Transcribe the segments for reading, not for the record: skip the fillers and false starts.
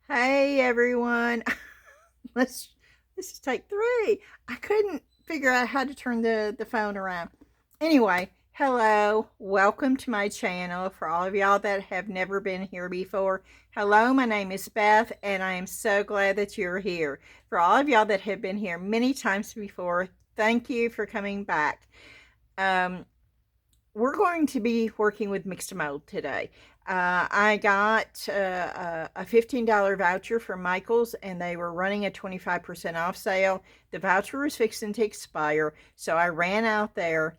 Hey everyone. let's let's just take three. I couldn't figure out how to turn the phone around. Anyway, hello. Welcome to my channel. For all of y'all that have never been here before, hello, my name is Beth and I am so glad that you're here. For all of y'all that have been here many times before, thank you for coming back. Um we're going to be working with Mix2Mold today. I got a $15 voucher from Michael's, and they were running a 25% off sale. The voucher was fixing to expire, so I ran out there.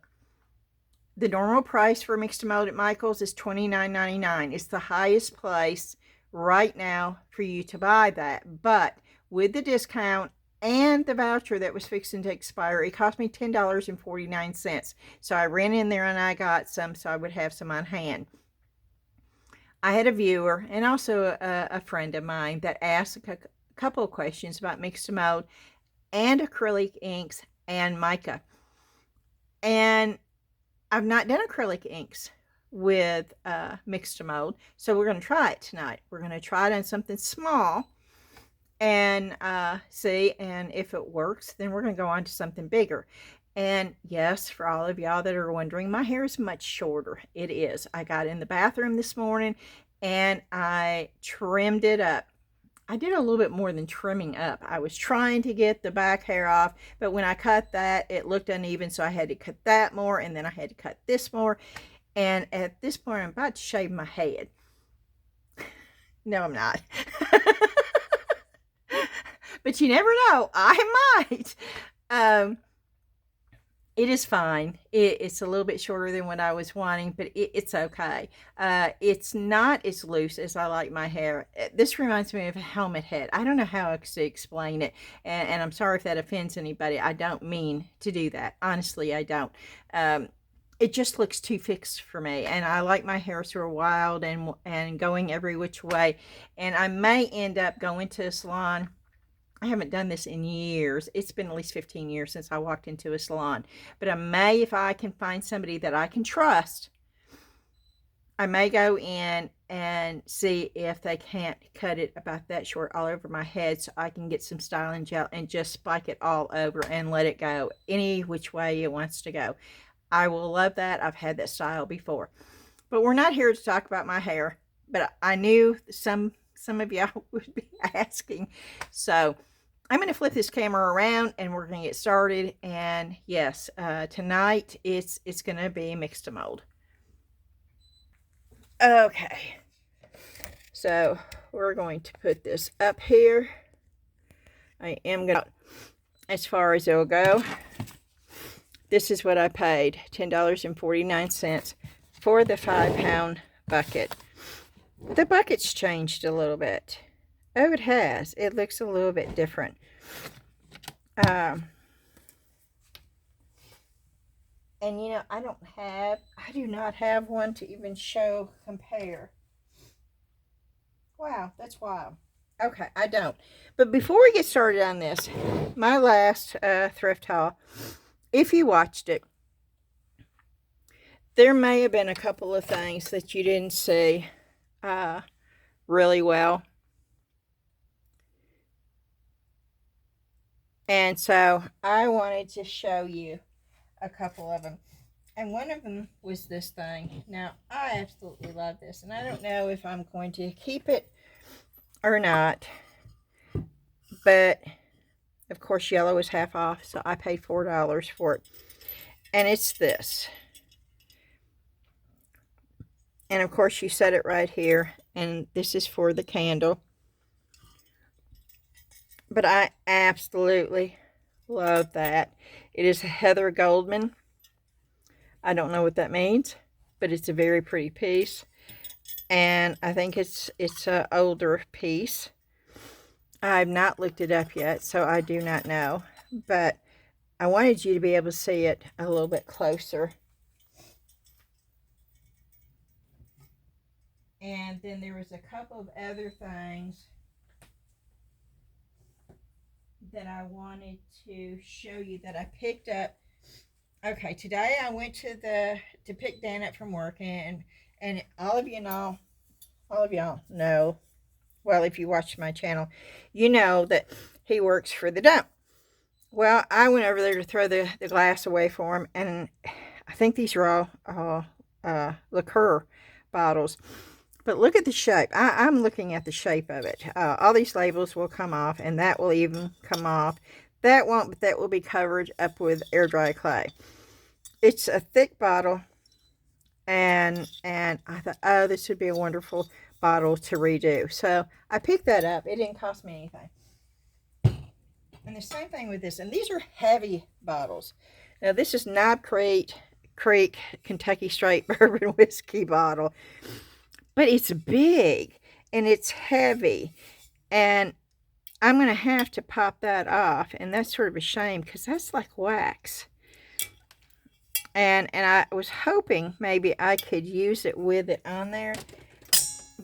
The normal price for Mix2Mold at Michael's is $29.99. It's the highest place right now for you to buy that, but with the discount and the voucher that was fixing to expire, it cost me $10.49. So I ran in there and I got some so I would have some on hand. I had a viewer and also a friend of mine that asked a couple of questions about Mix2Mold and acrylic inks and mica. And I've not done acrylic inks with Mix2Mold, so we're going to try it tonight. We're going to try it on something small and see, and if it works, then we're going to go on to something bigger. And yes, for all of y'all that are wondering, my hair is much shorter. It is. I got in the bathroom this morning and I trimmed it up. I did a little bit more than trimming up. I was trying to get the back hair off, but when I cut that, it looked uneven, so I had to cut that more, and then I had to cut this more. And at this point, I'm about to shave my head. No, I'm not. But you never know. I might. It is fine. It's a little bit shorter than what I was wanting, but it's okay. It's not as loose as I like my hair. This reminds me of a helmet head. I don't know how else to explain it, and I'm sorry if that offends anybody. I don't mean to do that. Honestly, I don't. It just looks too fixed for me, and I like my hair sort of wild and going every which way. And I may end up going to a salon. I haven't done this in years. It's been at least 15 years since I walked into a salon. But I may, if I can find somebody that I can trust, I may go in and see if they can't cut it about that short all over my head so I can get some styling gel and just spike it all over and let it go any which way it wants to go. I will love that. I've had that style before. But we're not here to talk about my hair. But I knew some of y'all would be asking. So I'm going to flip this camera around and we're going to get started. And yes, tonight it's going to be Mix2Mold. Okay, so we're going to put this up here. I am going to, as far as it'll go, this is what I paid, $10.49 for the 5-pound bucket. The bucket's changed a little bit. Oh, it has. It looks a little bit different. And you know, I do not have one to even compare. Wow, that's wild. Okay, I don't. But before we get started on this, my last thrift haul, if you watched it, there may have been a couple of things that you didn't see really well. And so I wanted to show you a couple of them. And one of them was this thing. Now, I absolutely love this. And I don't know if I'm going to keep it or not. But, of course, yellow is half off. So I paid $4 for it. And it's this. And, of course, you set it right here. And this is for the candle. But I absolutely love that. It is a Heather Goldman. I don't know what that means, but it's a very pretty piece. And I think it's an older piece. I've not looked it up yet, so I do not know. But I wanted you to be able to see it a little bit closer. And then there was a couple of other things that I wanted to show you that I picked up. Okay, today I went to pick Dan up from work, and all of y'all know well, if you watch my channel, you know that he works for the dump. Well, I went over there to throw the glass away for him, and I think these are all liqueur bottles. But look at the shape. I'm looking at the shape of it. All these labels will come off, and that will even come off. That won't, but that will be covered up with air dry clay. It's a thick bottle, and I thought, oh, this would be a wonderful bottle to redo. So I picked that up. It didn't cost me anything. And the same thing with this. And these are heavy bottles. Now, this is Knob Creek Kentucky Straight Bourbon Whiskey bottle. But it's big, and it's heavy. And I'm going to have to pop that off. And that's sort of a shame, because that's like wax. And I was hoping maybe I could use it with it on there.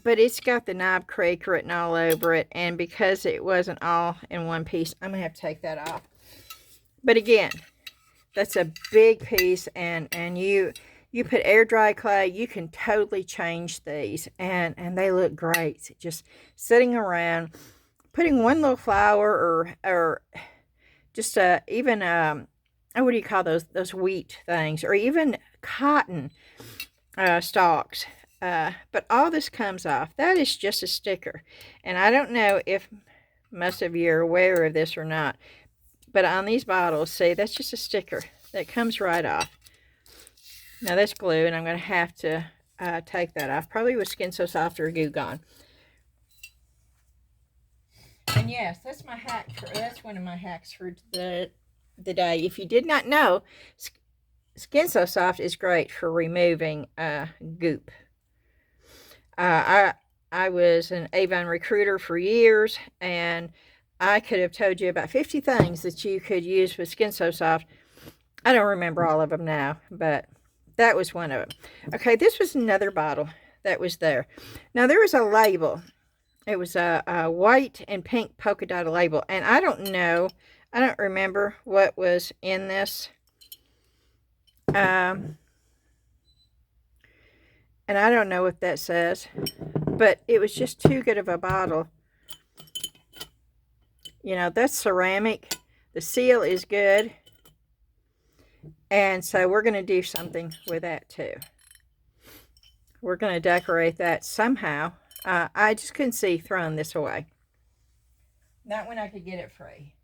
But it's got the Knob Creek written all over it. And because it wasn't all in one piece, I'm going to have to take that off. But again, that's a big piece. And you put air dry clay, you can totally change these. And they look great. Just sitting around, putting one little flower or just even, what do you call those wheat things? Or even cotton stalks. But all this comes off. That is just a sticker. And I don't know if most of you are aware of this or not. But on these bottles, see, that's just a sticker. That comes right off. Now that's glue, and I'm going to have to take that off. Probably with Skin So Soft or Goo Gone. And yes, that's my hack. That's one of my hacks for the day. If you did not know, Skin So Soft is great for removing goop. I was an Avon recruiter for years, and I could have told you about 50 things that you could use with Skin So Soft. I don't remember all of them now, but that was one of them. Okay, this was another bottle that was there. Now, there was a label. It was a white and pink polka dot label, and I don't know. I don't remember what was in this. And I don't know what that says, but it was just too good of a bottle. You know, that's ceramic. The seal is good. And so we're going to do something with that too. We're going to decorate that somehow. I just couldn't see throwing this away. Not when I could get it free.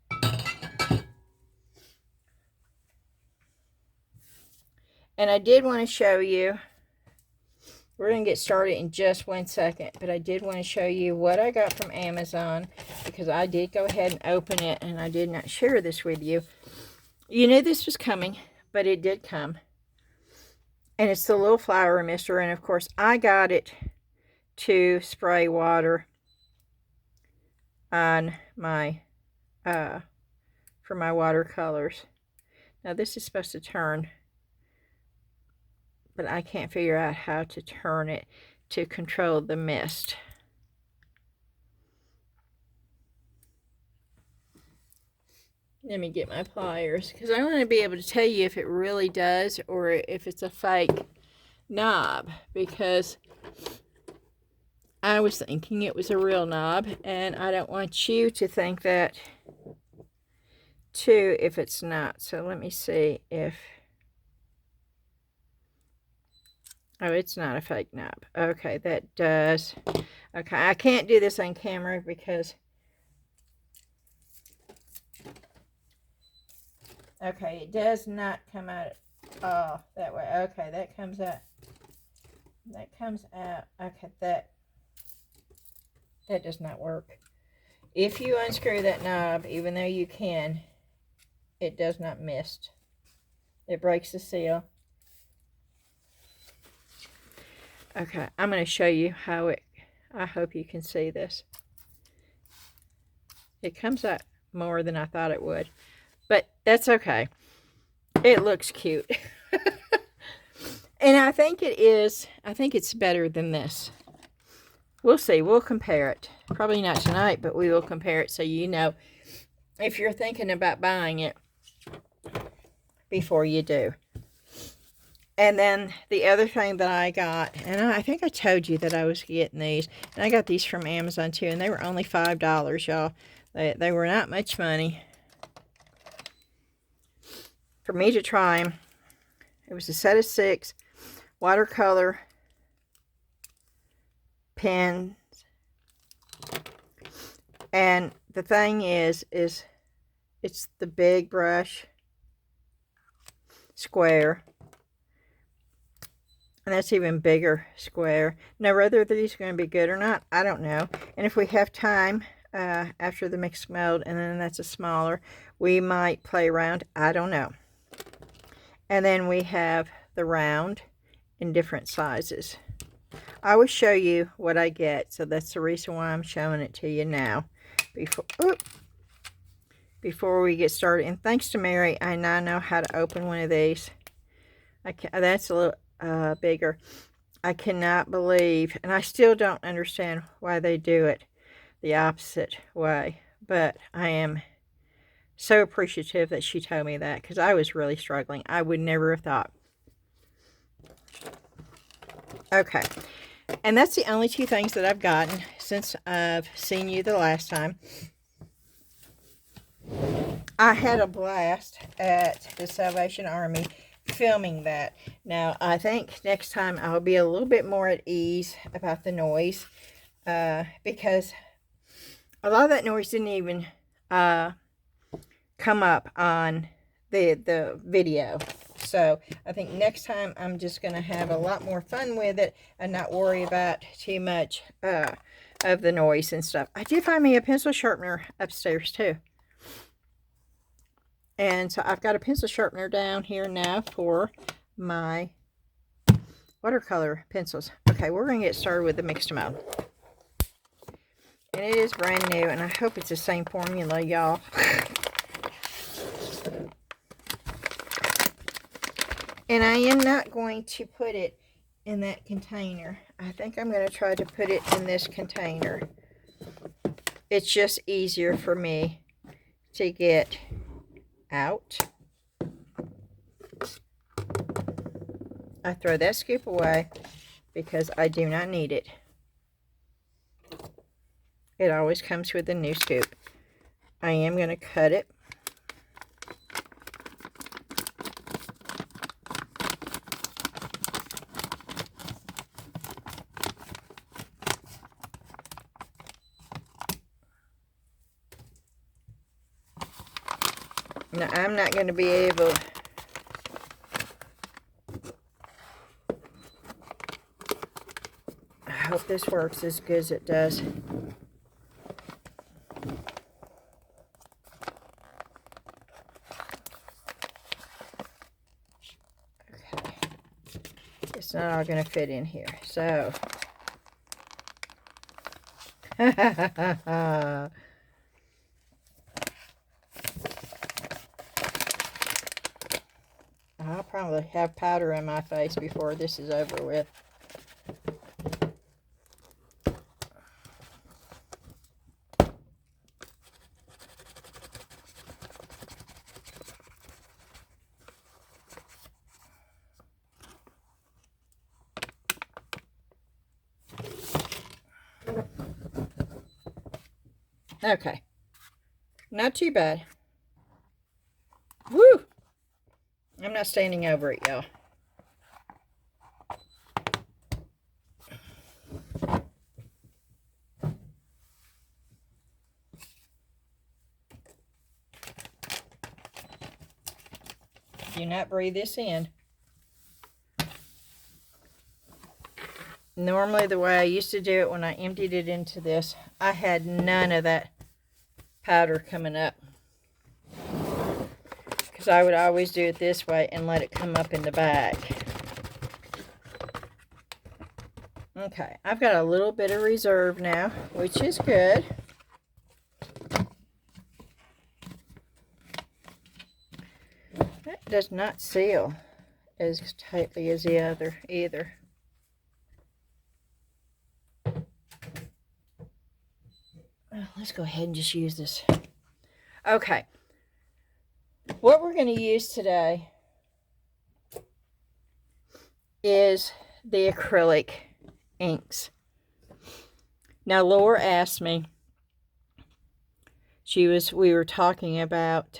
And I did want to show you, we're going to get started in just 1 second, but I did want to show you what I got from Amazon, because I did go ahead and open it, and I did not share this with you. You knew this was coming, but it did come. And it's the little flower mister, and of course I got it to spray water on my, for my watercolors. Now this is supposed to turn, but I can't figure out how to turn it to control the mist. Let me get my pliers, because I want to be able to tell you if it really does or if it's a fake knob, because I was thinking it was a real knob, and I don't want you to think that too if it's not. So let me see if... Oh, it's not a fake knob. Okay, that does. Okay, I can't do this on camera because... Okay, it does not come out that way. Okay, that comes out. That comes out. Okay, that does not work. If you unscrew that knob, even though you can, it does not mist. It breaks the seal. Okay, I'm going to show you how it, I hope you can see this. It comes out more than I thought it would, but that's okay. It looks cute. And I think it is, I think it's better than this. We'll see, we'll compare it. Probably not tonight, but we will compare it so you know if you're thinking about buying it before you do. And then the other thing that I got, and I think I told you that I was getting these, and I got these from Amazon too, and they were only $5, y'all. They were not much money for me to try them. It was a set of 6 watercolor pens. And the thing is it's the big brush square. And that's even bigger square. Now, whether these are going to be good or not, I don't know. And if we have time after the mixed mold, and then that's a smaller, we might play around. I don't know. And then we have the round in different sizes. I will show you what I get, so that's the reason why I'm showing it to you now. Before we get started. And thanks to Mary, I now know how to open one of these. That's a little bigger. I cannot believe, and I still don't understand why they do it the opposite way, but I am so appreciative that she told me that, because I was really struggling. I would never have thought. Okay, and that's the only 2 things that I've gotten since I've seen you the last time. I had a blast at the Salvation Army filming that. Now, I think next time I'll be a little bit more at ease about the noise, because a lot of that noise didn't even come up on the video. So I think next time I'm just going to have a lot more fun with it and not worry about too much of the noise and stuff. I did find me a pencil sharpener upstairs too. And so I've got a pencil sharpener down here now for my watercolor pencils. Okay, we're going to get started with the Mix2Mold. And it is brand new, and I hope it's the same formula, y'all. And I am not going to put it in that container. I think I'm going to try to put it in this container. It's just easier for me to get out. I throw that scoop away because I do not need it. It always comes with a new scoop. I am going to cut it. Now, I'm not going to be able I hope this works as good as it does. Okay. It's not all going to fit in here. So. I'll probably have powder in my face before this is over with. Okay. Not too bad. Woo! I'm not standing over it, y'all. Do not breathe this in. Normally, the way I used to do it when I emptied it into this, I had none of that powder coming up. Because I would always do it this way and let it come up in the bag. Okay, I've got a little bit of reserve now, which is good. That does not seal as tightly as the other either. Let's go ahead and just use this. Okay. What we're going to use today is the acrylic inks. Now, Laura asked me, we were talking about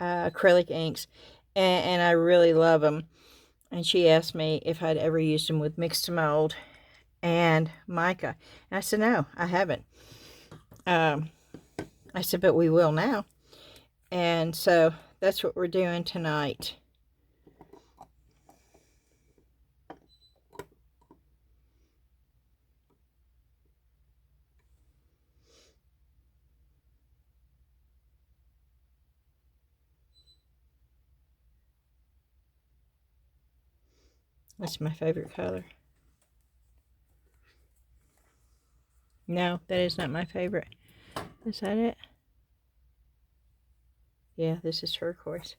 acrylic inks, and I really love them. And she asked me if I'd ever used them with Mix2Mold and Mica. And I said, no, I haven't. I said, but we will now. And so that's what we're doing tonight. That's my favorite color. No, that is not my favorite. Is that it? Yeah, this is turquoise.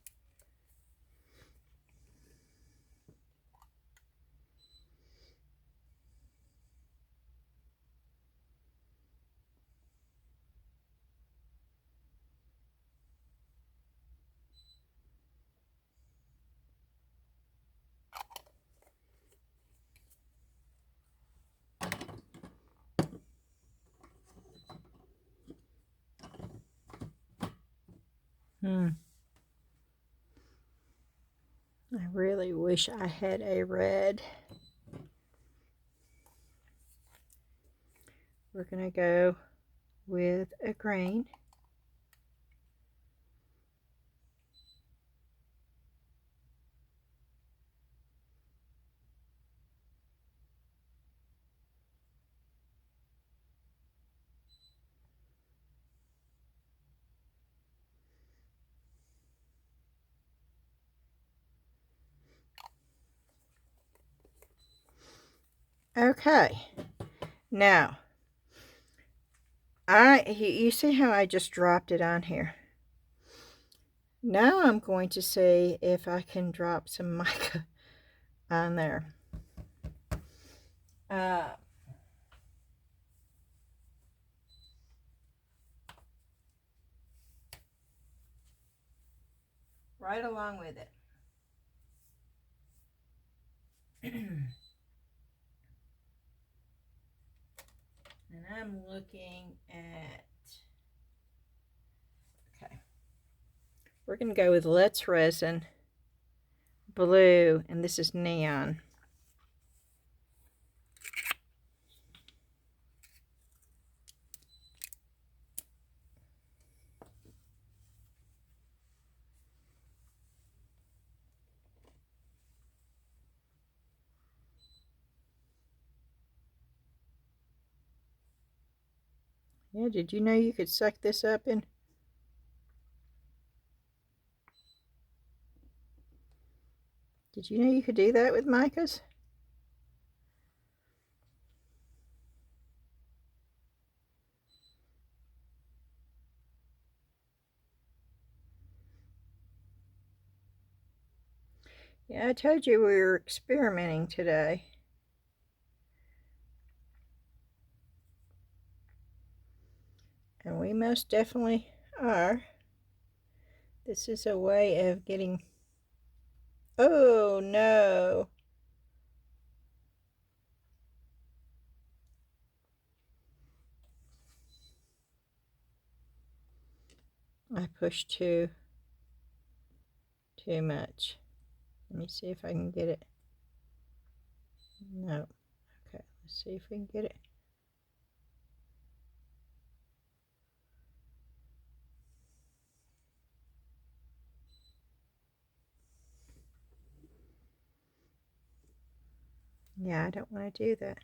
I really wish I had a red. We're going to go with a green. Okay. Now, you see how I just dropped it on here? Now I'm going to see if I can drop some mica on there. Right along with it. And I'm looking at, okay, we're going to go with Let's Resin Blue, and this is Neon. Yeah, did you know you could suck this up in? Did you know you could do that with micas? Yeah, I told you we were experimenting today. And we most definitely are. This is a way of getting... Oh, no. I pushed too much. Let me see if I can get it. No. Okay, let's see if we can get it. Yeah, I don't want to do that.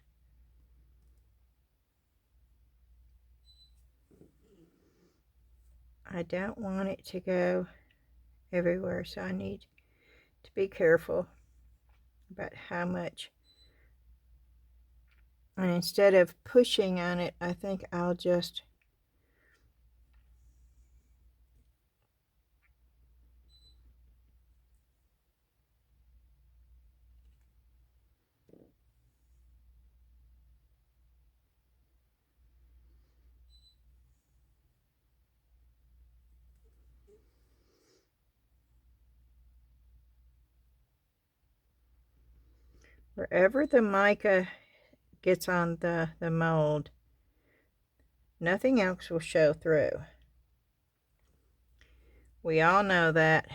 I don't want it to go everywhere, so I need to be careful about how much. And instead of pushing on it, I think I'll just Wherever the mica gets on the mold, nothing else will show through. We all know that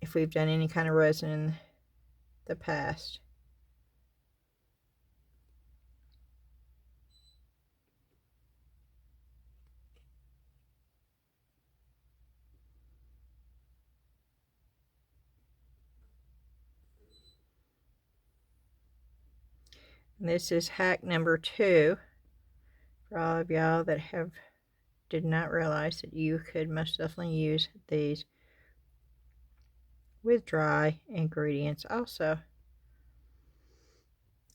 if we've done any kind of resin in the past. This is hack number 2 for all of y'all that did not realize that you could most definitely use these with dry ingredients also.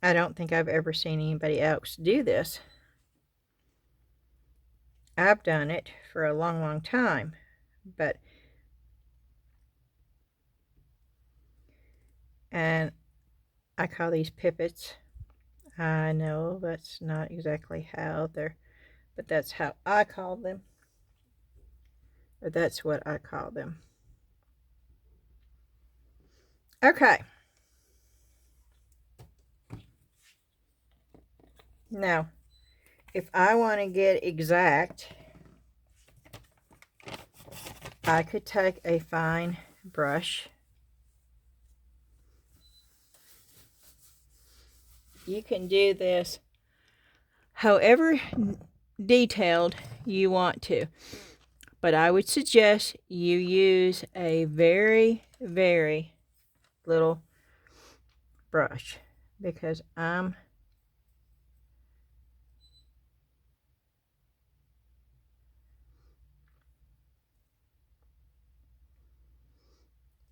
I don't think I've ever seen anybody else do this. I've done it for a long time, but and I call these pippets. I know that's not exactly how they're, but that's how I call them, or that's what I call them. Okay. Now, if I want to get exact, I could take a fine brush. You can do this however detailed you want to, but I would suggest you use a very little brush, because I'm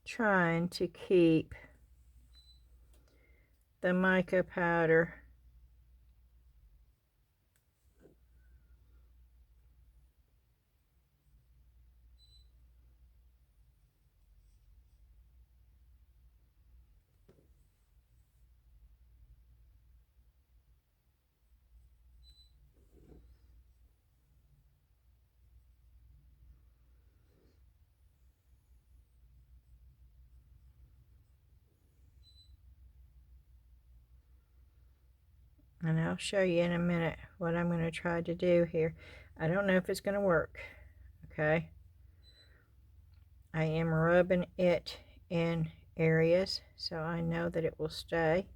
trying to keep the mica powder and I'll show you in a minute what I'm going to try to do here. I don't know if it's going to work. Okay, I am rubbing it in areas so I know that it will stay.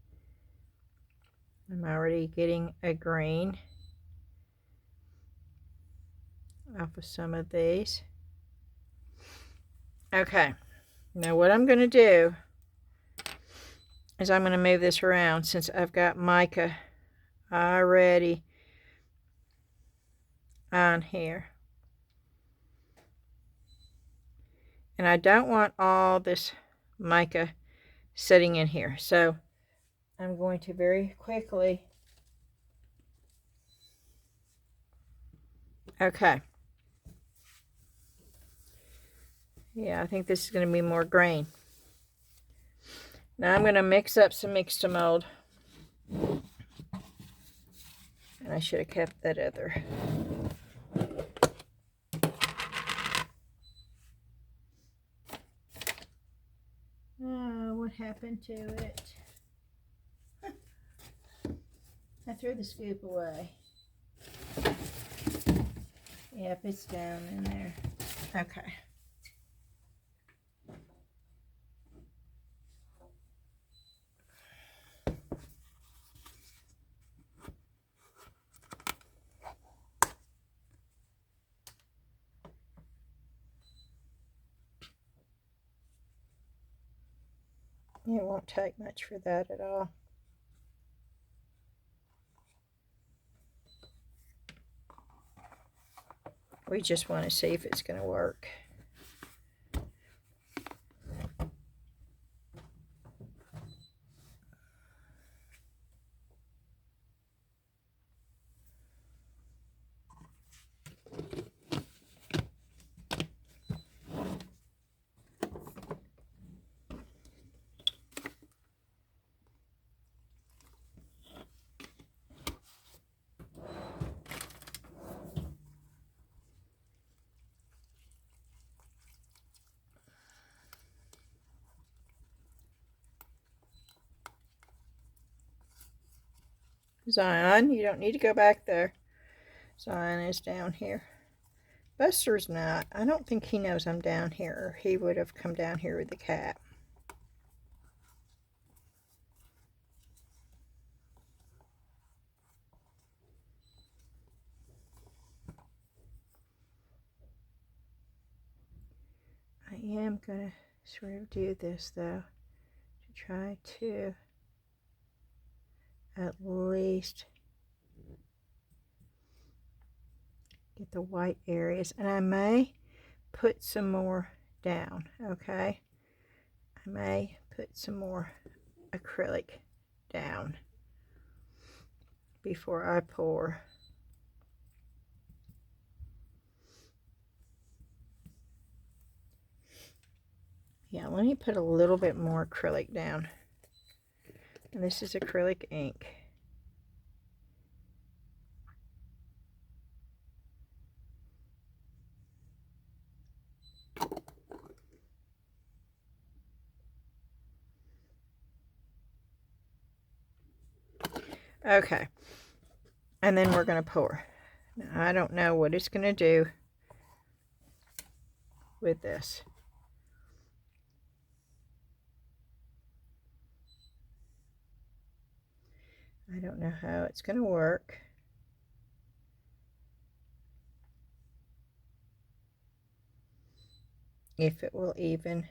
I'm already getting a green off of some of these. Okay, now what I'm going to do is I'm going to move this around, since I've got mica already on here. And I don't want all this mica sitting in here. So I'm going to very quickly. Okay. Yeah, I think this is going to be more green. Now I'm going to mix up some Mix2Mold. And I should have kept that other. Oh, what happened to it? I threw the scoop away. Yep, it's down in there. Okay. It won't take much for that at all. We just want to see if it's going to work. Zion, you don't need to go back there. Zion is down here. Buster's not. I don't think he knows I'm down here, or he would have come down here with the cat. I am going to sort of do this, though, to try to at least get the white areas. And I may put some more down, okay? I may put some more acrylic down before I pour. Yeah, let me put a little bit more acrylic down. And this is acrylic ink. Okay. And then we're going to pour. Now, I don't know what it's going to do with this. I don't know how it's going to work. If it will even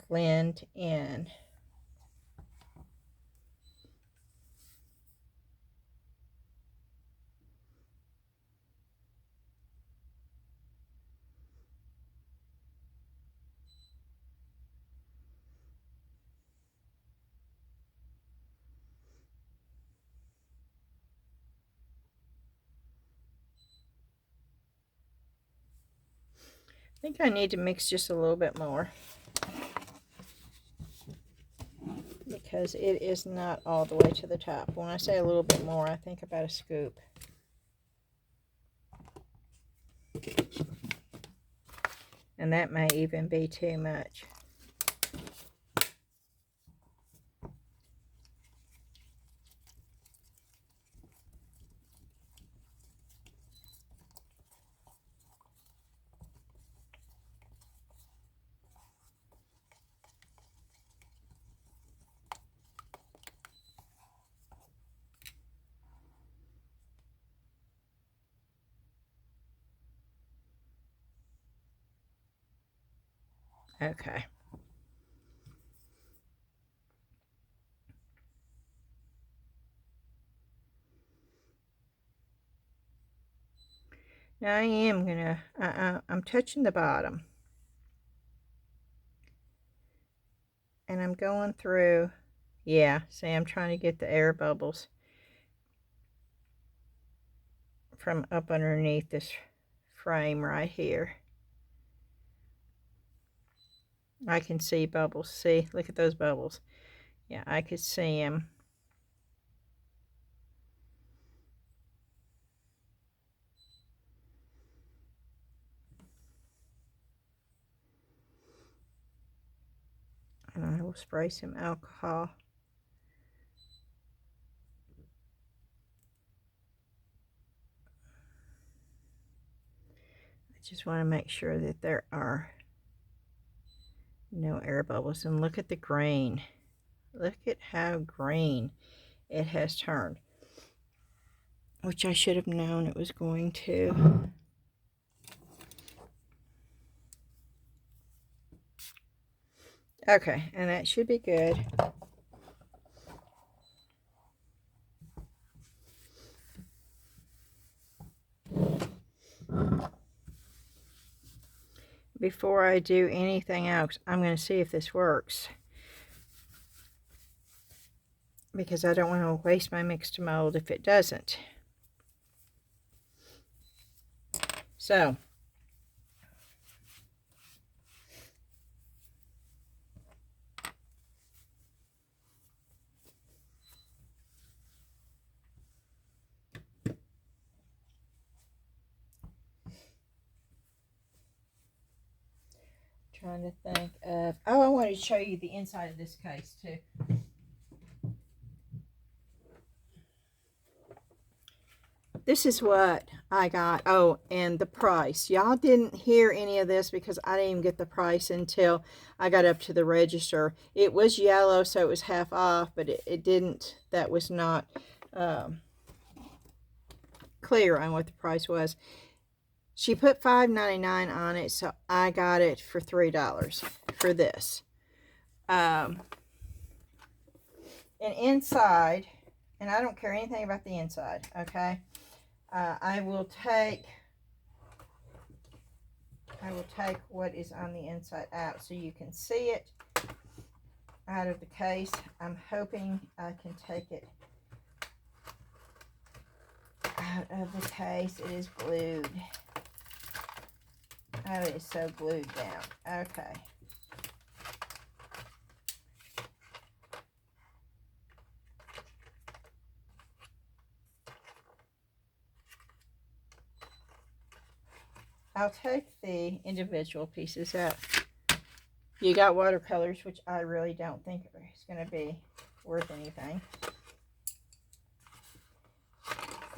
blend in. I think I need to mix just a little bit more, because it is not all the way to the top. When I say a little bit more, I think about a scoop. And that may even be too much. Okay. Now I am gonna, I'm touching the bottom. And I'm going through, yeah, see, I'm trying to get the air bubbles from up underneath this frame right here. I can see bubbles. See, look at those bubbles. Yeah, I could see them. And I will spray some alcohol. I just want to make sure that there are no air bubbles. And look at the green. Look at how green it has turned, which I should have known it was going to. Okay, and that should be good. Before I do anything else, I'm going to see if this works, because I don't want to waste my Mix2Mold if it doesn't. So, trying to think of... Oh, I wanted to show you the inside of this case, too. This is what I got. Oh, and the price. Y'all didn't hear any of this because I didn't even get the price until I got up to the register. It was yellow, so it was half off, but it didn't... That was not clear on what the price was. She put $5.99 on it, so I got it for $3 for this. And inside, and I don't care anything about the inside, okay? I will take what is on the inside out so you can see it out of the case. I'm hoping I can take it out of the case. It is glued. Oh, it is so glued down. Okay. I'll take the individual pieces out. You got watercolors, which I really don't think is going to be worth anything.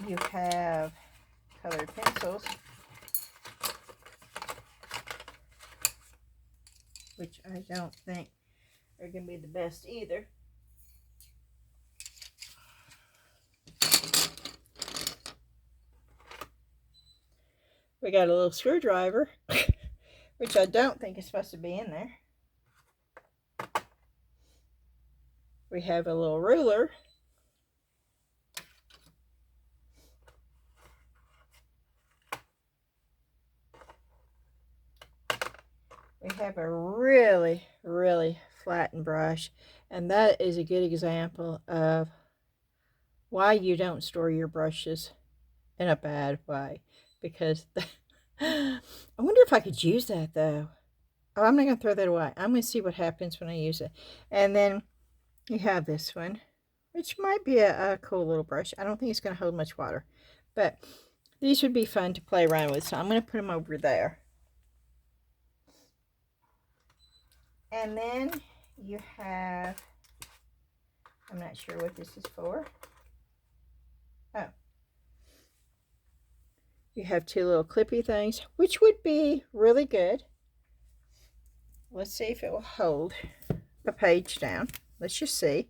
You have colored pencils, which I don't think are going to be the best either. We got a little screwdriver, which I don't think is supposed to be in there. We have a little ruler. We have a really, really flattened brush, and that is a good example of why you don't store your brushes in a bad way, because I wonder if I could use that though. Oh, I'm not going to throw that away. I'm going to see what happens when I use it. And then you have this one, which might be a cool little brush. I don't think it's going to hold much water, but these would be fun to play around with, so I'm going to put them over there. And then you have, I'm not sure what this is for. Oh. You have two little clippy things, which would be really good. Let's see if it will hold a page down. Let's just see.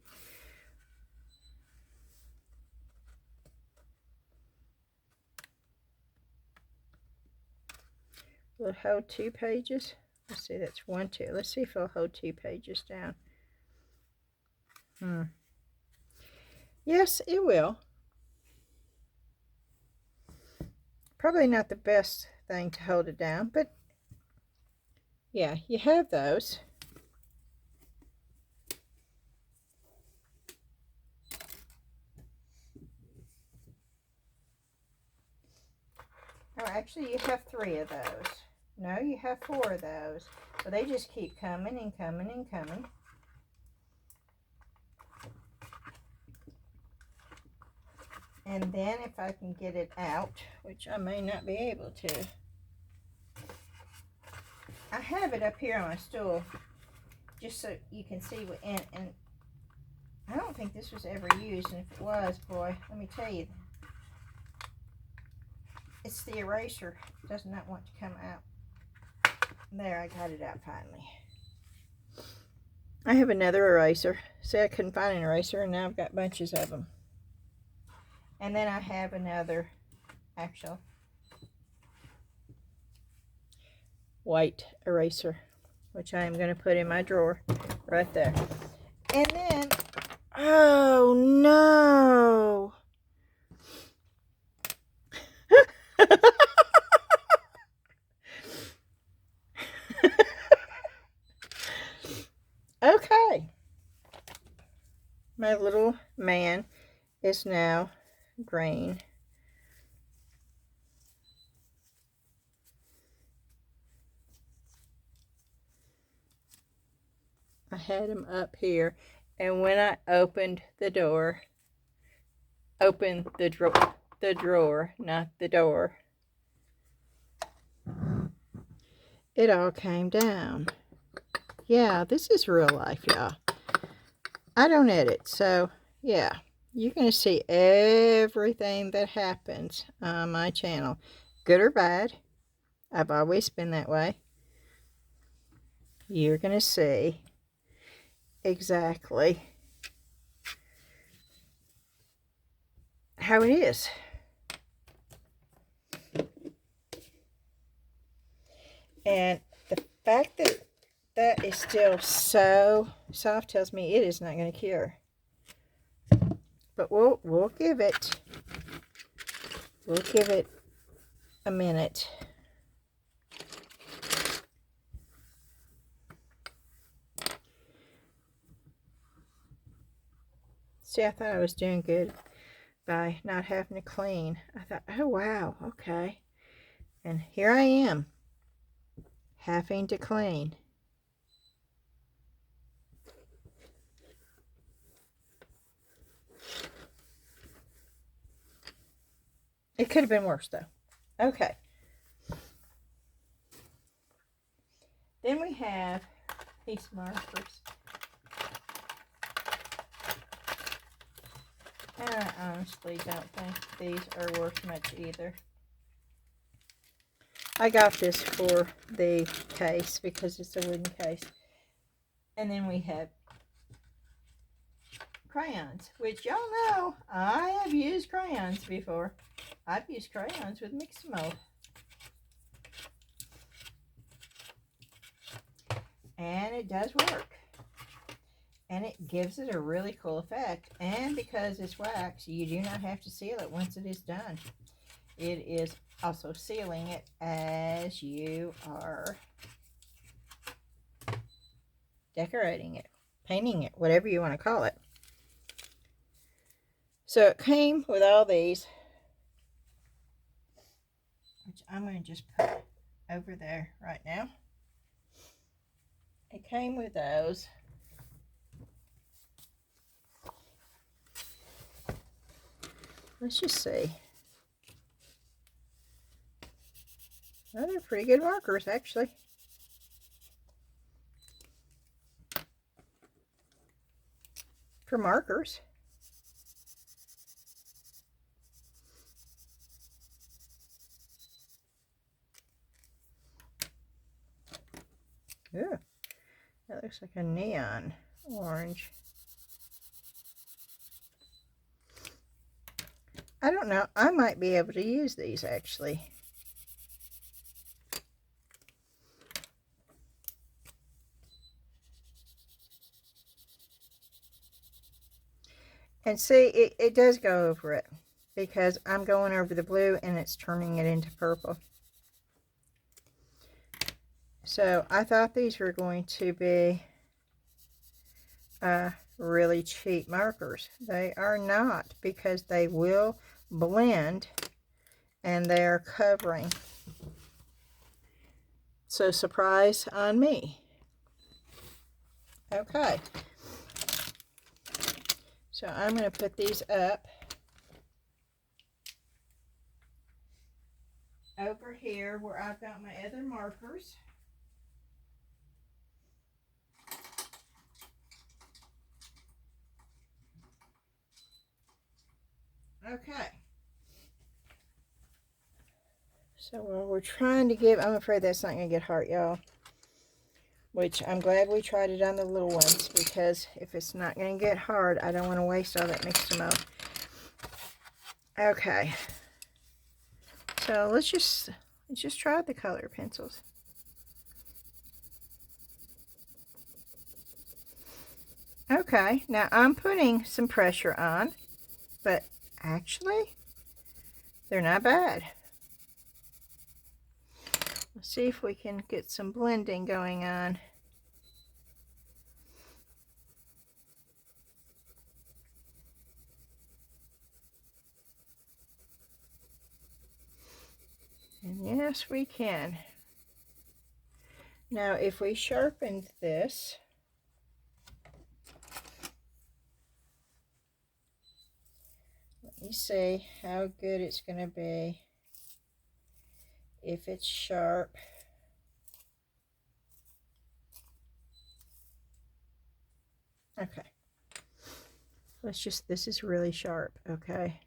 Will it hold 2 pages? Let's see, that's 1, 2. Let's see if it'll hold 2 pages down. Yes, it will. Probably not the best thing to hold it down, but yeah, you have those. Oh, actually, you have 3 of those. No, you have 4 of those. So they just keep coming and coming and coming. And then if I can get it out, which I may not be able to. I have it up here on my stool just so you can see what, and I don't think this was ever used, and if it was, boy, let me tell you, it's the eraser. It does not want to come out. There, I got it out finally. I have another eraser. See, I couldn't find an eraser, and now I've got bunches of them. And then I have another actual white eraser, which I am going to put in my drawer right there. And then, oh no! Okay. My little man is now green. I had him up here, and when I opened the door, the drawer, not the door, it all came down. Yeah, this is real life, y'all. I don't edit, so yeah. You're going to see everything that happens on my channel. Good or bad. I've always been that way. You're going to see exactly how it is. And the fact that that is still so soft tells me it is not going to cure. But we'll give it a minute. See, I thought I was doing good by not having to clean. I thought, oh wow, okay. And here I am, having to clean. It could have been worse though. Okay. Then we have these markers. I honestly don't think these are worth much either. I got this for the case because it's a wooden case. And then we have crayons, which y'all know I have used crayons before. I've used crayons with Mix2Mold. And it does work. And it gives it a really cool effect. And because it's wax, you do not have to seal it once it is done. It is also sealing it as you are decorating it, painting it, whatever you want to call it. So it came with all these, which I'm going to just put over there right now. It came with those. Let's just see. Well, they're pretty good markers, actually. For markers. Ooh, that looks like a neon orange. I don't know. I might be able to use these, actually. And see, it does go over it because I'm going over the blue and it's turning it into purple. So I thought these were going to be really cheap markers. They are not, because they will blend and they are covering. So surprise on me. Okay. So I'm going to put these up over here where I've got my other markers. Okay. So while we're trying to give, I'm afraid that's not going to get hard, y'all. Which I'm glad we tried it on the little ones, because if it's not going to get hard, I don't want to waste all that Mix2Mold. Okay. So let's just try the color pencils. Okay, now I'm putting some pressure on, but actually, they're not bad. Let's see if we can get some blending going on. And yes, we can. Now, if we sharpened this, let me see how good it's going to be if it's sharp. Okay. Let's just, this is really sharp, okay?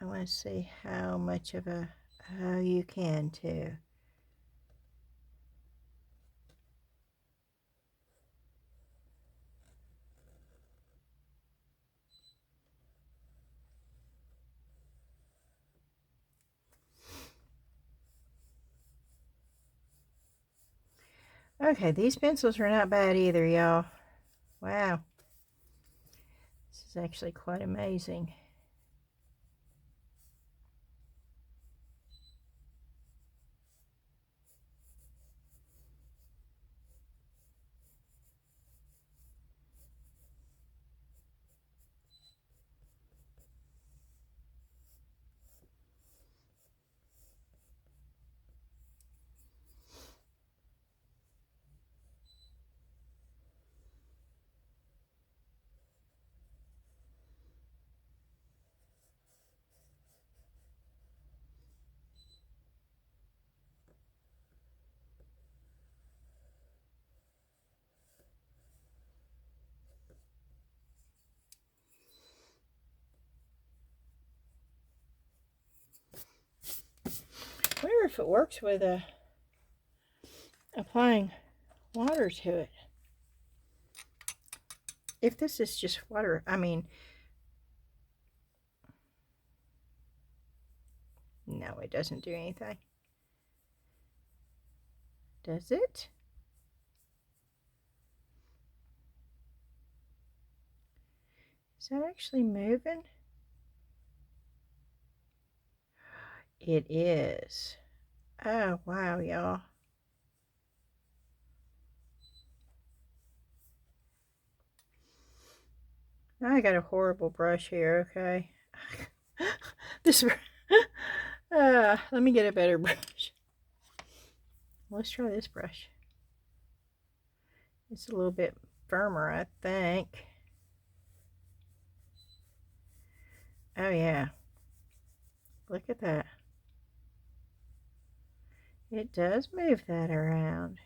I want to see how much of a, oh, you can too. Okay, these pencils are not bad either, y'all. Wow. This is actually quite amazing. I wonder if it works with applying water to it. If this is just water, I mean, no, it doesn't do anything. Does it? Is that actually moving? It is. Oh, wow, y'all. I got a horrible brush here, okay? This, let me get a better brush. Let's try this brush. It's a little bit firmer, I think. Oh, yeah. Look at that. It does move that around.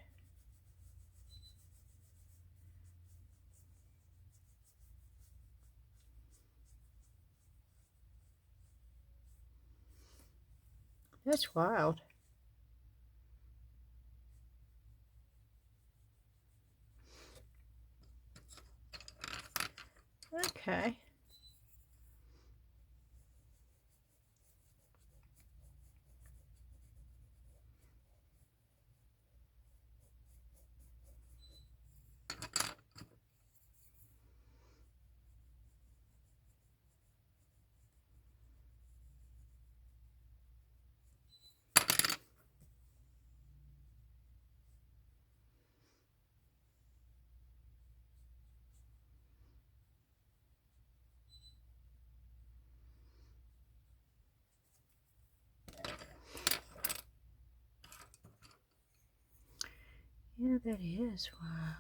That's wild. Okay. Yeah, that is wild.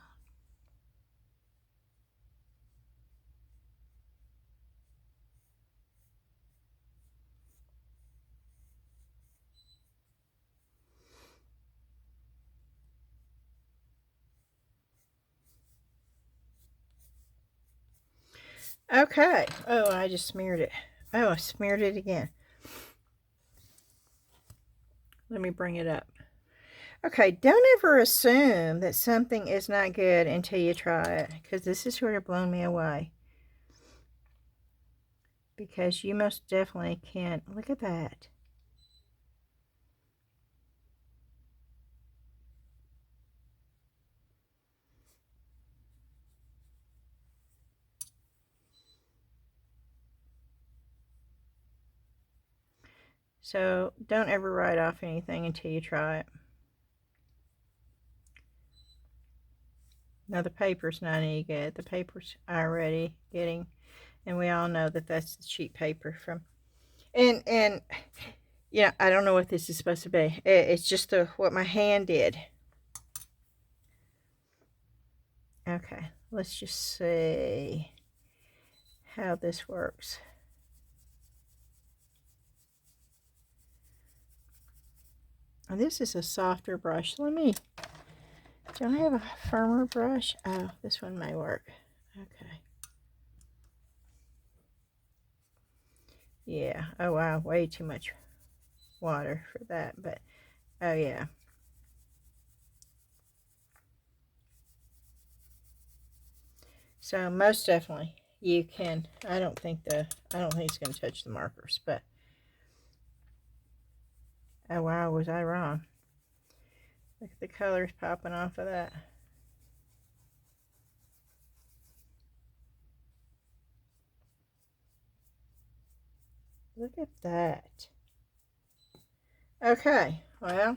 Okay. Oh, I just smeared it. Oh, I smeared it again. Let me bring it up. Okay, don't ever assume that something is not good until you try it, because this has sort of blown me away. Because you most definitely can't. Look at that. So don't ever write off anything until you try it. Now the paper's not any good. The paper's already getting, and we all know that that's the cheap paper from. And yeah, I don't know what this is supposed to be. It's just what my hand did. Okay, let's just see how this works. And this is a softer brush. Let me Do I have a firmer brush? Oh, this one may work. Okay. Yeah. Oh, wow. Way too much water for that. But, oh, yeah. So, most definitely, you can. I don't think it's going to touch the markers. But, oh, wow. Was I wrong? Look at the colors popping off of that. Look at that. Okay, well,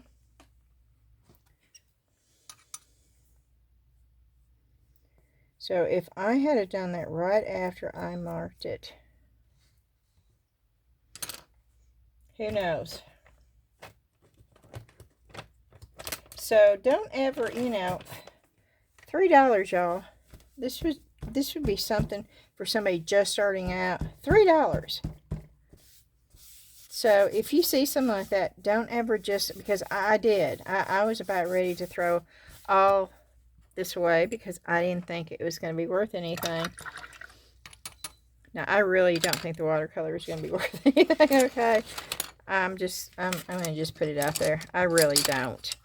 so if I had done that right after I marked it, who knows? So don't ever, you know, $3, y'all. This would be something for somebody just starting out. $3. So if you see something like that, don't ever just, because I did. I was about ready to throw all this away because I didn't think it was going to be worth anything. Now, I really don't think the watercolor is going to be worth anything, okay? I'm going to just put it out there. I really don't.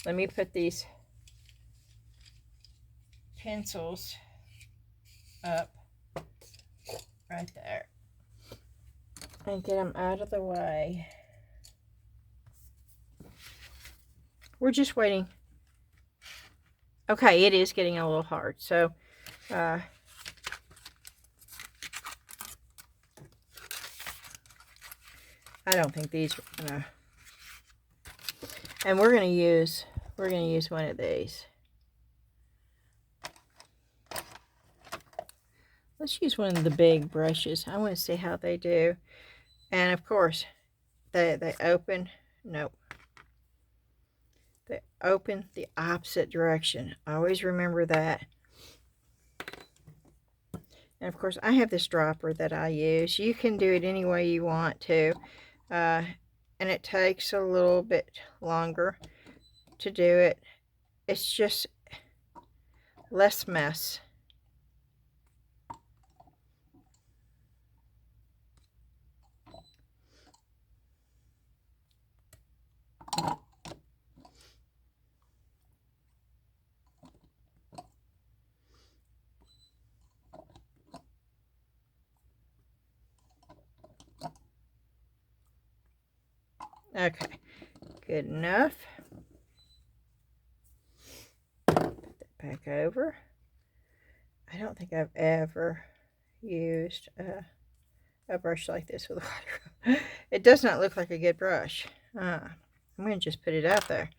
Let me put these pencils up right there and get them out of the way. We're just waiting. Okay, it is getting a little hard. So, I don't think these are gonna. And we're gonna use one of these. Let's use one of the big brushes. I want to see how they do. And of course, they open. Nope. They open the opposite direction. Always remember that. And of course, I have this dropper that I use. You can do it any way you want to. And it takes a little bit longer to do it. It's just less mess. Okay, good enough. Put that back over. I don't think I've ever used a brush like this with water. It does not look like a good brush. I'm going to just put it out there.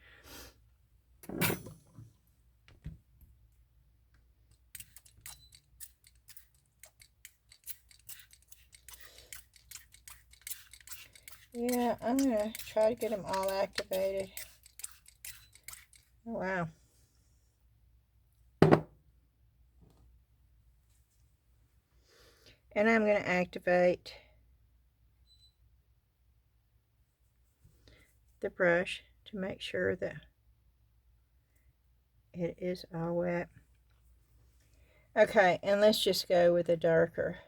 Yeah, I'm going to try to get them all activated. Oh, wow. And I'm going to activate the brush to make sure that it is all wet. Okay, and let's just go with a darker.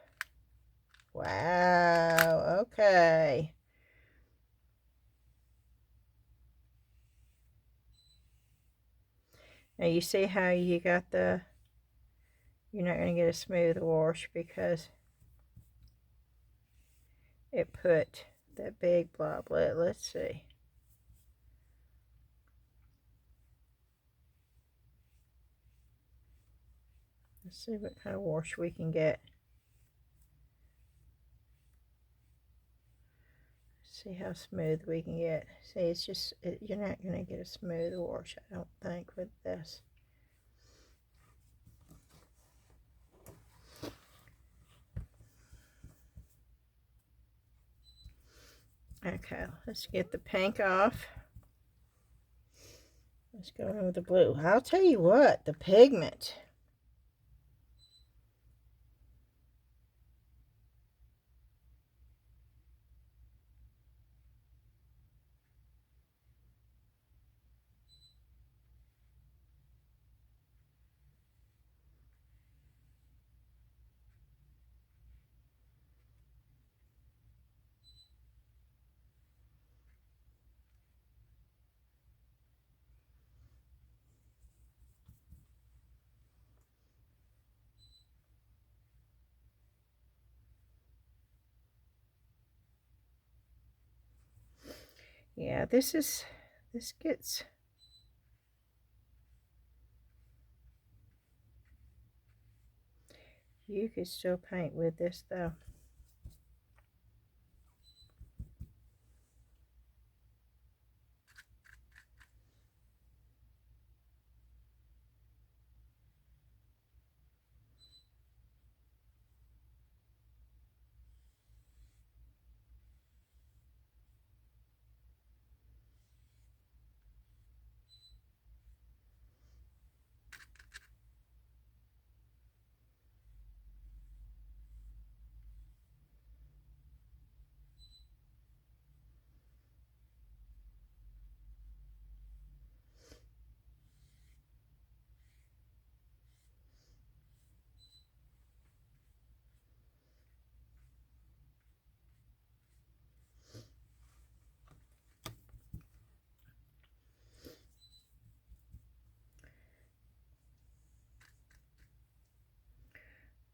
Wow, okay. Now you see how you got you're not going to get a smooth wash because it put that big blob. Let's see. Let's see what kind of wash we can get. See how smooth we can get. See, it's just, you're not going to get a smooth wash, I don't think, with this. Okay, let's get the pink off. Let's go in with the blue. I'll tell you what, the pigment. Yeah, this gets... You could still paint with this though.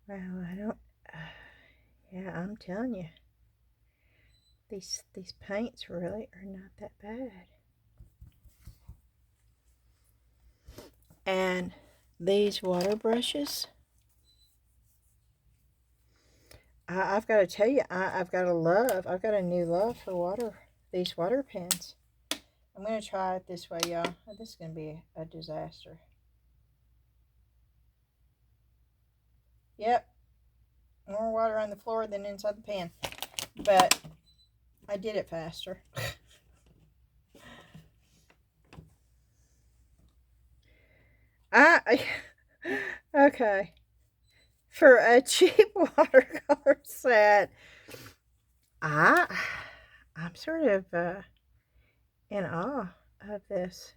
Well, I don't... yeah, I'm telling you, these paints really are not that bad. And these water brushes, I've got to tell you, I've got a new love for these water pens. I'm going to try it this way, y'all. This is going to be a disaster. Yep, more water on the floor than inside the pen. But I did it faster. Okay. For a cheap watercolor set, I'm sort of in awe of this.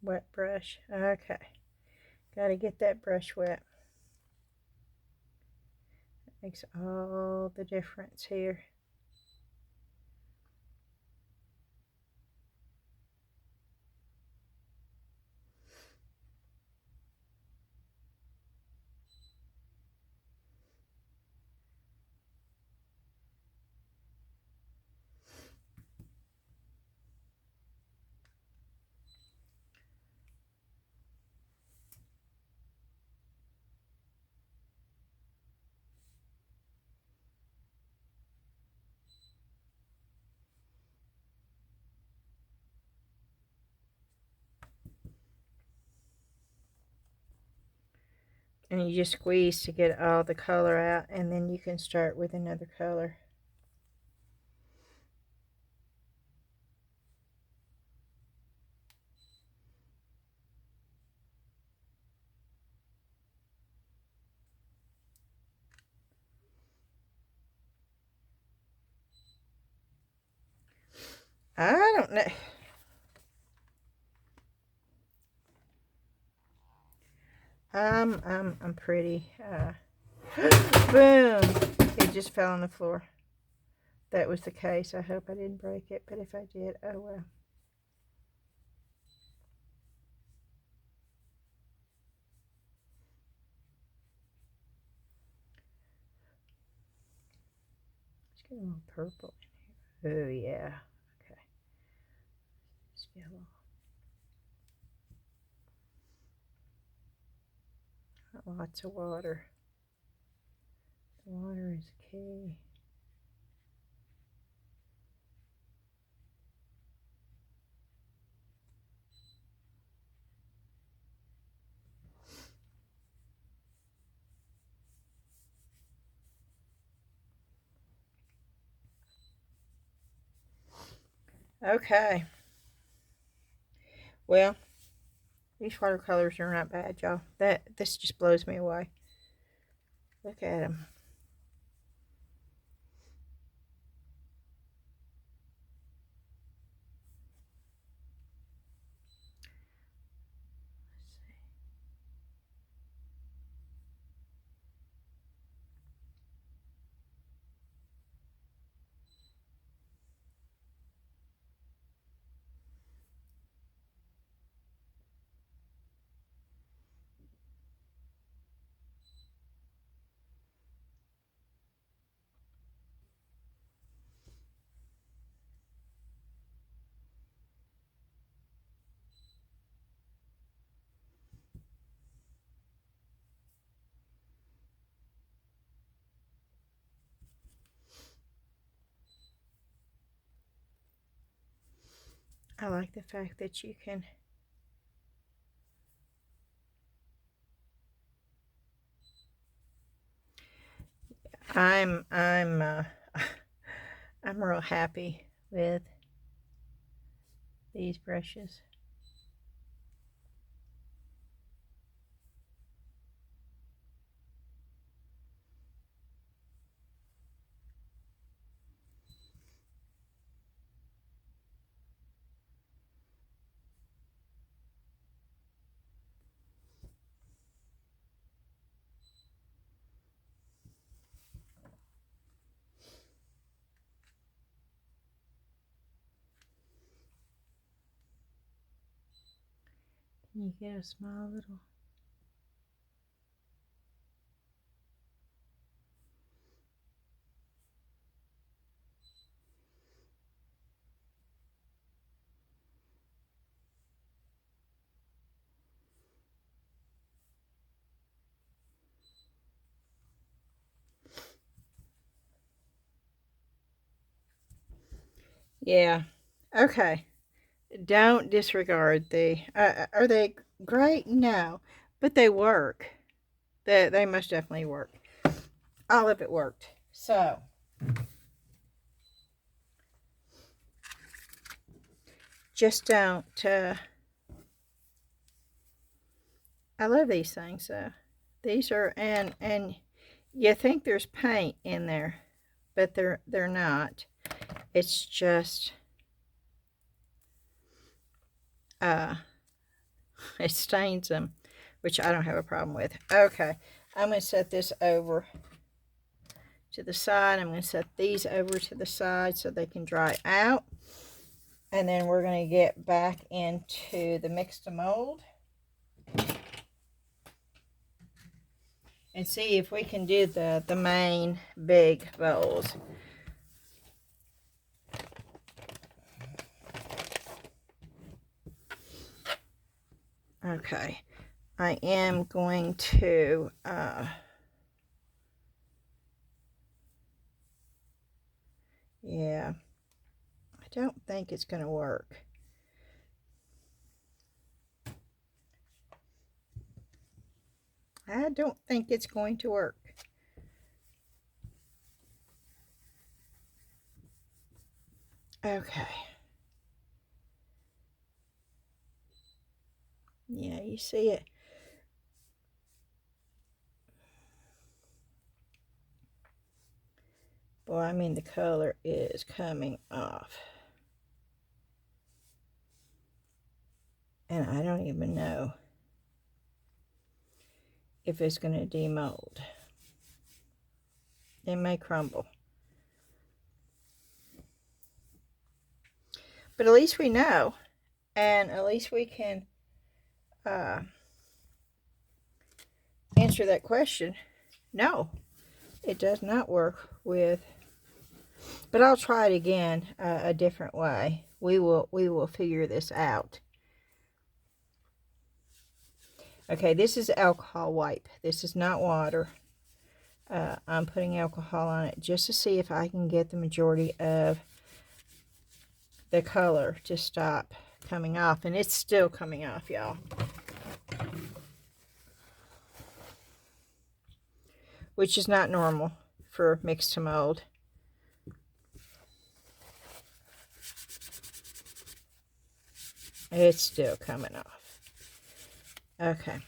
Wet brush. Okay. Got to get that brush wet. Makes all the difference here. And you just squeeze to get all the color out, and then you can start with another color. I don't know. I'm pretty. Boom! It just fell on the floor. That was the case. I hope I didn't break it, but if I did, oh well. Let's get a little purple in here. Oh yeah. Okay. Let's get a little. Lots of water. The water is key. Okay. Well, these watercolors are not bad, y'all. This just blows me away. Look at them. I like the fact that you can I'm I'm real happy with these brushes. Can you get a small little? Yeah. Okay. Don't disregard the. Are they great? No, but they work. They most definitely work. All of it worked. So just don't. I love these things though. These are and you think there's paint in there, but they're not. It's just it stains them, which I don't have a problem with. Okay, I'm going to set this over to the side. I'm going to set these over to the side so they can dry out. And then we're going to get back into the Mix2Mold and see if we can do the main big bowls. Okay, I am going to yeah, I don't think it's going to work. I don't think it's going to work. Okay. Yeah, you see it. Boy, I mean, the color is coming off. And I don't even know if it's going to demold. It may crumble. But at least we know. And at least we can answer that question. No, it does not work with. But I'll try it again a different way. We will figure this out. Okay, this is alcohol wipe. This is not water. I'm putting alcohol on it just to see if I can get the majority of the color to stop coming off. And it's still coming off, y'all. Which is not normal for Mix2Mold. It's still coming off. Okay.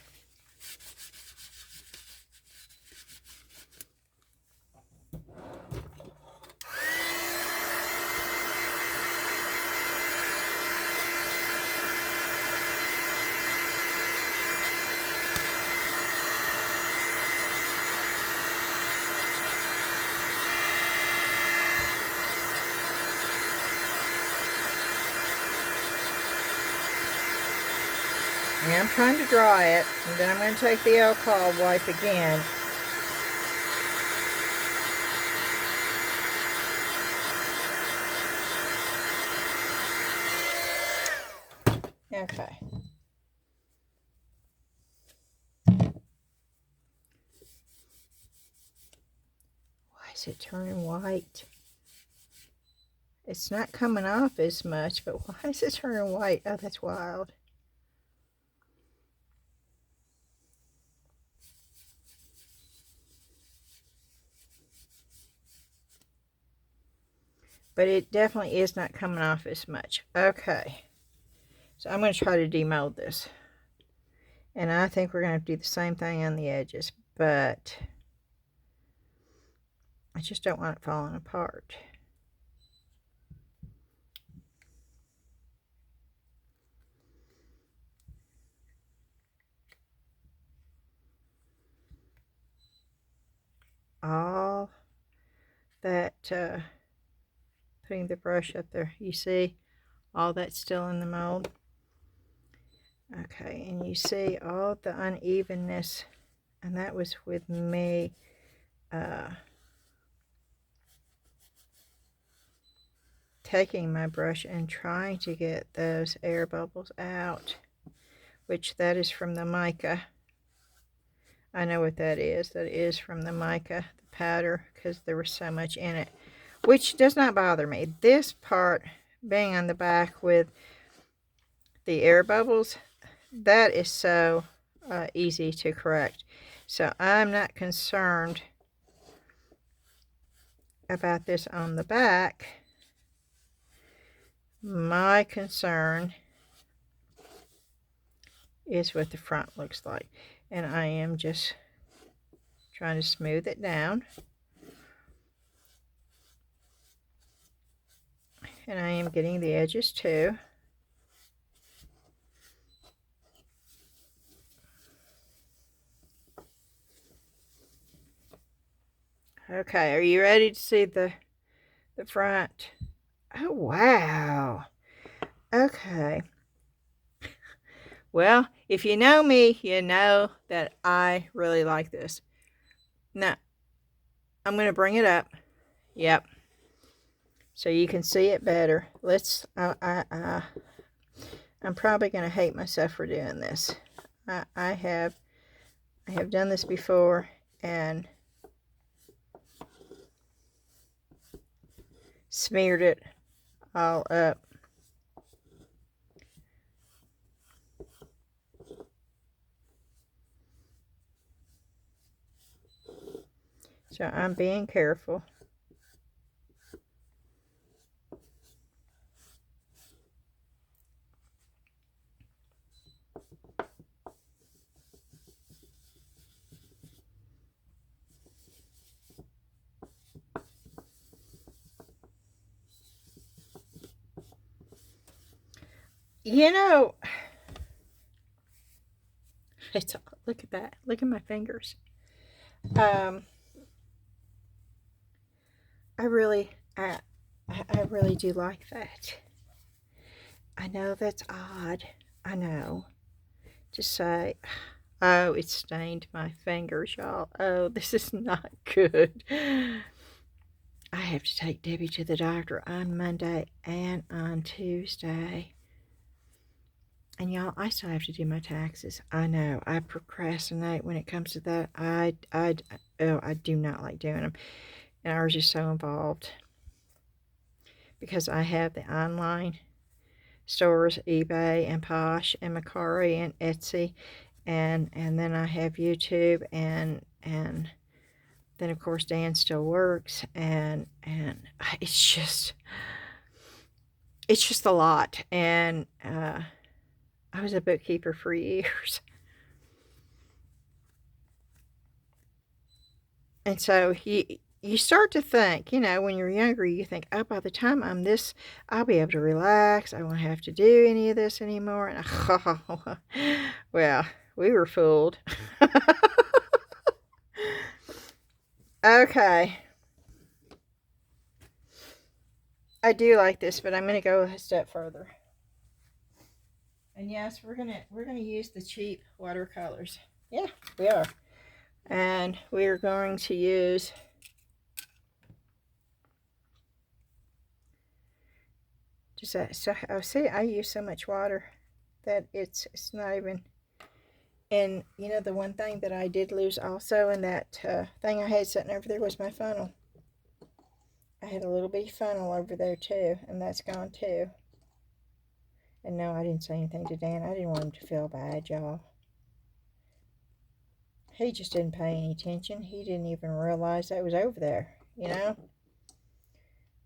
And I'm trying to dry it, and then I'm going to take the alcohol wipe again. Okay. Why is it turning white? It's not coming off as much, but why is it turning white? Oh, that's wild. But it definitely is not coming off as much. Okay. So I'm going to try to demold this. And I think we're going to have to do the same thing on the edges. But I just don't want it falling apart. All that, putting the brush up there, you see all that's still in the mold. Okay, and you see all the unevenness, and that was with me taking my brush and trying to get those air bubbles out, which that is from the mica. I know what that is. That is from the mica, the powder, because there was so much in it, which does not bother me. This part being on the back with the air bubbles, that is so easy to correct. So I'm not concerned about this on the back. My concern is what the front looks like. And I am just trying to smooth it down. And I am getting the edges too. Okay, are you ready to see the front? Oh, wow. Okay. Well, if you know me, you know that I really like this. Now, I'm going to bring it up. Yep. So you can see it better. Let's, I'm probably going to hate myself for doing this. I have done this before and smeared it all up. So I'm being careful. You know, it's, look at that. Look at my fingers. I really do like that. I know that's odd. I know. To say, oh, it stained my fingers, y'all. Oh, this is not good. I have to take Debbie to the doctor on Monday and on Tuesday. And y'all, I still have to do my taxes. I know. I procrastinate when it comes to that. I do not like doing them. And ours is so involved. Because I have the online stores, eBay and Posh and Macari and Etsy. And then I have YouTube and then of course Dan still works and it's just a lot. And I was a bookkeeper for years. And so you start to think, you know, when you're younger, you think, oh, by the time I'm this, I'll be able to relax. I won't have to do any of this anymore. And well, we were fooled. Okay. I do like this, but I'm going to go a step further. And yes, we're gonna use the cheap watercolors. Yeah, we are. And we're going to use just that. So, oh, see, I use so much water that it's not even. And you know, the one thing that I did lose also in that thing I had sitting over there was my funnel. I had a little bitty funnel over there too, and that's gone too. And no, I didn't say anything to Dan. I didn't want him to feel bad, y'all. He just didn't pay any attention. He didn't even realize that was over there, you know?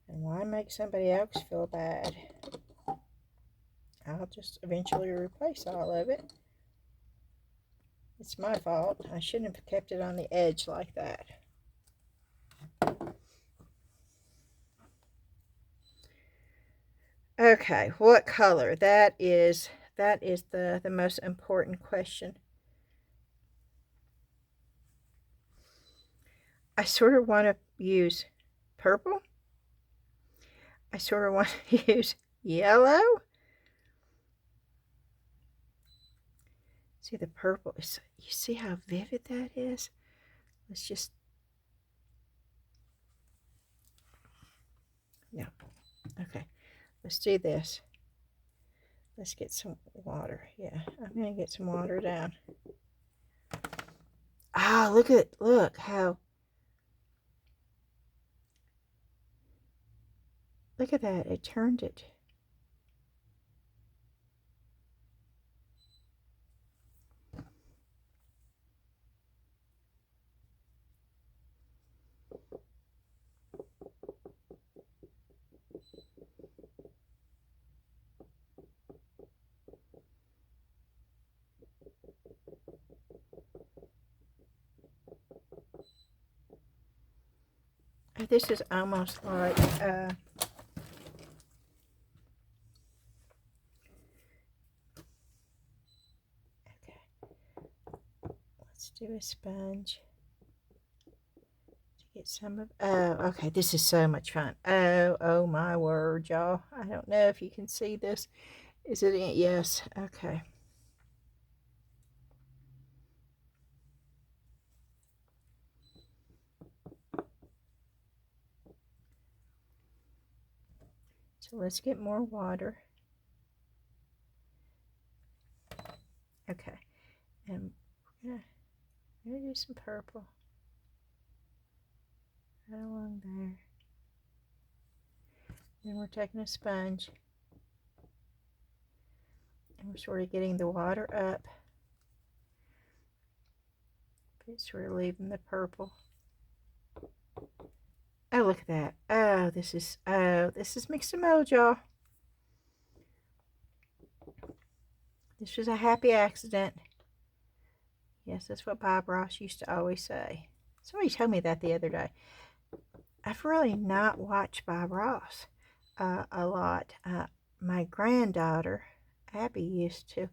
And why make somebody else feel bad? I'll just eventually replace all of it. It's my fault. I shouldn't have kept it on the edge like that. Okay, what color? That is the most important question. I sort of want to use purple. I sort of want to use yellow. See the purple? You see how vivid that is? Let's just... No. Okay. Let's do this. Let's get some water. Yeah, I'm going to get some water down. Ah, look how... Look at that. It turned it. This is almost like okay. Let's do a sponge to get some of... Oh, okay, this is so much fun. Oh my word, y'all. I don't know if you can see this. Is it in? Yes. Okay. So let's get more water. Okay. And we're gonna do some purple. Right along there. Then we're taking a sponge. And we're sort of getting the water up. But sort of leaving the purple. Oh, look at that. Oh, this is Mix2Mold, y'all. This was a happy accident. Yes, that's what Bob Ross used to always say. Somebody told me that the other day. I've really not watched Bob Ross a lot. My granddaughter, Abby, used to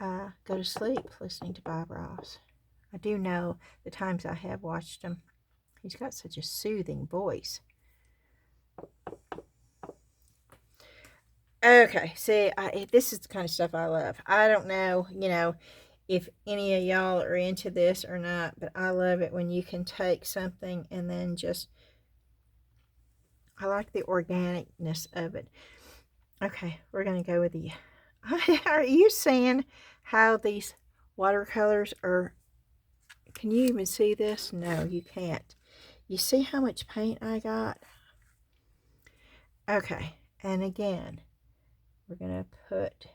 go to sleep listening to Bob Ross. I do know the times I have watched him. He's got such a soothing voice. Okay, see, this is the kind of stuff I love. I don't know, you know, if any of y'all are into this or not, but I love it when you can take something and then just... I like the organicness of it. Okay, we're going to go with the... Are you seeing how these watercolors are... Can you even see this? No, you can't. You see how much paint I got? Okay, and again, we're going to put...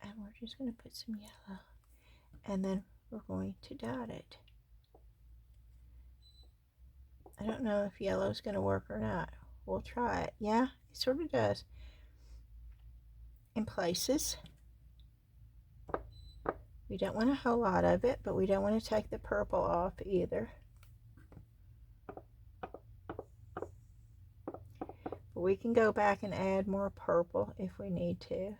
And we're just going to put some yellow. And then we're going to dot it. I don't know if yellow is going to work or not. We'll try it. Yeah, it sort of does. In places. We don't want a whole lot of it, but we don't want to take the purple off either. But we can go back and add more purple if we need to.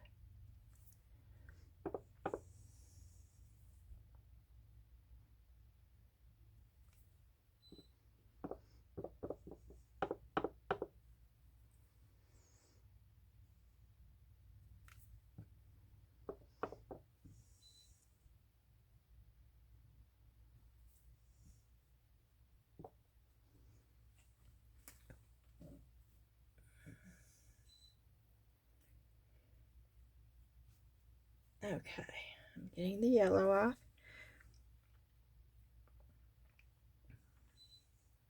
Okay, I'm getting the yellow off.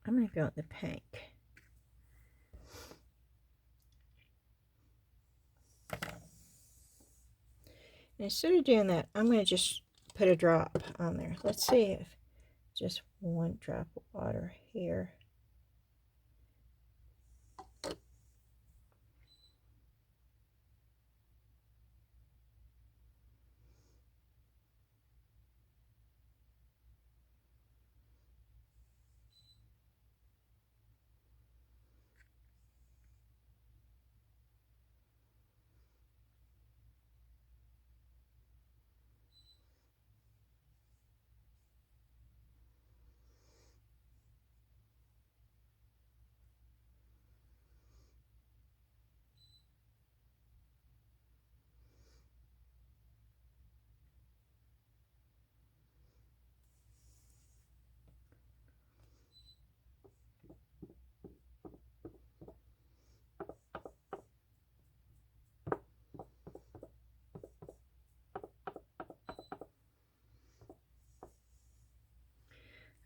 I'm going to go with the pink. And instead of doing that, I'm going to just put a drop on there. Let's see if just one drop of water here.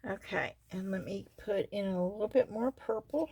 Okay, and let me put in a little bit more purple.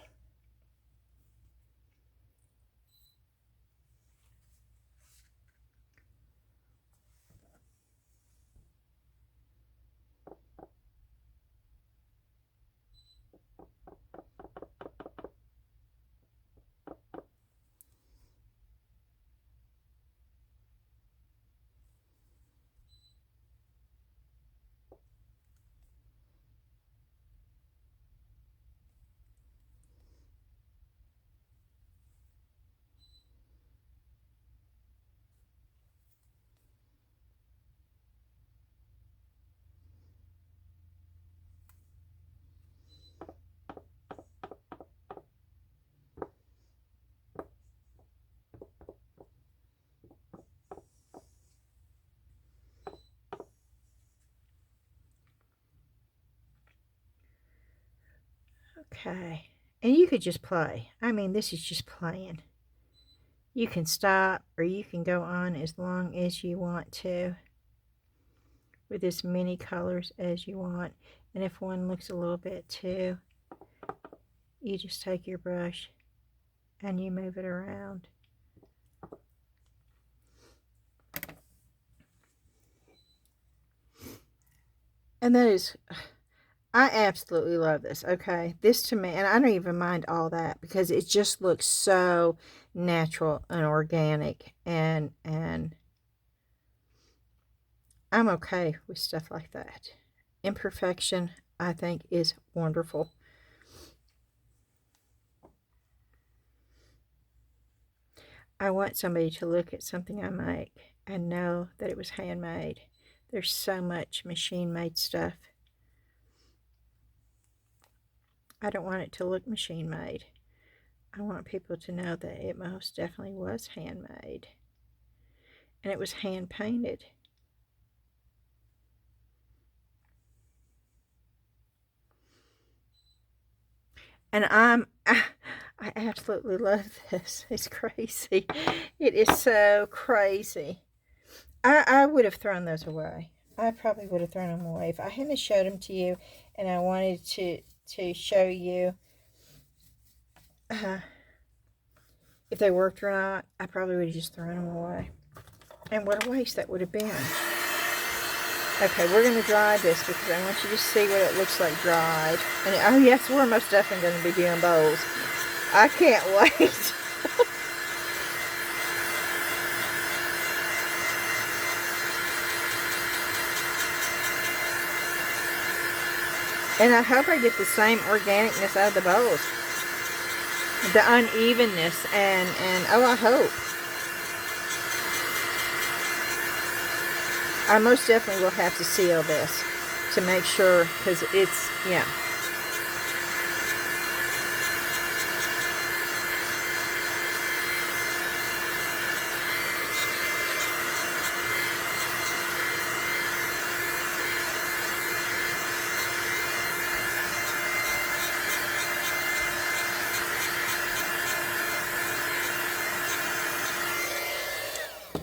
Okay, and you could just play. I mean, this is just playing. You can stop or you can go on as long as you want to with as many colors as you want. And if one looks a little bit too, you just take your brush and you move it around. And that is, I absolutely love this. Okay, this to me, and I don't even mind all that because it just looks so natural and organic, and I'm okay with stuff like that. Imperfection, I think, is wonderful. I want somebody to look at something I make and know that it was handmade. There's so much machine-made stuff. I don't want it to look machine-made. I want people to know that it most definitely was handmade. And it was hand-painted. And I absolutely love this. It's crazy. It is so crazy. I would have thrown those away. I probably would have thrown them away if I hadn't showed them to you and I wanted to show you if they worked or not. I probably would have just thrown them away. And what a waste that would have been. Okay, we're going to dry this because I want you to see what it looks like dried. And oh yes, we're most definitely going to be doing bowls. I can't wait. And I hope I get the same organicness out of the bowls. The unevenness and oh, I hope. I most definitely will have to seal this to make sure, because it's, yeah.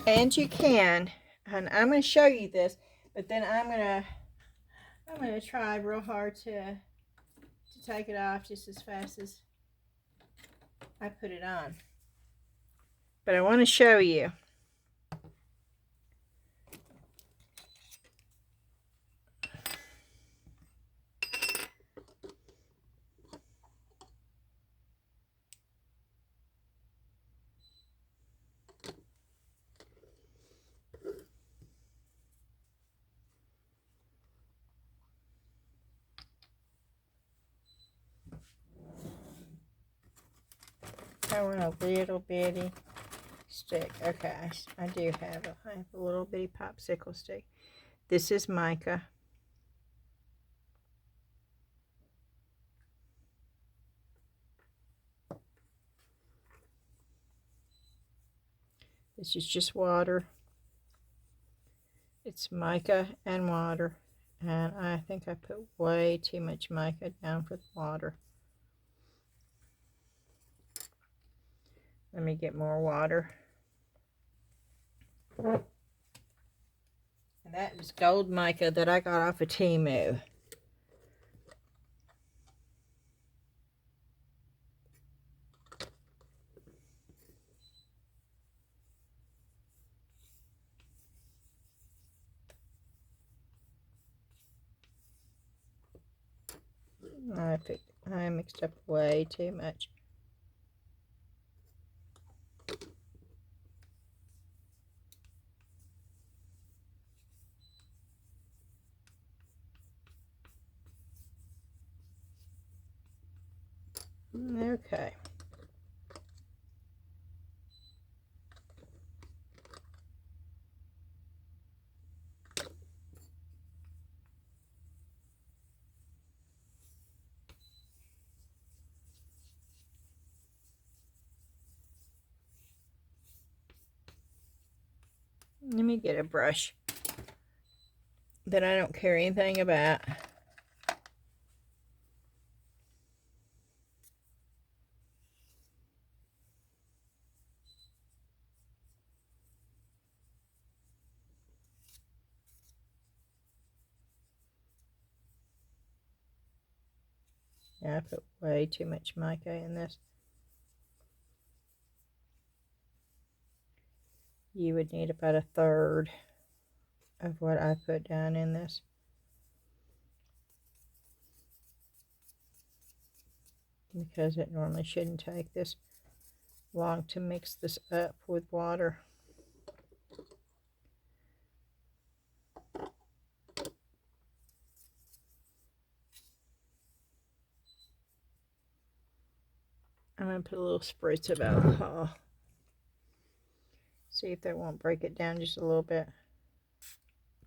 And you can, and I'm going to show you this, but then I'm going to try real hard to take it off just as fast as I put it on. But I want to show you. I want a little bitty stick. Okay, I do have a little bitty popsicle stick. This is mica. This is just water. It's mica and water. And I think I put way too much mica down for the water. Let me get more water. And that was gold mica that I got off of Temu. I mixed up way too much. Okay. Let me get a brush that I don't care anything about. Yeah, I put way too much mica in this. You would need about a third of what I put down in this. Because it normally shouldn't take this long to mix this up with water. I'm going to put a little spritz of alcohol. See if that won't break it down just a little bit.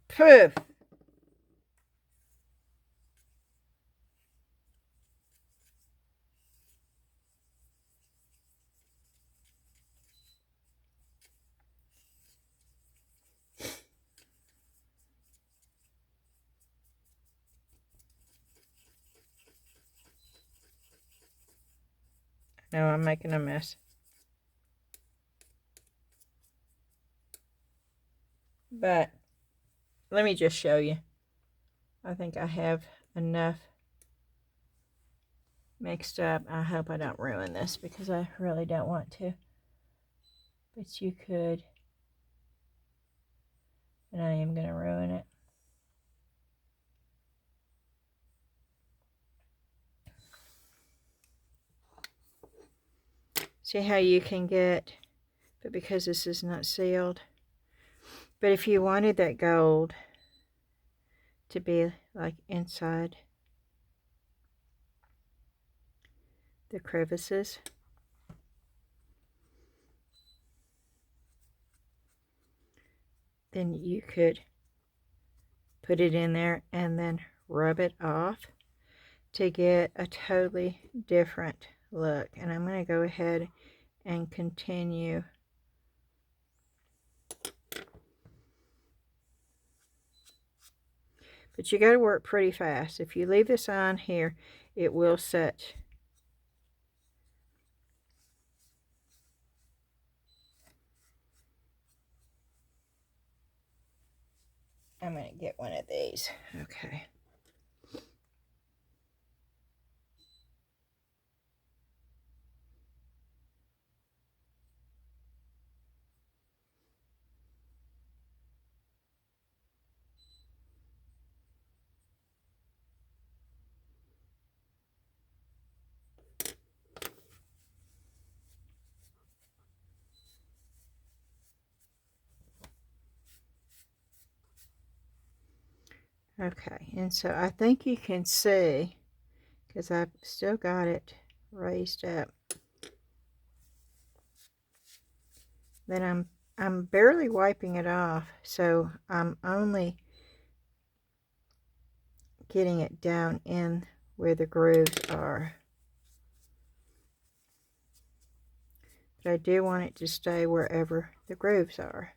Poof! No, I'm making a mess. But let me just show you. I think I have enough mixed up. I hope I don't ruin this because I really don't want to. But you could. And I am going to ruin it. See how you can get, but because this is not sealed. But if you wanted that gold to be like inside the crevices, then you could put it in there and then rub it off to get a totally different look. And I'm going to go ahead and continue. But you got to work pretty fast. If you leave this on here, it will set. I'm going to get one of these. Okay. Okay, and so I think you can see, because I've still got it raised up, that I'm barely wiping it off, so I'm only getting it down in where the grooves are. But I do want it to stay wherever the grooves are.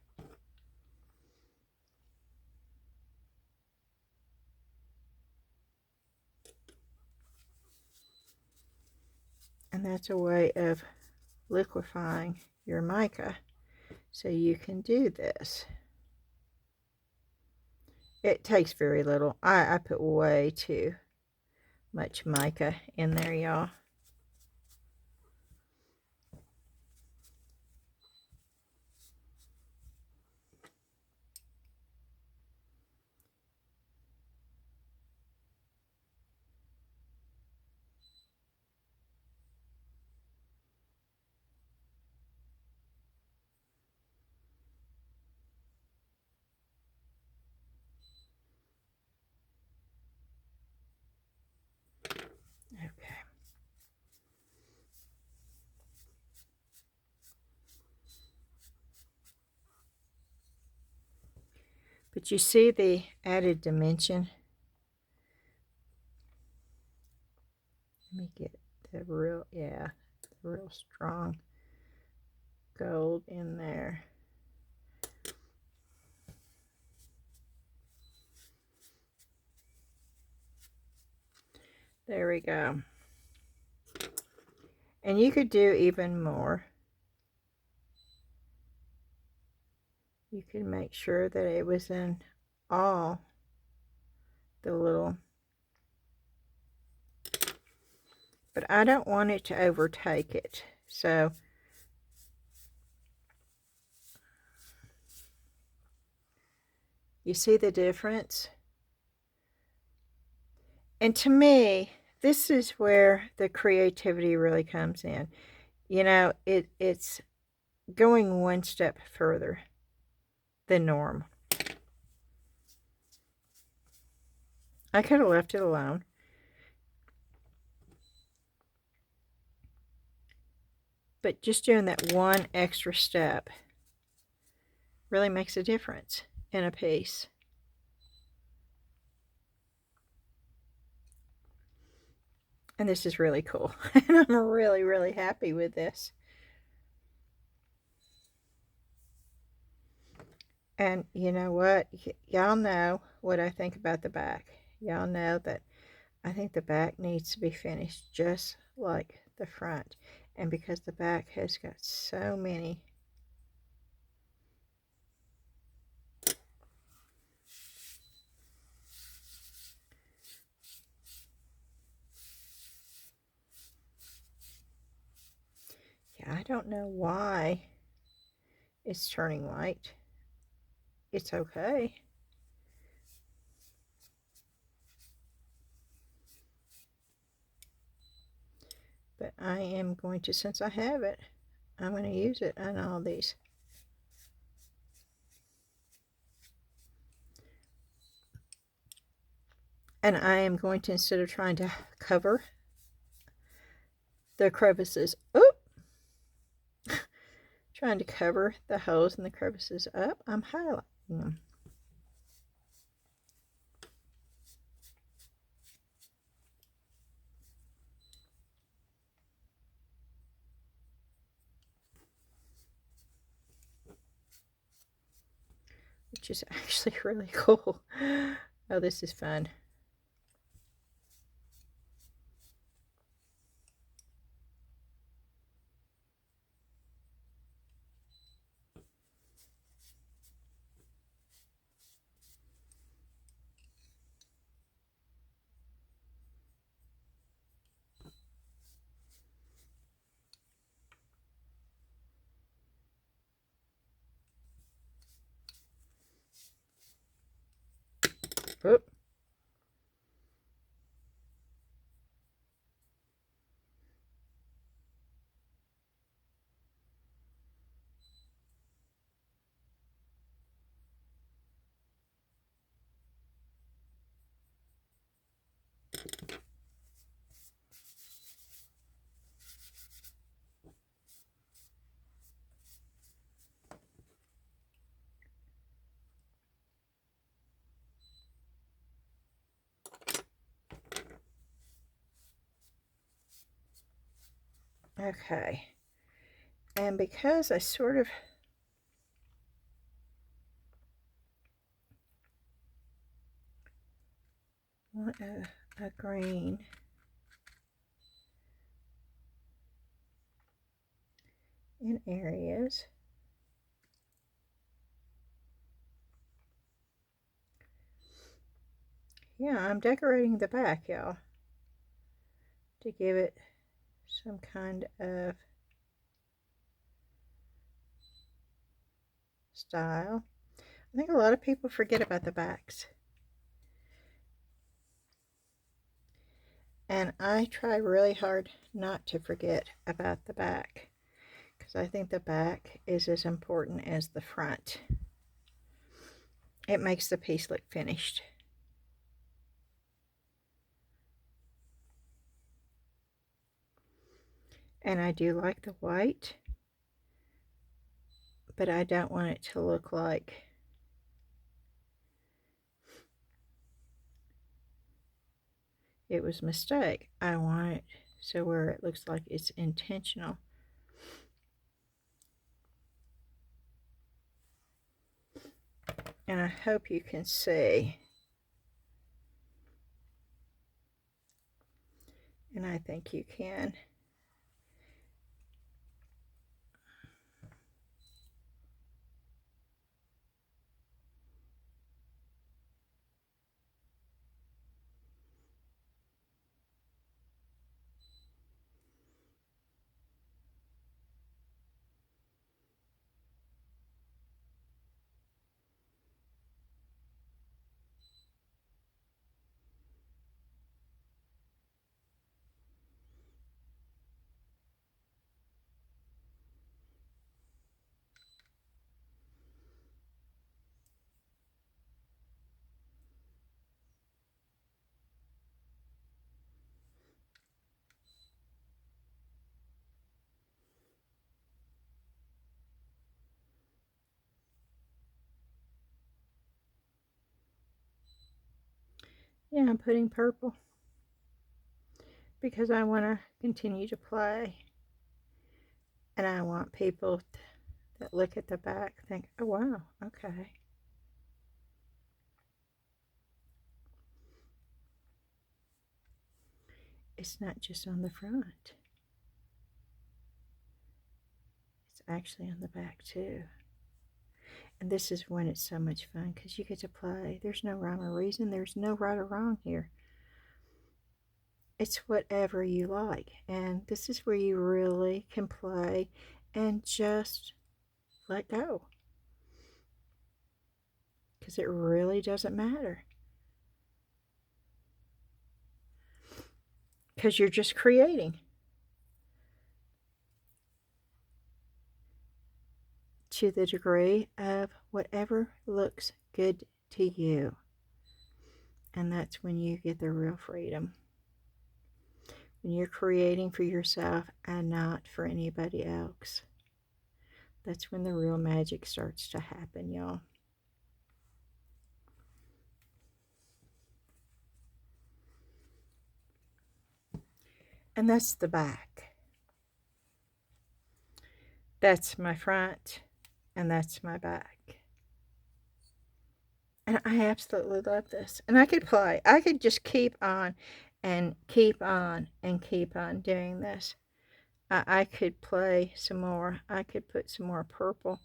And that's a way of liquefying your mica, so you can do this. It takes very little. I put way too much mica in there, y'all. Okay. But you see the added dimension? Let me get the real, yeah, the real strong gold in there. There we go. And you could do even more. You can make sure that it was in all the little, but I don't want it to overtake it. So you see the difference? And to me, this is where the creativity really comes in. You know, it's going one step further than normal. I could have left it alone. But just doing that one extra step really makes a difference in a piece. And this is really cool. And I'm really, really happy with this. And you know what? Y'all know what I think about the back. Y'all know that I think the back needs to be finished just like the front. And because the back has got so many I don't know why it's turning white. It's okay. But I am going to, since I have it, I'm going to use it on all these. And I am going to, instead of trying to cover the crevices, trying to cover the holes and the crevices up, I'm highlighting them. Which is actually really cool. Oh, this is fun. Oop. Okay. And because I sort of want a green, in areas, yeah, I'm decorating the back, y'all, to give it some kind of style. I think a lot of people forget about the backs. And I try really hard not to forget about the back, because I think the back is as important as the front. It makes the piece look finished. And I do like the white, but I don't want it to look like it was a mistake. I want it so where it looks like it's intentional. And I hope you can see. And I think you can. Yeah, I'm putting purple because I want to continue to play. And I want people that look at the back think, oh wow, okay. It's not just on the front. It's actually on the back too. And this is when it's so much fun because you get to play. There's no rhyme or reason. There's no right or wrong here. It's whatever you like. And this is where you really can play and just let go. Because it really doesn't matter. Because you're just creating. To the degree of whatever looks good to you. And that's when you get the real freedom. When you're creating for yourself and not for anybody else. That's when the real magic starts to happen, y'all. And that's the back. That's my front. And that's my back. And I absolutely love this. And I could play. I could just keep on and keep on and keep on doing this. I could play some more. I could put some more purple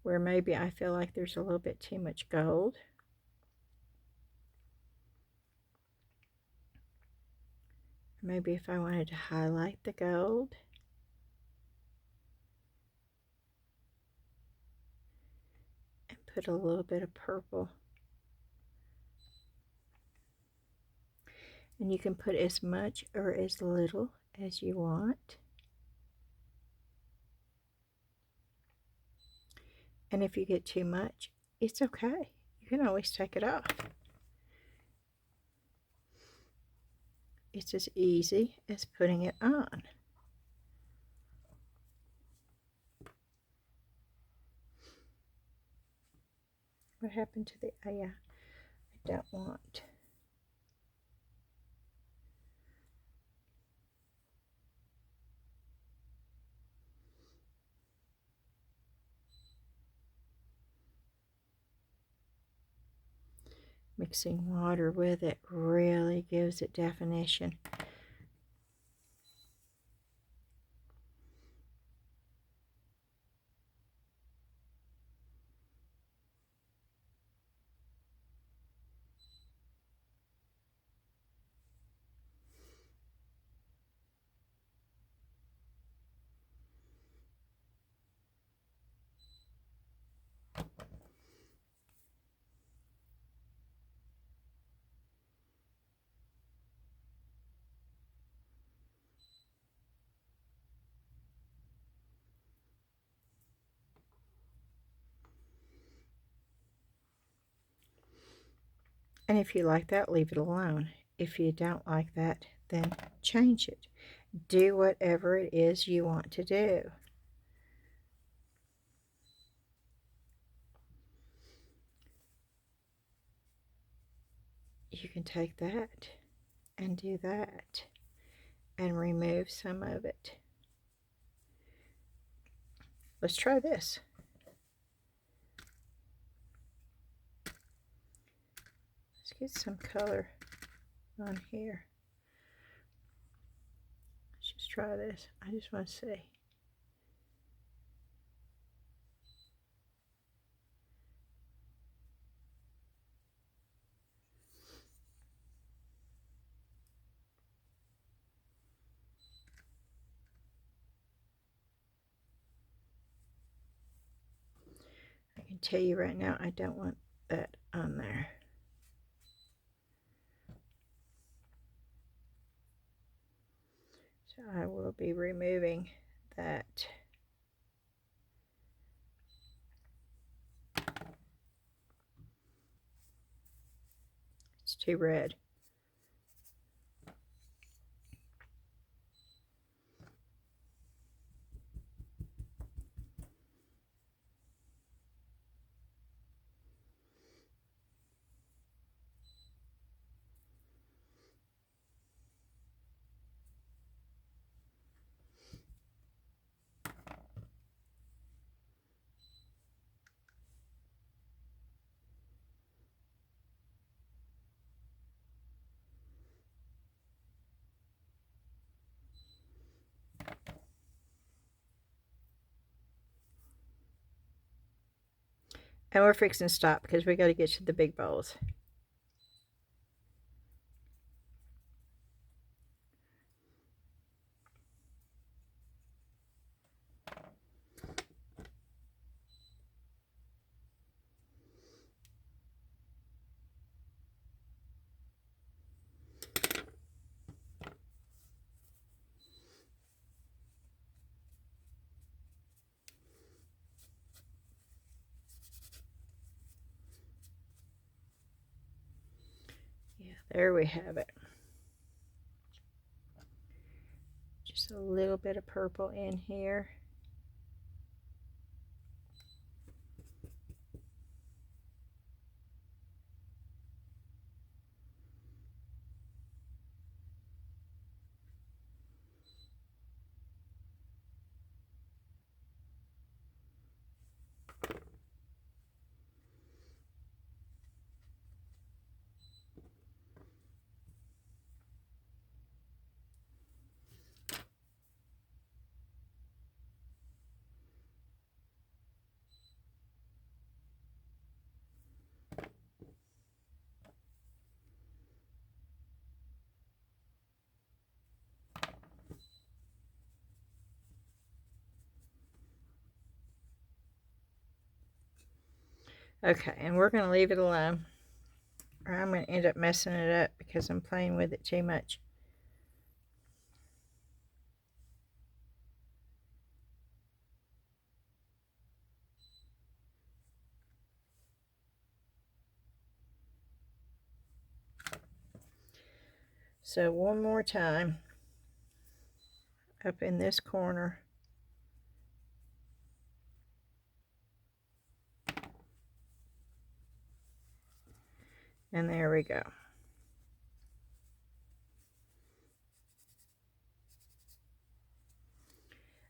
where maybe I feel like there's a little bit too much gold. Maybe if I wanted to highlight the gold. And put a little bit of purple. And you can put as much or as little as you want. And if you get too much, it's okay. You can always take it off. It's as easy as putting it on. What happened to the, oh yeah, I don't want. mixing water with it really gives it definition. And if you like that, leave it alone. If you don't like that, then change it. Do whatever it is you want to do. You can take that and do that and remove some of it. Let's try this. Let's get some color on here. Let's just try this. I just want to see. I can tell you right now, I don't want that on there. So I will be removing that. It's too red. And we're fixing to stop because we got to get to the big bowls. Yeah, there we have it. Just a little bit of purple in here. Okay, and we're going to leave it alone, or I'm going to end up messing it up because I'm playing with it too much. So one more time, up in this corner. And there we go.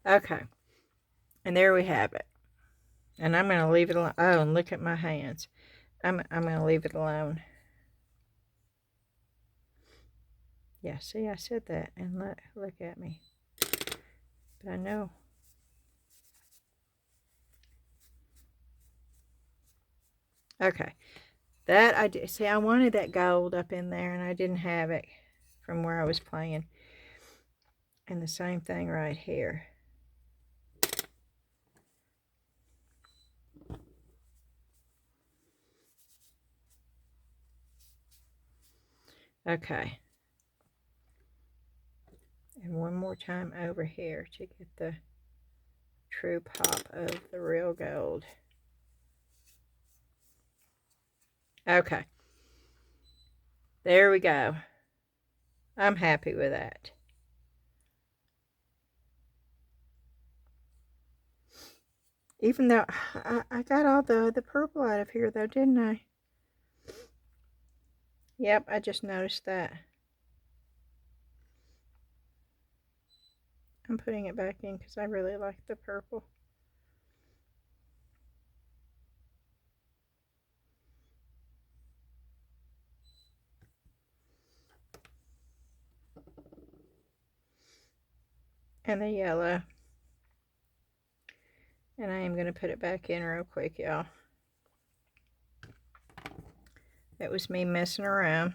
Okay, and there we have it. And I'm going to leave it alone. Oh, and look at my hands. I'm going to leave it alone Yeah, see, I said that, and look at me. But I know. Okay, that I did. See, I wanted that gold up in there, and I didn't have it from where I was playing. And the same thing right here. Okay. And one more time over here to get the true pop of the real gold. Okay. There we go. I'm happy with that. Even though I got all the purple out of here though, didn't I? Yep, I just noticed that. I'm putting it back in because I really like the purple. And the yellow. And I am going to put it back in real quick, y'all. That was me messing around.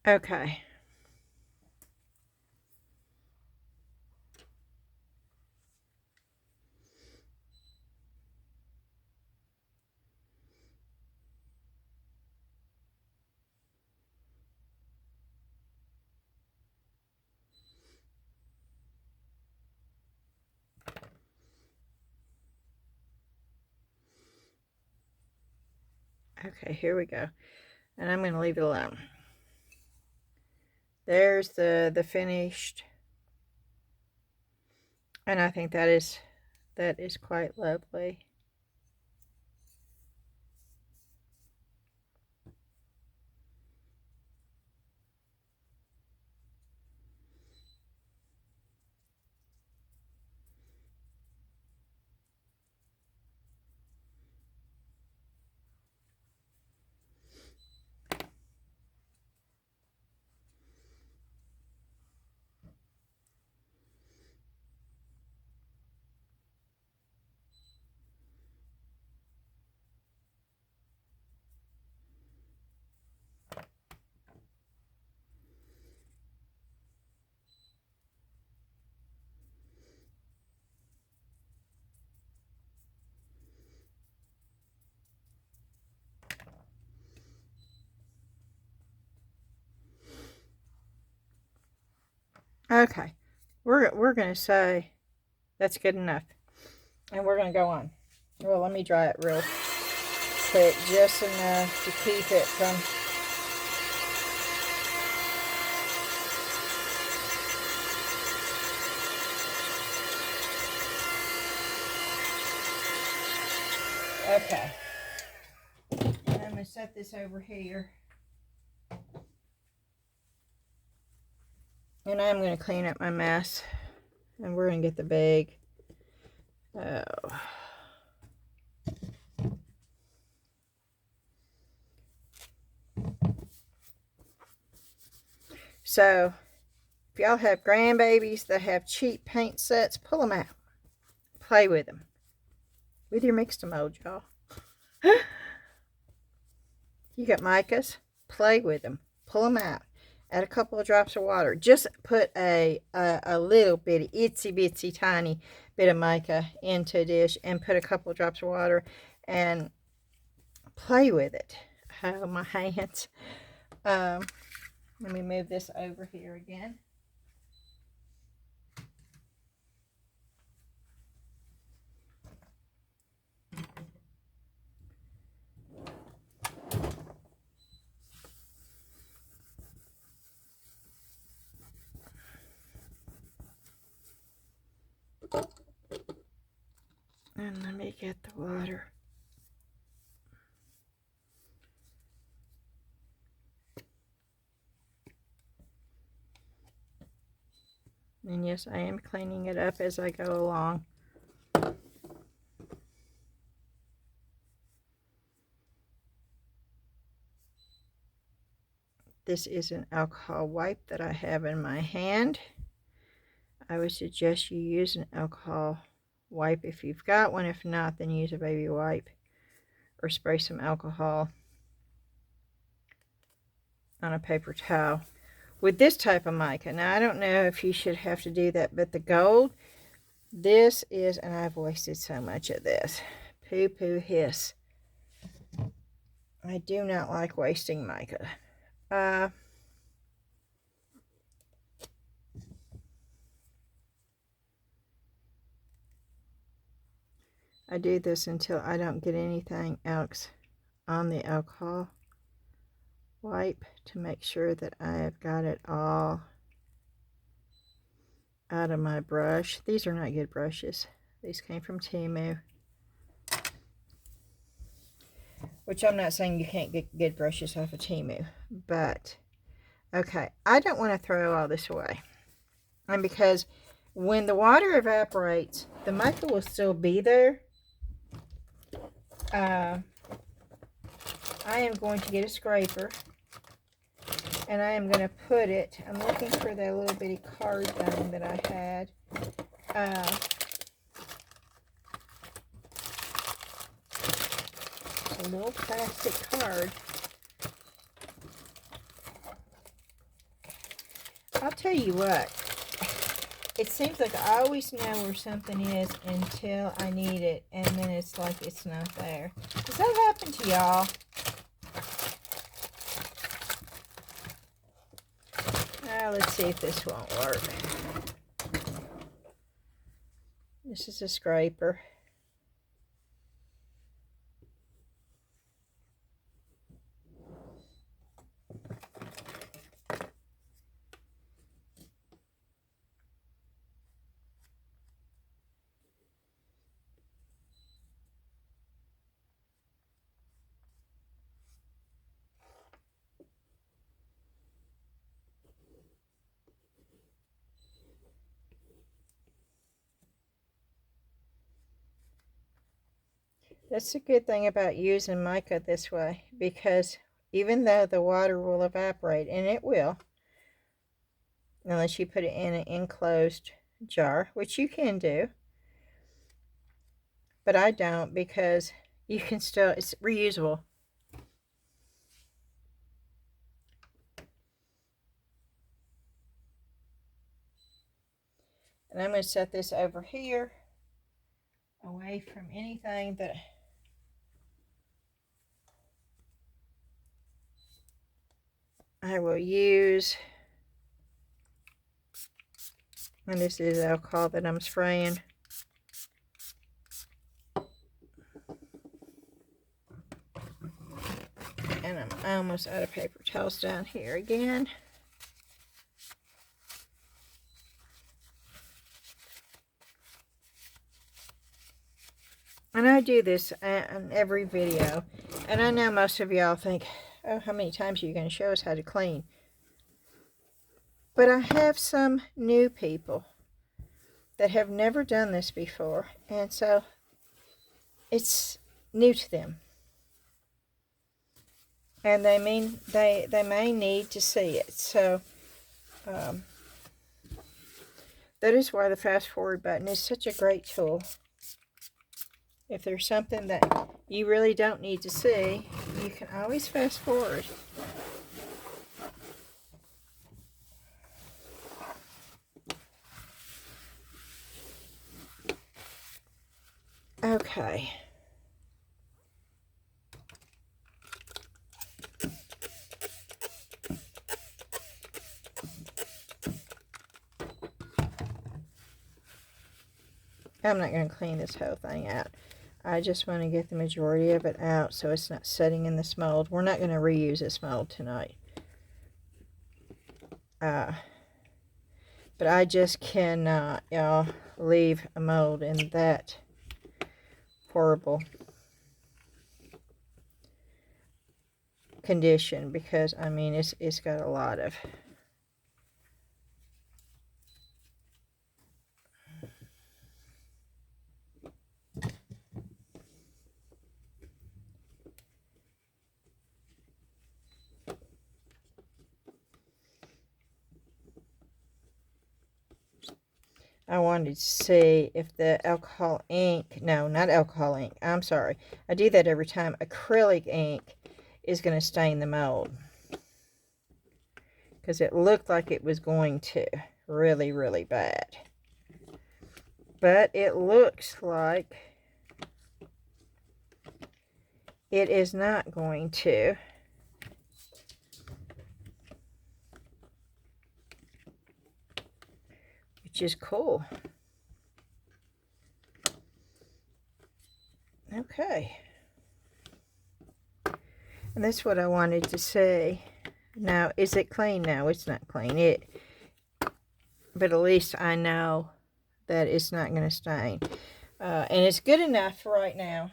Okay. Okay, here we go. And I'm going to leave it alone. There's the finished. And I think that is quite lovely. Okay, we're going to say that's good enough. And we're going to go on. Well, let me dry it real quick, just enough to keep it from... Okay. And I'm going to set this over here. And I'm going to clean up my mess And we're going to get the big. Oh. So, if y'all have grandbabies that have cheap paint sets, pull them out. Play with them. With your Mix2Mold, y'all. You got micas, play with them. Pull them out. Add a couple of drops of water. Just put a little bitty, itsy bitsy tiny bit of mica into a dish and put a couple of drops of water and play with it. Oh, my hands. Let me move this over here again. And let me get the water. And yes, I am cleaning it up as I go along. This is an alcohol wipe that I have in my hand. I would suggest you use an alcohol wipe if you've got one. If not, then use a baby wipe or spray some alcohol on a paper towel. With this type of mica, now I don't know if you should have to do that, but the gold, this is, and I've wasted so much of this. Poo poo hiss. I do not like wasting mica. I do this until I don't get anything else on the alcohol wipe to make sure that I have got it all out of my brush. These are not good brushes. These came from Temu. Which I'm not saying you can't get good brushes off of Temu. But, okay, I don't want to throw all this away. And because when the water evaporates, the mica will still be there. I am going to get a scraper. And I am going to put it, I'm looking for that little bitty card thing that I had. It's a little plastic card. I'll tell you what, it seems like I always know where something is until I need it, and then it's like it's not there. Does that happen to y'all? Let's see if this won't work. This is a scraper. That's the good thing about using mica this way, because even though the water will evaporate, and it will, unless you put it in an enclosed jar, which you can do, but I don't, because you can still, it's reusable. And I'm going to set this over here, away from anything that I will use. And this is alcohol that I'm spraying. And I'm almost out of paper towels down here again. And I do this in every video. And I know most of y'all think, oh, how many times are you going to show us how to clean? But I have some new people that have never done this before, and so it's new to them. And they may need to see it. So that is why the fast forward button is such a great tool. If there's something that you really don't need to see, you can always fast forward. Okay. I'm not going to clean this whole thing out. I just want to get the majority of it out so it's not setting in this mold. We're not going to reuse this mold tonight. But I just cannot, y'all, leave a mold in that horrible condition, because I mean it's got a lot of I wanted to see if the alcohol ink, no, not alcohol ink, I'm sorry, I do that every time, acrylic ink is going to stain the mold, because it looked like it was going to really, really bad. But it looks like it is not going to. Which is cool. Okay. And that's what I wanted to say. Now, is it clean? No, it's not clean. But at least I know that it's not going to stain. And it's good enough for right now.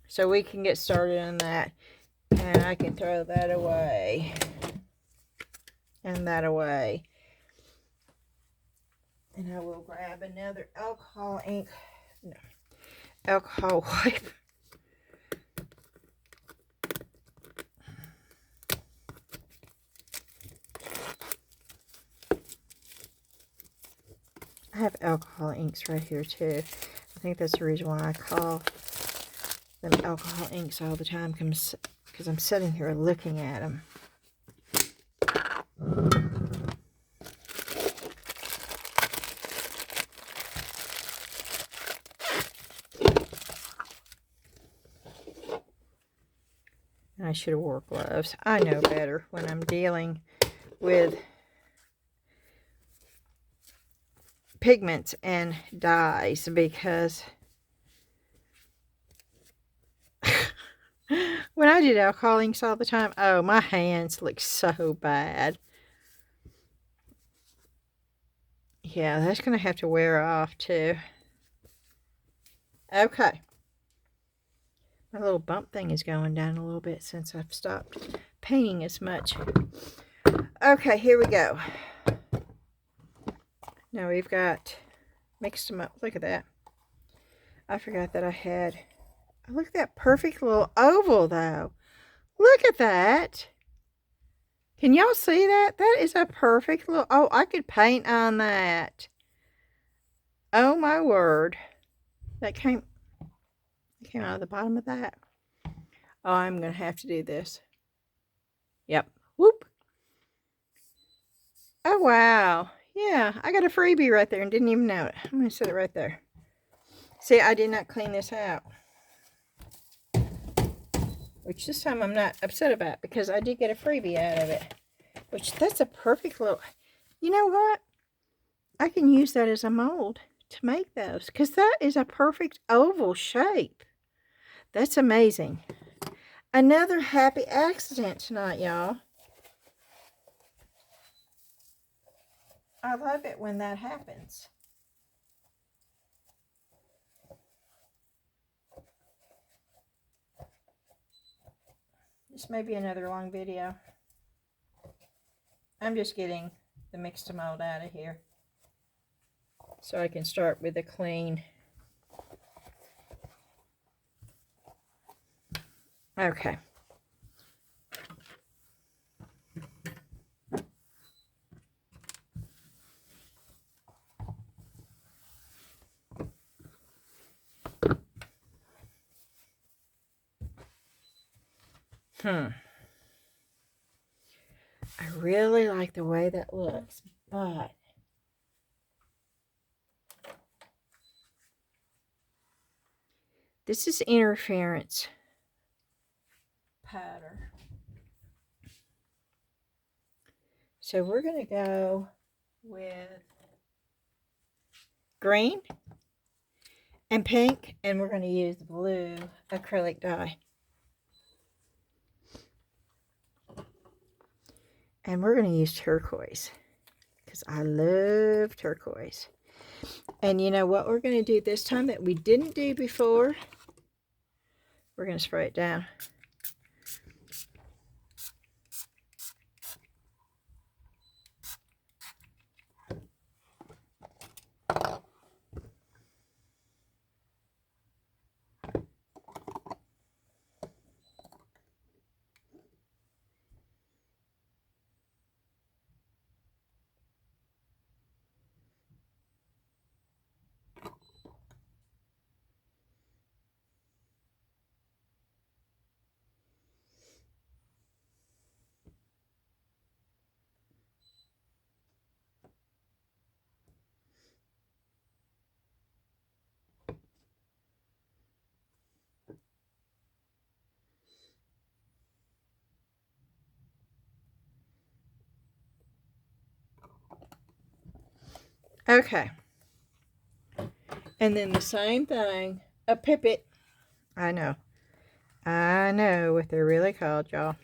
So we can get started on that. And I can throw that away. And that away. And I will grab another alcohol ink. No, alcohol wipe. I have alcohol inks right here too. I think that's the reason why I call them alcohol inks all the time, because I'm sitting here looking at them. I should have wore gloves. I know better when I'm dealing with pigments and dyes, because when I did alcohol inks all the time, oh, my hands look so bad. Yeah, that's going to have to wear off too. Okay. My little bump thing is going down a little bit since I've stopped painting as much. Okay, here we go. Now we've got mixed them up. Look at that. I forgot that I had. Oh, look at that perfect little oval though. Look at that. Can y'all see that? That is a perfect little. Oh, I could paint on that. Oh my word. That came out of the bottom of that. Oh, I'm going to have to do this. Yep. Whoop. Oh, wow. Yeah, I got a freebie right there and didn't even know it. I'm going to set it right there. See, I did not clean this out. Which this time I'm not upset about, because I did get a freebie out of it. Which, that's a perfect little... You know what? I can use that as a mold to make those, because that is a perfect oval shape. That's amazing. Another happy accident tonight, y'all. I love it when that happens. This may be another long video. I'm just getting the Mix2Mold out of here so I can start with a clean. Okay. I really like the way that looks, but this is interference pattern. So we're going to go with green and pink, and we're going to use blue acrylic dye. And we're going to use turquoise because I love turquoise. And you know what we're going to do this time that we didn't do before? We're going to spray it down. Okay. And then the same thing, a pipet. I know what they're really called, y'all.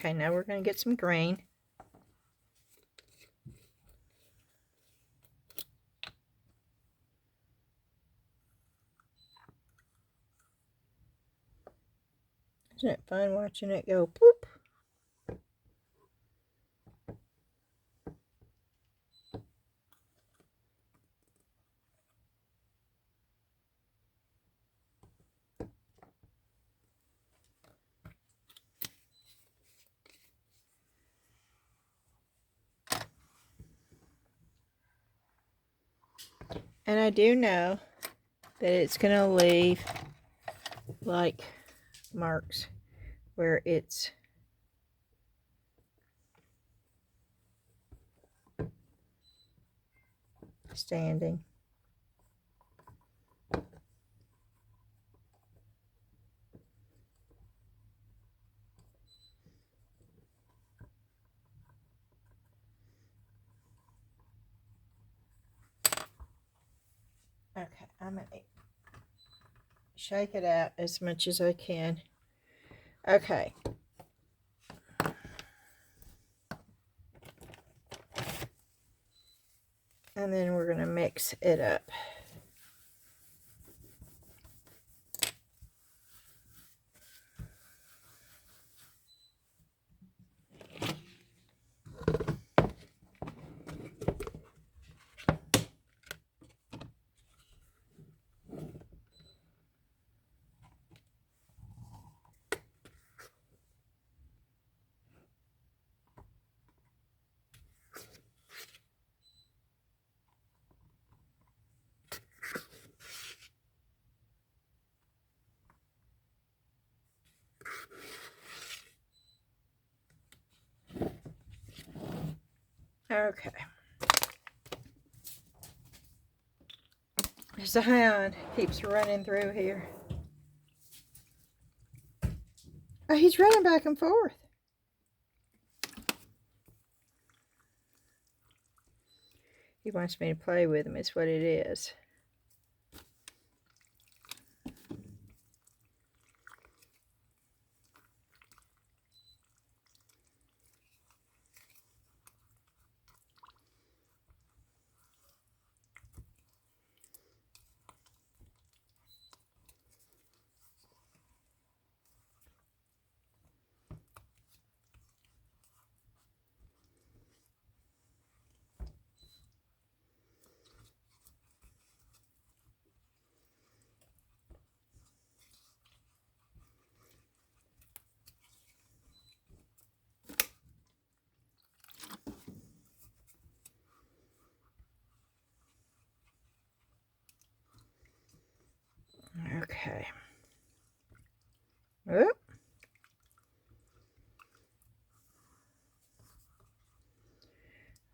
Okay, now we're going to get some green. Isn't it fun watching it go poop? And I do know that it's going to leave like marks where it's standing. Okay, I'm going to shake it out as much as I can. Okay. And then we're going to mix it up. Okay. There's a hound. Keeps running through here. Oh, he's running back and forth. He wants me to play with him, is what it is. Okay. Oop.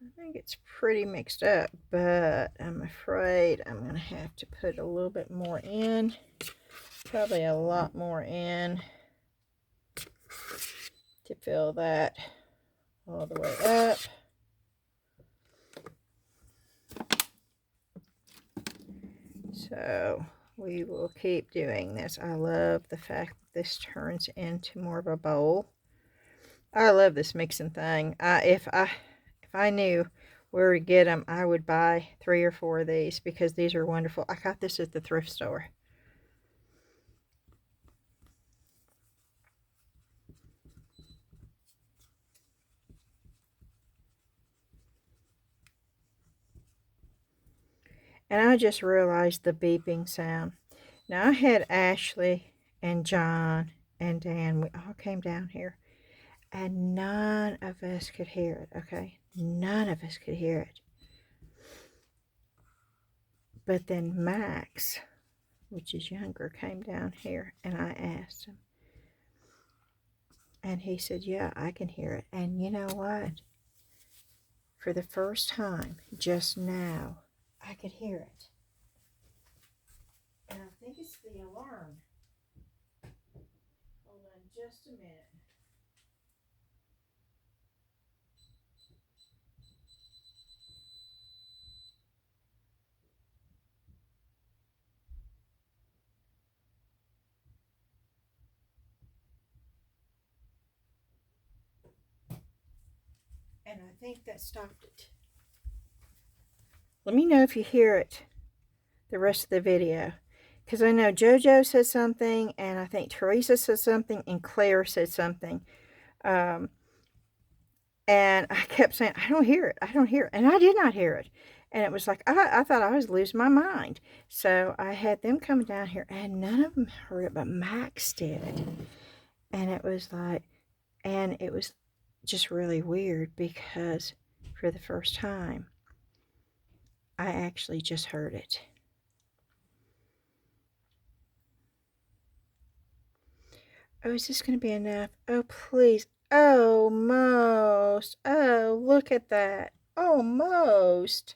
I think it's pretty mixed up, but I'm afraid I'm going to have to put a little bit more in. Probably a lot more in to fill that all the way up. So we will keep doing this. I love the fact that this turns into more of a bowl. I love this mixing thing. If I knew where to get them, I would buy 3 or 4 of these because these are wonderful. I got this at the thrift store. And I just realized the beeping sound. Now I had Ashley and John and Dan. We all came down here. And none of us could hear it, okay? None of us could hear it. But then Max, which is younger, came down here and I asked him. And he said, yeah, I can hear it. And you know what? For the first time, just now, I could hear it. And I think it's the alarm. Hold on just a minute. And I think that stopped it. Let me know if you hear it the rest of the video. Because I know JoJo said something, and I think Teresa said something, and Claire said something. And I kept saying, I don't hear it. I don't hear it. And I did not hear it. And it was like, I thought I was losing my mind. So I had them coming down here, and none of them heard it, but Max did. And it was like, and it was just really weird because for the first time, I actually just heard it. Oh, is this going to be enough? Oh, please. Almost. Oh, look at that. Almost.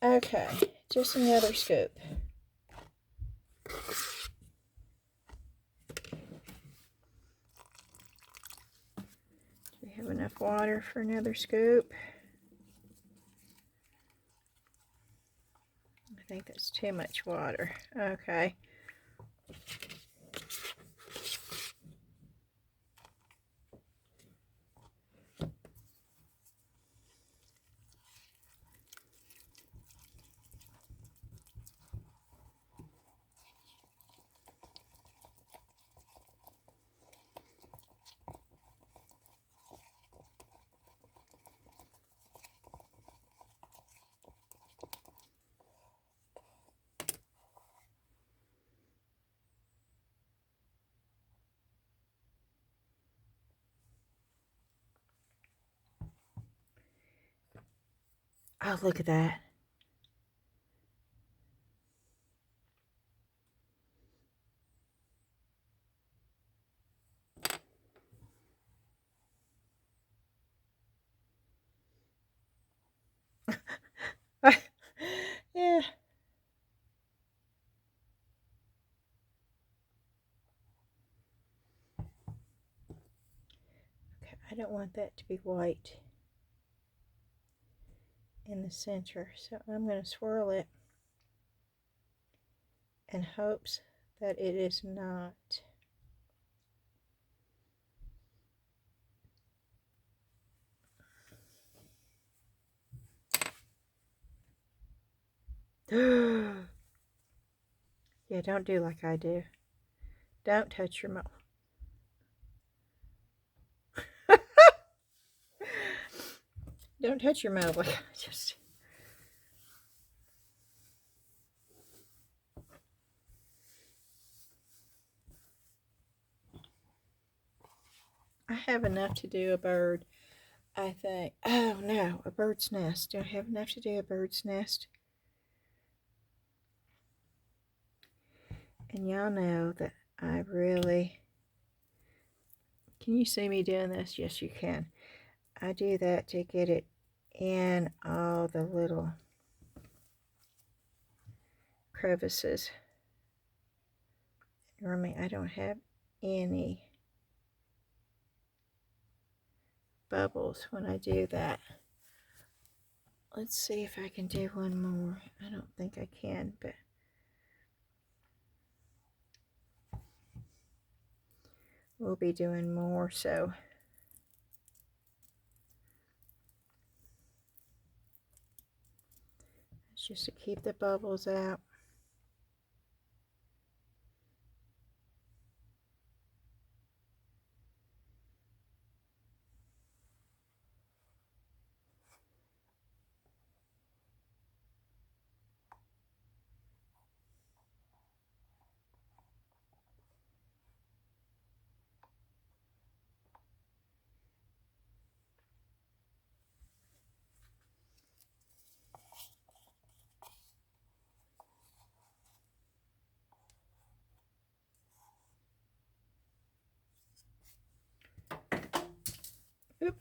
Okay, just another scoop. Do we have enough water for another scoop? I think that's too much water. Okay. Oh, look at that. Yeah. Okay, I don't want that to be white in the center, so I'm going to swirl it in hopes that it is not. Yeah, don't do like I do. Don't touch your mouth. Don't touch your mouth like I just. I have enough to do a bird, I think. Oh no, a bird's nest. Do I have enough to do a bird's nest? And y'all know that I really... Can you see me doing this? Yes, you can. I do that to get it in all the little crevices. Normally, I don't have any bubbles when I do that. Let's see if I can do one more. I don't think I can, but we'll be doing more, so it's just to keep the bubbles out. Oop.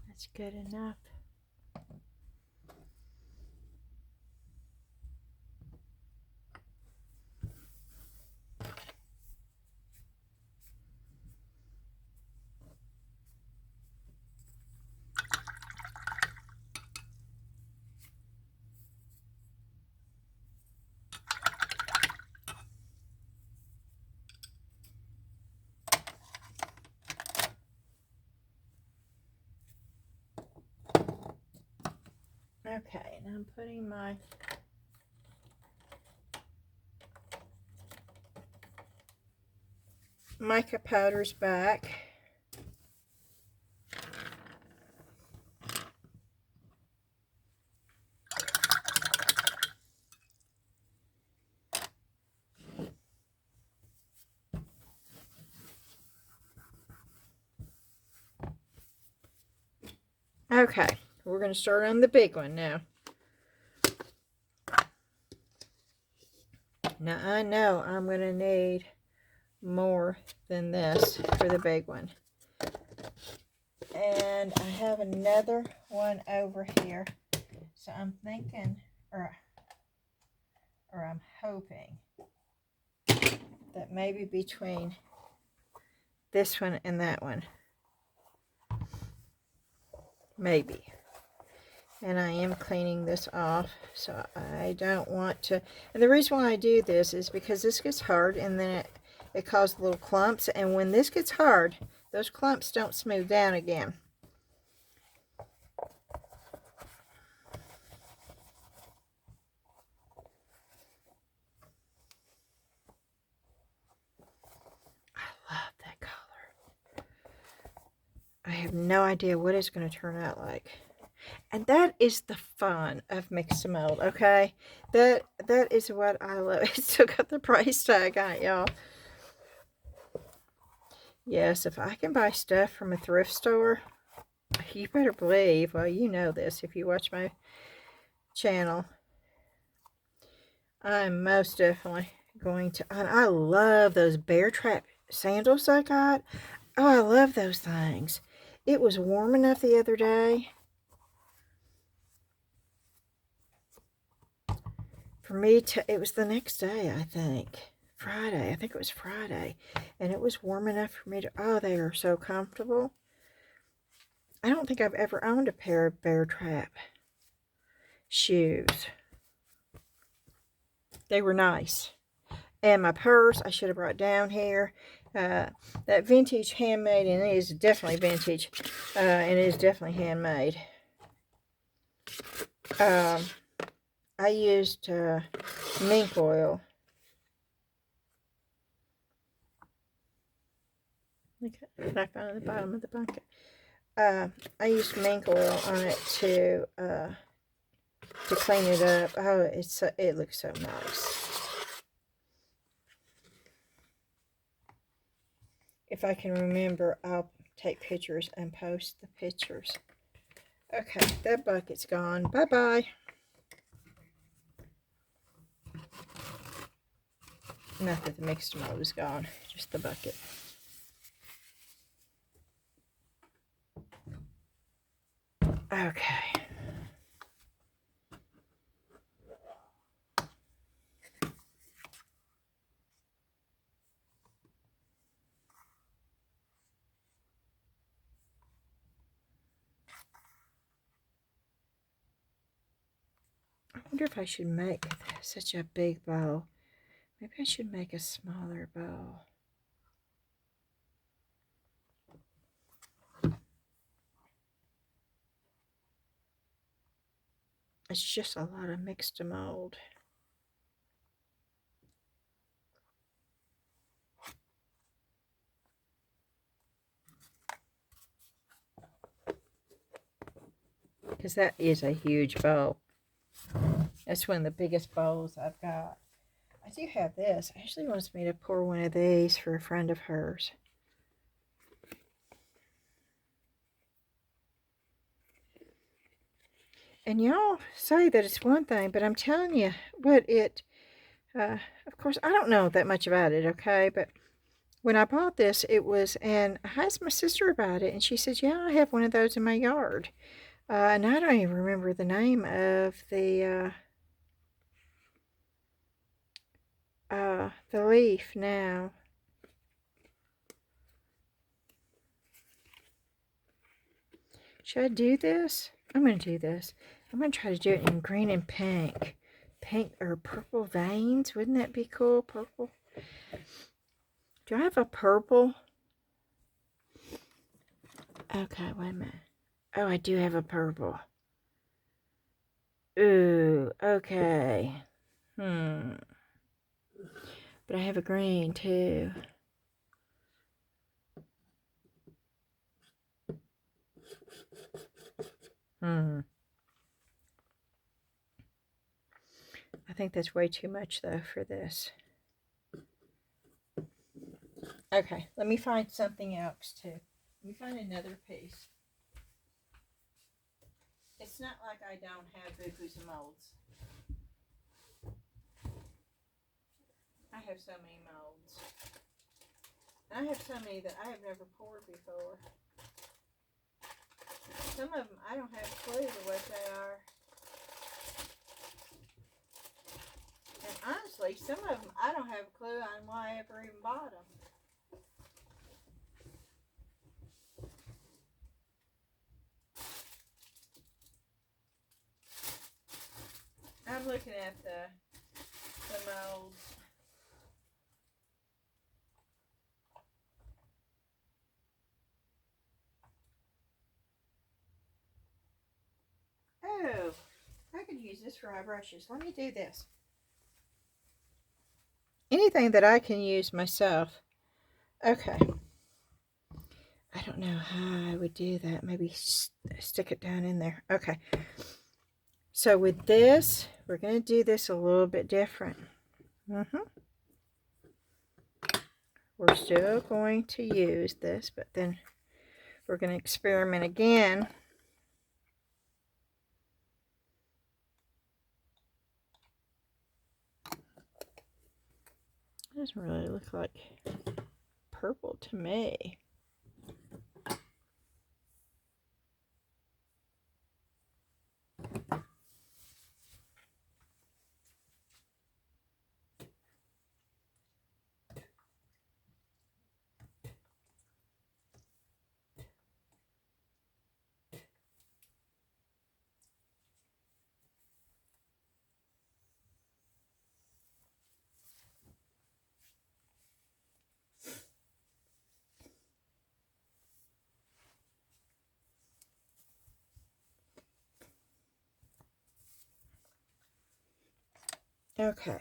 That's good enough. Okay, and I'm putting my mica powders back. Okay, we're going to start on the big one now. Now I know I'm going to need more than this for the big one. And I have another one over here. So I'm thinking, or I'm hoping that maybe between this one and that one. Maybe. And I am cleaning this off, so I don't want to. And the reason why I do this is because this gets hard, and then it causes little clumps. And when this gets hard, those clumps don't smooth down again. I love that color. I have no idea what it's going to turn out like. And that is the fun of Mix2Mold, okay? That is what I love. It's still got the price tag on it, y'all. Yes, if I can buy stuff from a thrift store, you better believe, well, you know this if you watch my channel, I'm most definitely going to, and I love those bear trap sandals I got. Oh, I love those things. It was warm enough the other day for me to, it was the next day, I think. Friday, I think it was Friday. And it was warm enough for me to, oh, they are so comfortable. I don't think I've ever owned a pair of bear trap shoes. They were nice. And my purse, I should have brought down here. That vintage handmade, and it is definitely vintage. And it is definitely handmade. I used mink oil. Look at I found at the bottom of the bucket. I used mink oil on it to clean it up. Oh, it looks so nice. If I can remember, I'll take pictures and post the pictures. Okay, that bucket's gone. Bye-bye. Not that the Mix2Mold is gone, just the bucket. Okay. I wonder if I should make such a big bow. Maybe I should make a smaller bow. It's just a lot of Mix2Mold. Because that is a huge bow. That's one of the biggest bows I've got. I do have this. Ashley wants me to pour one of these for a friend of hers. And y'all say that it's one thing, but I'm telling you what of course, I don't know that much about it, okay? But when I bought this, it was, and I asked my sister about it, and she said, yeah, I have one of those in my yard. And I don't even remember the name of the leaf now. Should I do this? I'm going to do this. I'm going to try to do it in green and pink. Pink or purple veins. Wouldn't that be cool? Purple. Do I have a purple? Okay, wait a minute. Oh, I do have a purple. Ooh, okay. But I have a green too. I think that's way too much though for this. Okay, let me find something else too. Let me find another piece. It's not like I don't have boo-boos and molds. I have so many molds. I have so many that I have never poured before. Some of them I don't have a clue to what they are. And honestly, some of them I don't have a clue on why I ever even bought them. I'm looking at the molds. Oh, I could use this for my brushes. Let me do this. Anything that I can use myself. Okay. I don't know how I would do that. Maybe stick it down in there. Okay. So with this, we're going to do this a little bit different. we're still going to use this, but then we're going to experiment again. It doesn't really look like purple to me. Okay.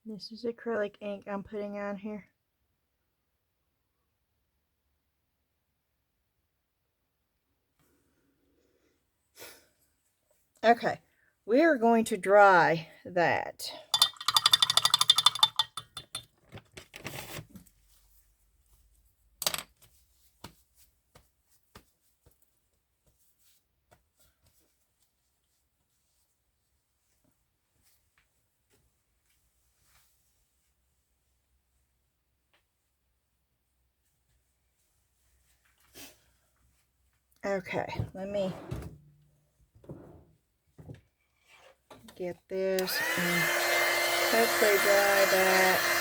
This is acrylic ink I'm putting on here. Okay, we are going to dry that. Okay, let me get this and hopefully dry that.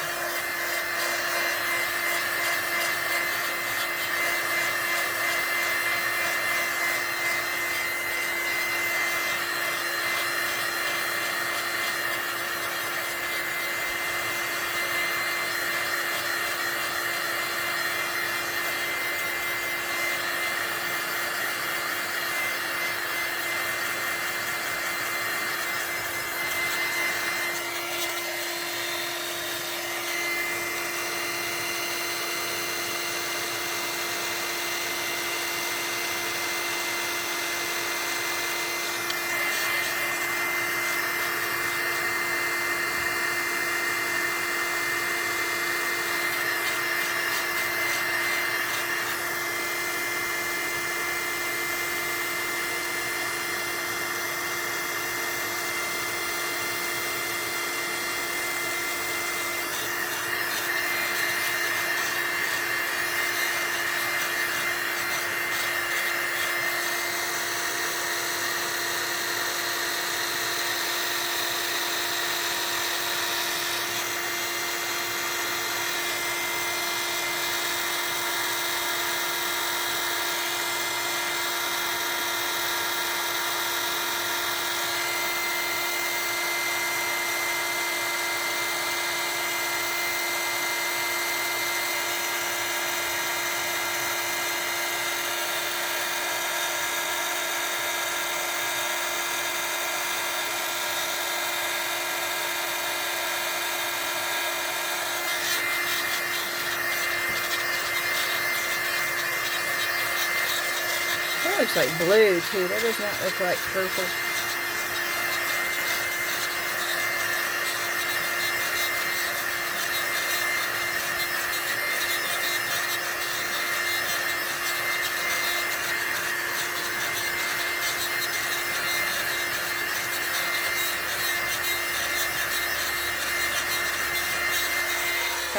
That looks like blue too. That does not look like purple.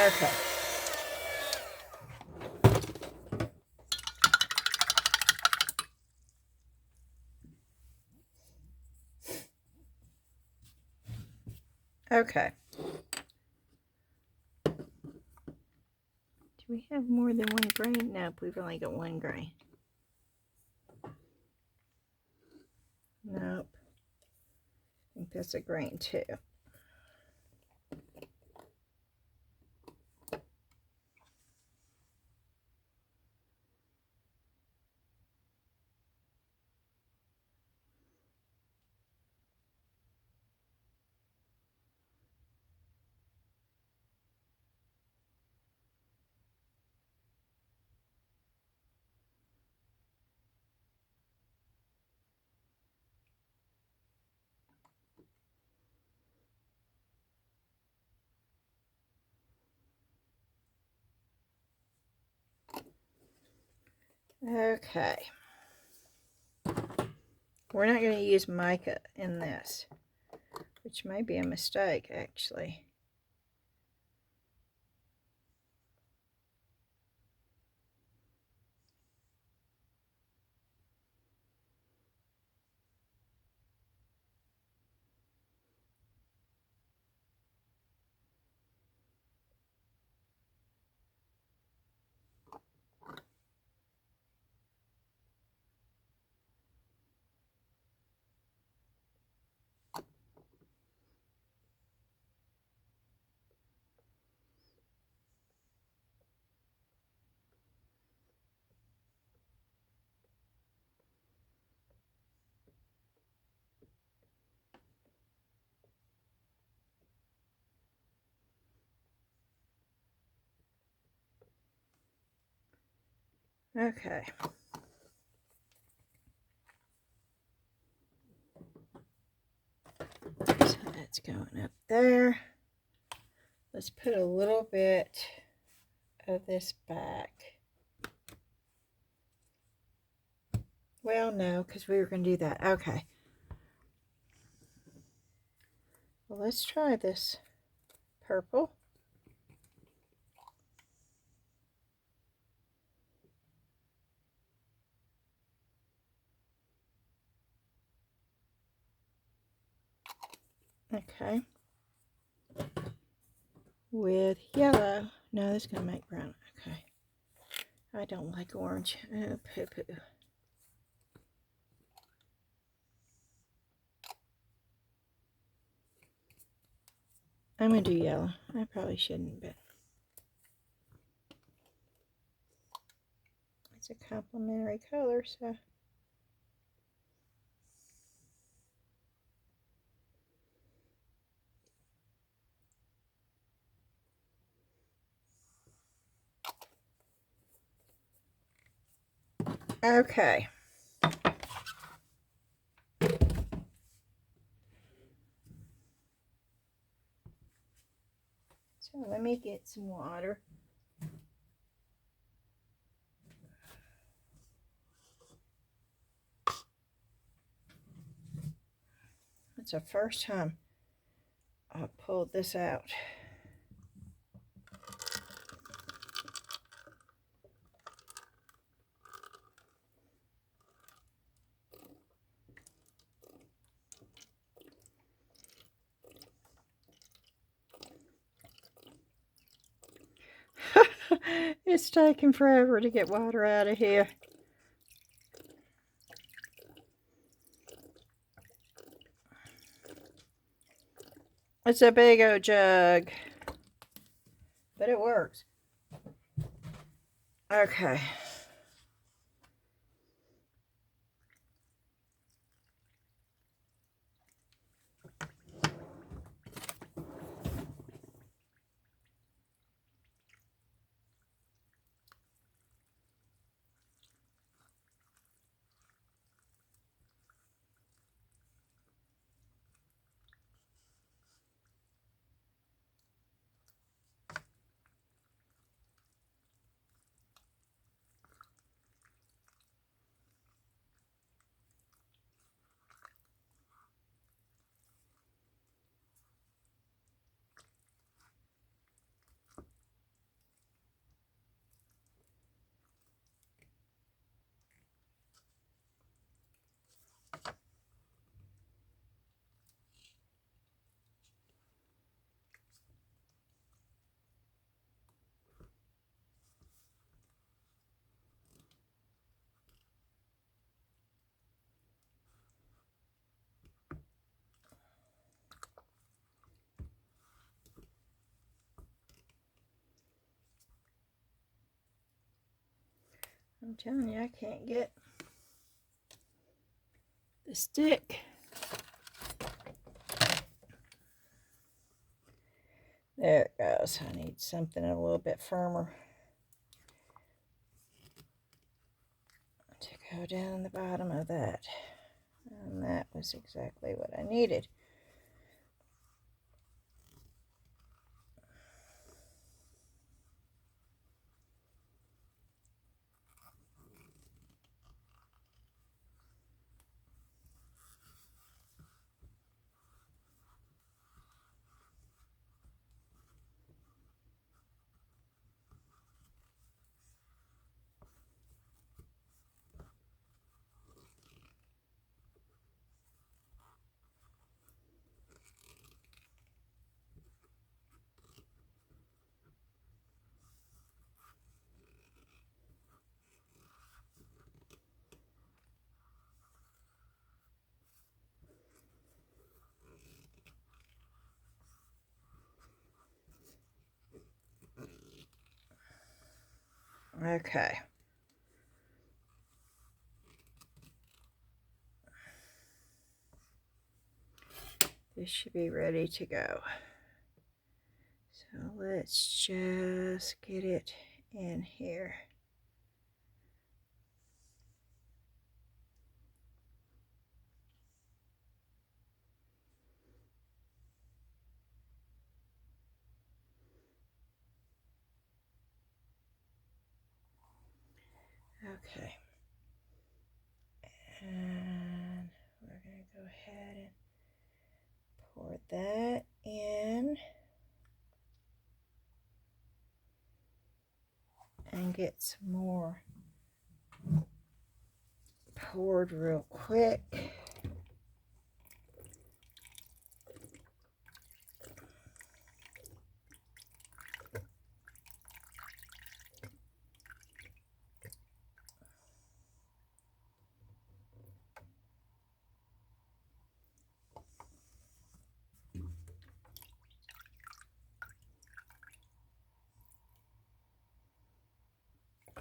Okay. Okay. Do we have more than one grain? Nope, we've only got one grain. Nope. I think that's a grain too. Okay. We're not going to use mica in this, which may be a mistake, actually. Okay. So that's going up there. Let's put a little bit of this back. Well, no, because we were going to do that. Okay. Well, let's try this purple. Okay. With yellow. No, that's going to make brown. Okay. I don't like orange. Oh, poo-poo. I'm going to do yellow. I probably shouldn't, but it's a complementary color, so. Okay. So let me get some water. It's the first time I pulled this out. It's taking forever to get water out of here. It's a big old jug, but it works. Okay. I'm telling you, I can't get the stick. There it goes. I need something a little bit firmer to go down the bottom of that. And that was exactly what I needed. Okay. This should be ready to go. So let's just get it in here. Okay. And we're going to go ahead and pour that in and get some more poured real quick.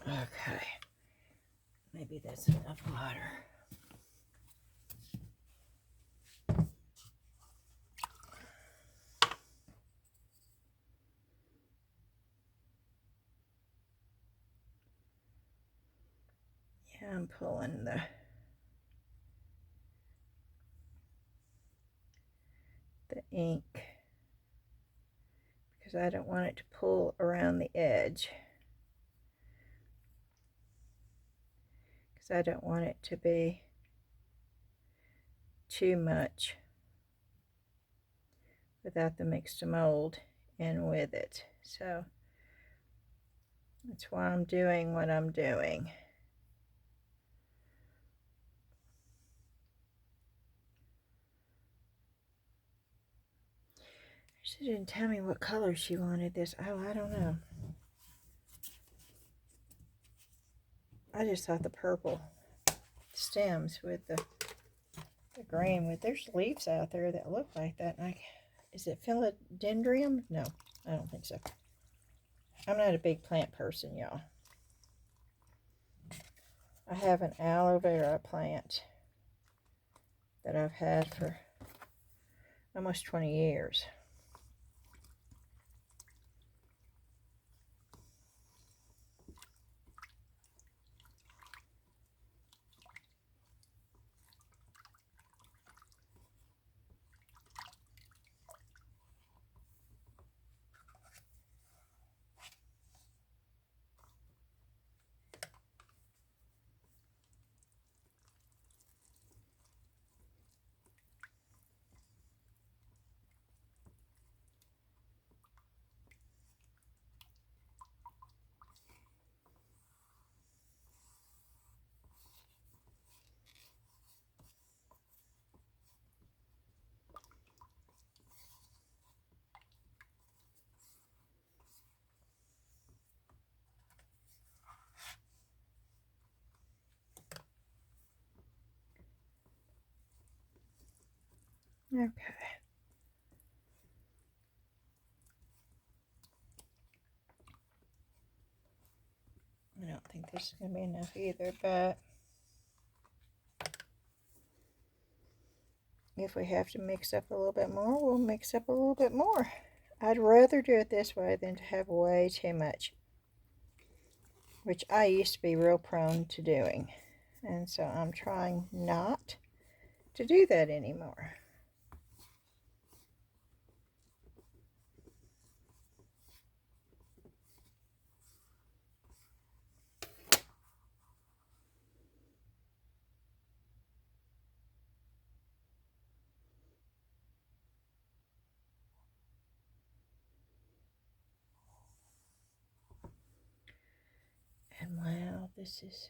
Okay, maybe that's enough water. Yeah, I'm pulling the ink because I don't want it to pull around the edge. Because I don't want it to be too much without the Mix2Mold in with it. So that's why I'm doing what I'm doing. She didn't tell me what color she wanted this. Oh, I don't know. I just thought the purple stems with the green. With there's leaves out there that look like that. And is it philodendron? No, I don't think so. I'm not a big plant person, y'all. I have an aloe vera plant that I've had for almost 20 years. Okay. I don't think this is going to be enough either, but if we have to mix up a little bit more, we'll mix up a little bit more. I'd rather do it this way than to have way too much, which I used to be real prone to doing. And so I'm trying not to do that anymore. And wow, this is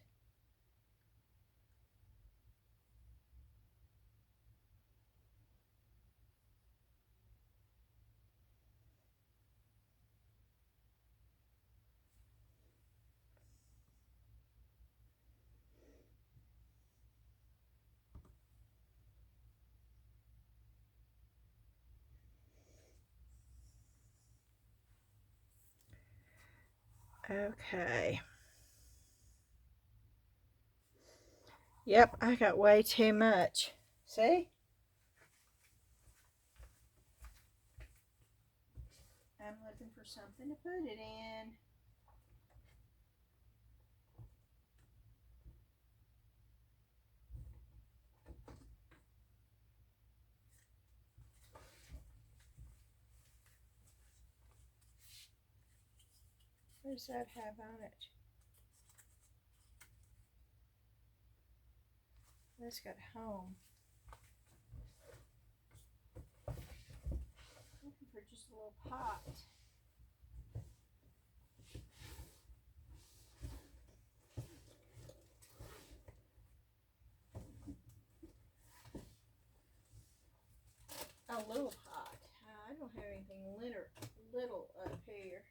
okay. Yep, I got way too much. See? I'm looking for something to put it in. What does that have on it? That's got home. Looking for just a little pot. A little pot. I don't have anything little up here.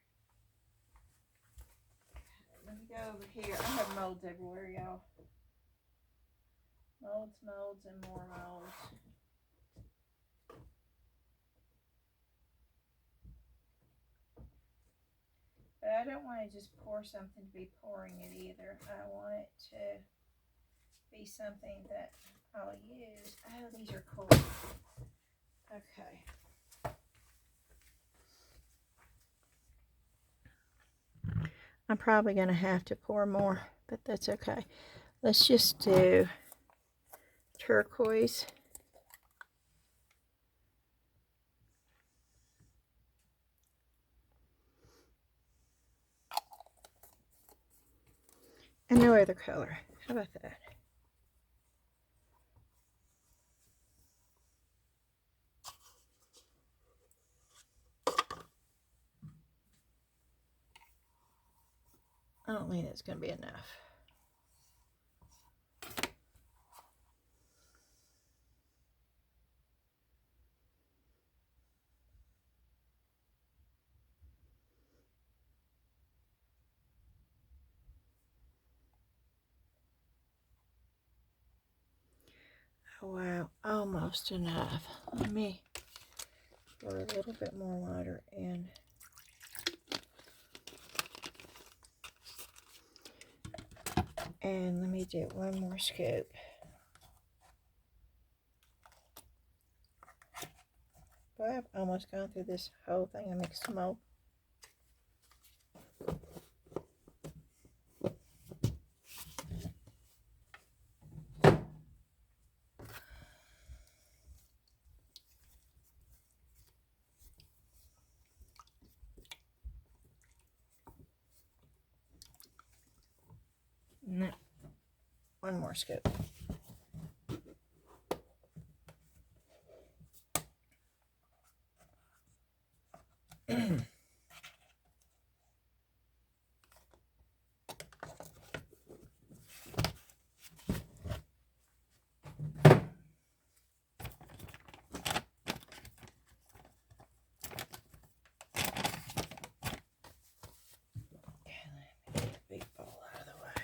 Let me go over here. I have molds everywhere, y'all. Molds, and more molds. But I don't want to just pour something to be pouring it either. I want it to be something that I'll use. Oh, these are cool. Okay. I'm probably going to have to pour more, but that's okay. Let's just do turquoise. And no other color. How about that? I don't think that's going to be enough. Oh, wow, almost enough. Let me pour a little bit more water in. And let me do one more scoop. Boy, I've almost gone through this whole thing of Mix2Mold. No, one more scoop. Big bowl out of the way.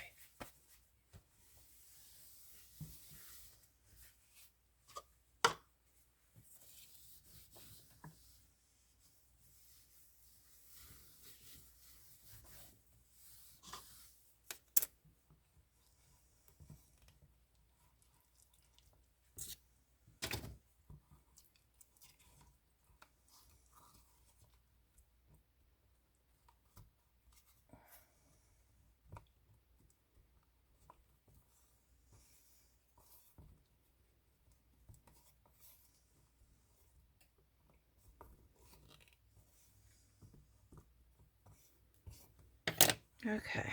Okay.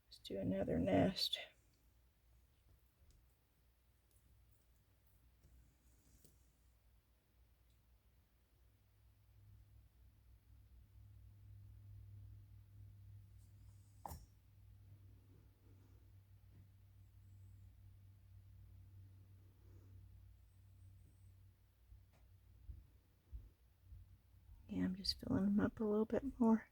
Let's do another nest. Yeah, I'm just filling them up a little bit more.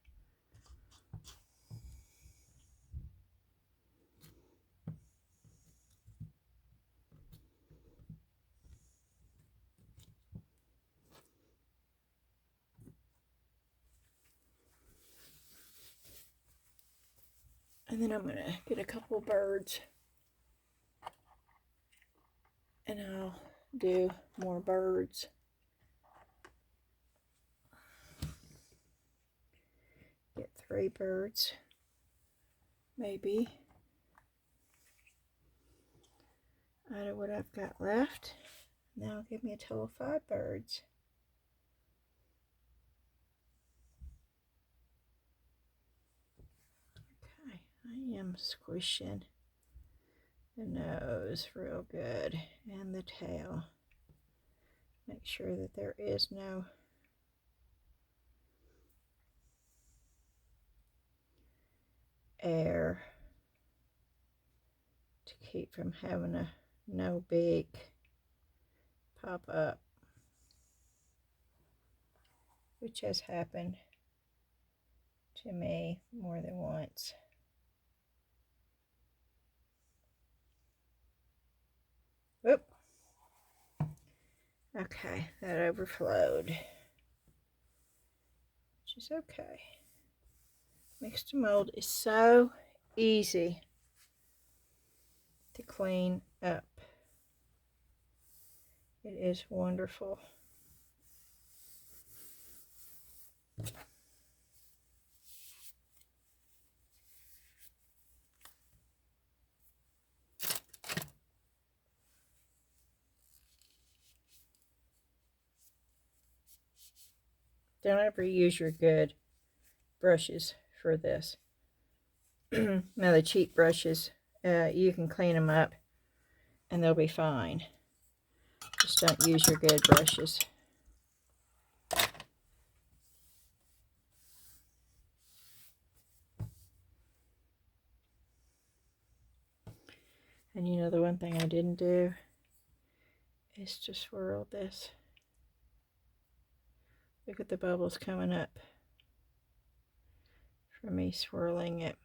And then I'm going to get a couple birds. And I'll do more birds. Get 3 birds, maybe, out of what I've got left. Now give me a total of 5 birds. Okay, I am squishing the nose real good and the tail. Make sure that there is no air to keep from having a no beak pop up, which has happened to me more than once. Oop. Okay, that overflowed, which is okay. Mix2Mold is so easy to clean up. It is wonderful. Don't ever use your good brushes for this. Now the cheap brushes, you can clean them up and they'll be fine. Just don't use your good brushes. And you know, the one thing I didn't do is to swirl this. Look at the bubbles coming up from me swirling it.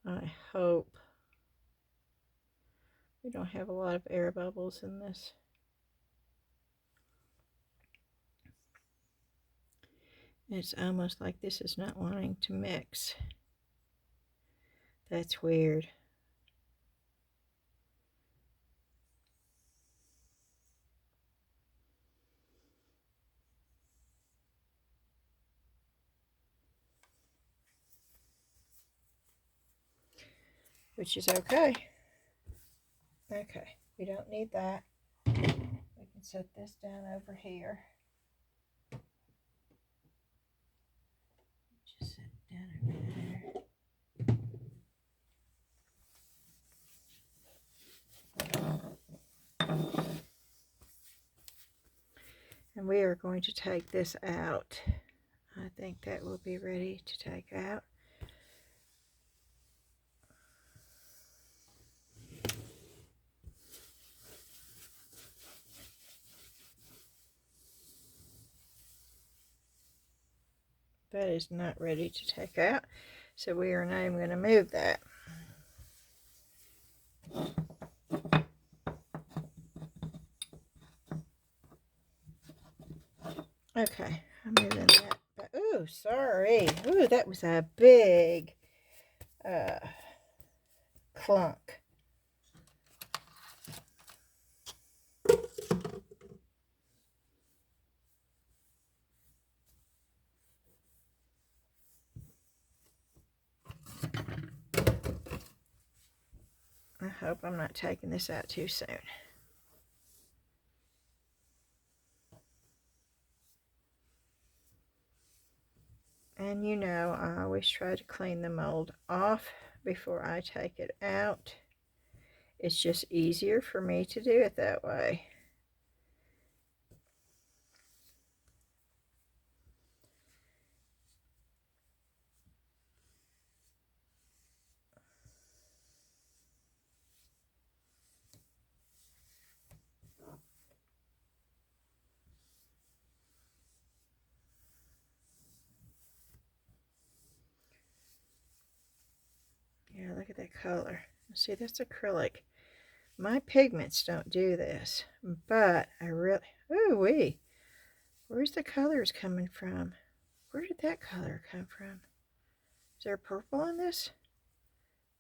I hope we don't have a lot of air bubbles in this. It's almost like this is not wanting to mix. That's weird. Which is okay. Okay, we don't need that. We can set this down over here. Just set it down over there. And we are going to take this out. I think that will be ready to take out. That is not ready to take out, so we are not even going to move that. Okay, I'm moving that. But, ooh, sorry. Ooh, that was a big clunk. hope I'm not taking this out too soon. And you know, I always try to clean the mold off before I take it out. It's just easier for me to do it that way. Yeah, look at that color. See, that's acrylic. My pigments don't do this, but I really... Ooh wee! Where's the colors coming from? Where did that color come from? Is there purple in this?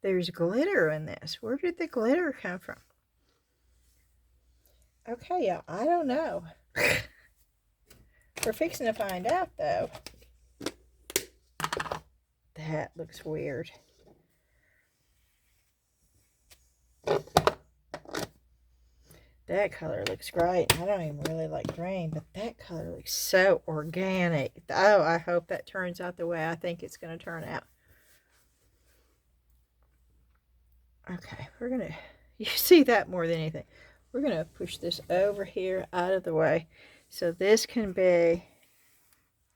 There's glitter in this. Where did the glitter come from? Okay, y'all, I don't know. We're fixing to find out, though. That looks weird. That color looks great. I don't even really like green, but that color looks so organic. Oh, I hope that turns out the way I think it's going to turn out. Okay, we're going to... You see that more than anything. We're going to push this over here out of the way. So this can be...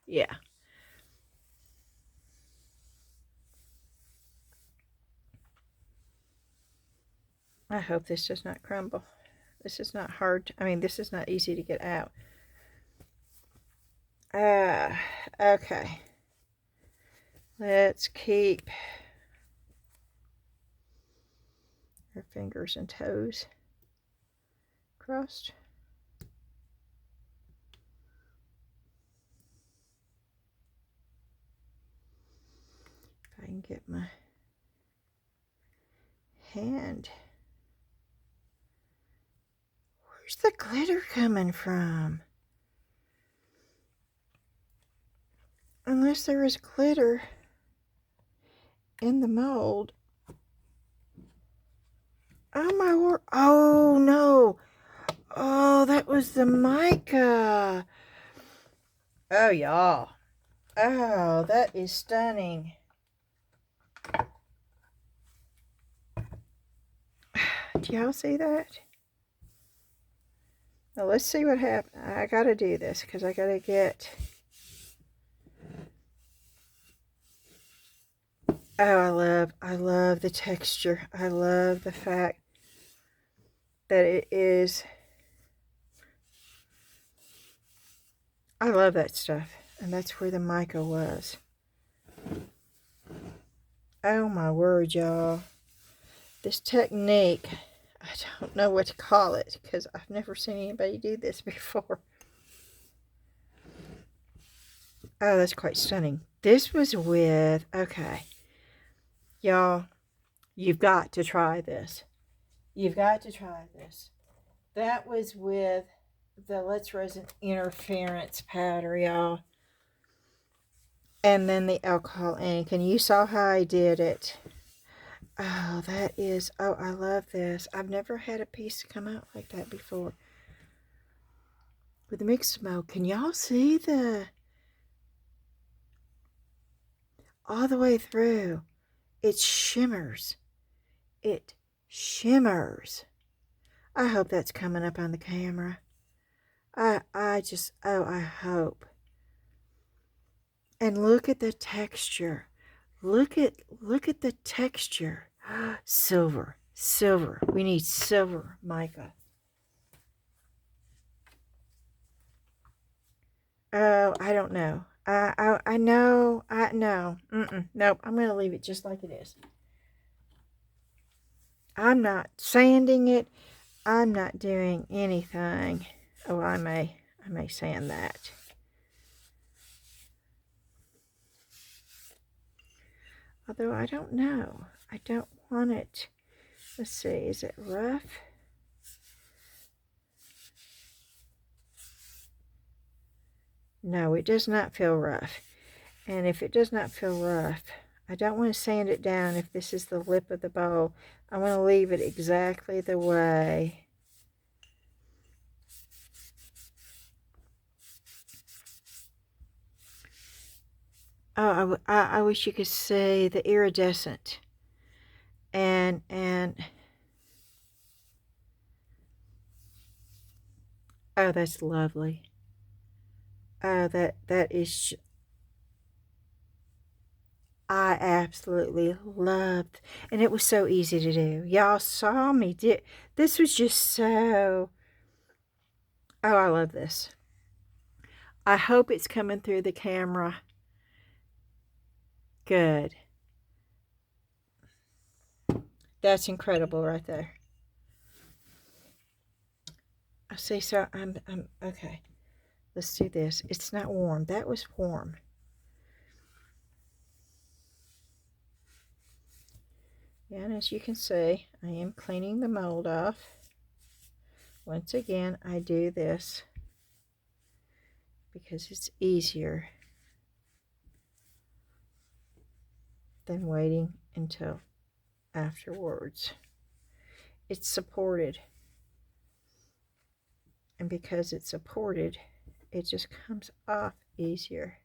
Yeah. I hope this does not crumble. This is not hard. I mean, this is not easy to get out. Okay. Let's keep our fingers and toes crossed. If I can get my hand. Where's the glitter coming from? Unless there is glitter in the mold. Oh my word. Oh no. Oh, that was the mica. Oh, y'all. Oh, that is stunning. Do y'all see that? Now let's see what happens. I gotta do this because I gotta get... Oh, I love the texture. I love the fact that it is... I love that stuff. And that's where the mica was. Oh my word, y'all. This technique, I don't know what to call it because I've never seen anybody do this before. Oh, that's quite stunning. This was with... Okay. Y'all, you've got to try this. You've got to try this. That was with the Let's Resin Interference powder, y'all. And then the alcohol ink. And you saw how I did it. Oh, that is... Oh, I love this. I've never had a piece come out like that before. With the Mix2Mold. Can y'all see the... All the way through. It shimmers. It shimmers. I hope that's coming up on the camera. I just... Oh, I hope. And look at the texture. Look at the texture. Silver. Silver. We need silver mica. Oh, I don't know. I know. No. Nope. I'm going to leave it just like it is. I'm not sanding it. I'm not doing anything. Oh, I may sand that. Although I don't know. I don't want it. Let's see. Is it rough? No, it does not feel rough. And if it does not feel rough, I don't want to sand it down if this is the lip of the bowl. I want to leave it exactly the way I wish you could see the iridescent and oh, that's lovely. Oh, that is, I absolutely loved, and it was so easy to do. Y'all saw me do. This was just so, oh, I love this. I hope it's coming through the camera. Good. That's incredible right there. I see, so I'm okay. Let's do this. It's not warm. That was warm. Yeah, and as you can see, I am cleaning the mold off. Once again, I do this because it's easier than waiting until afterwards. It's supported, and because it's supported, it just comes off easier.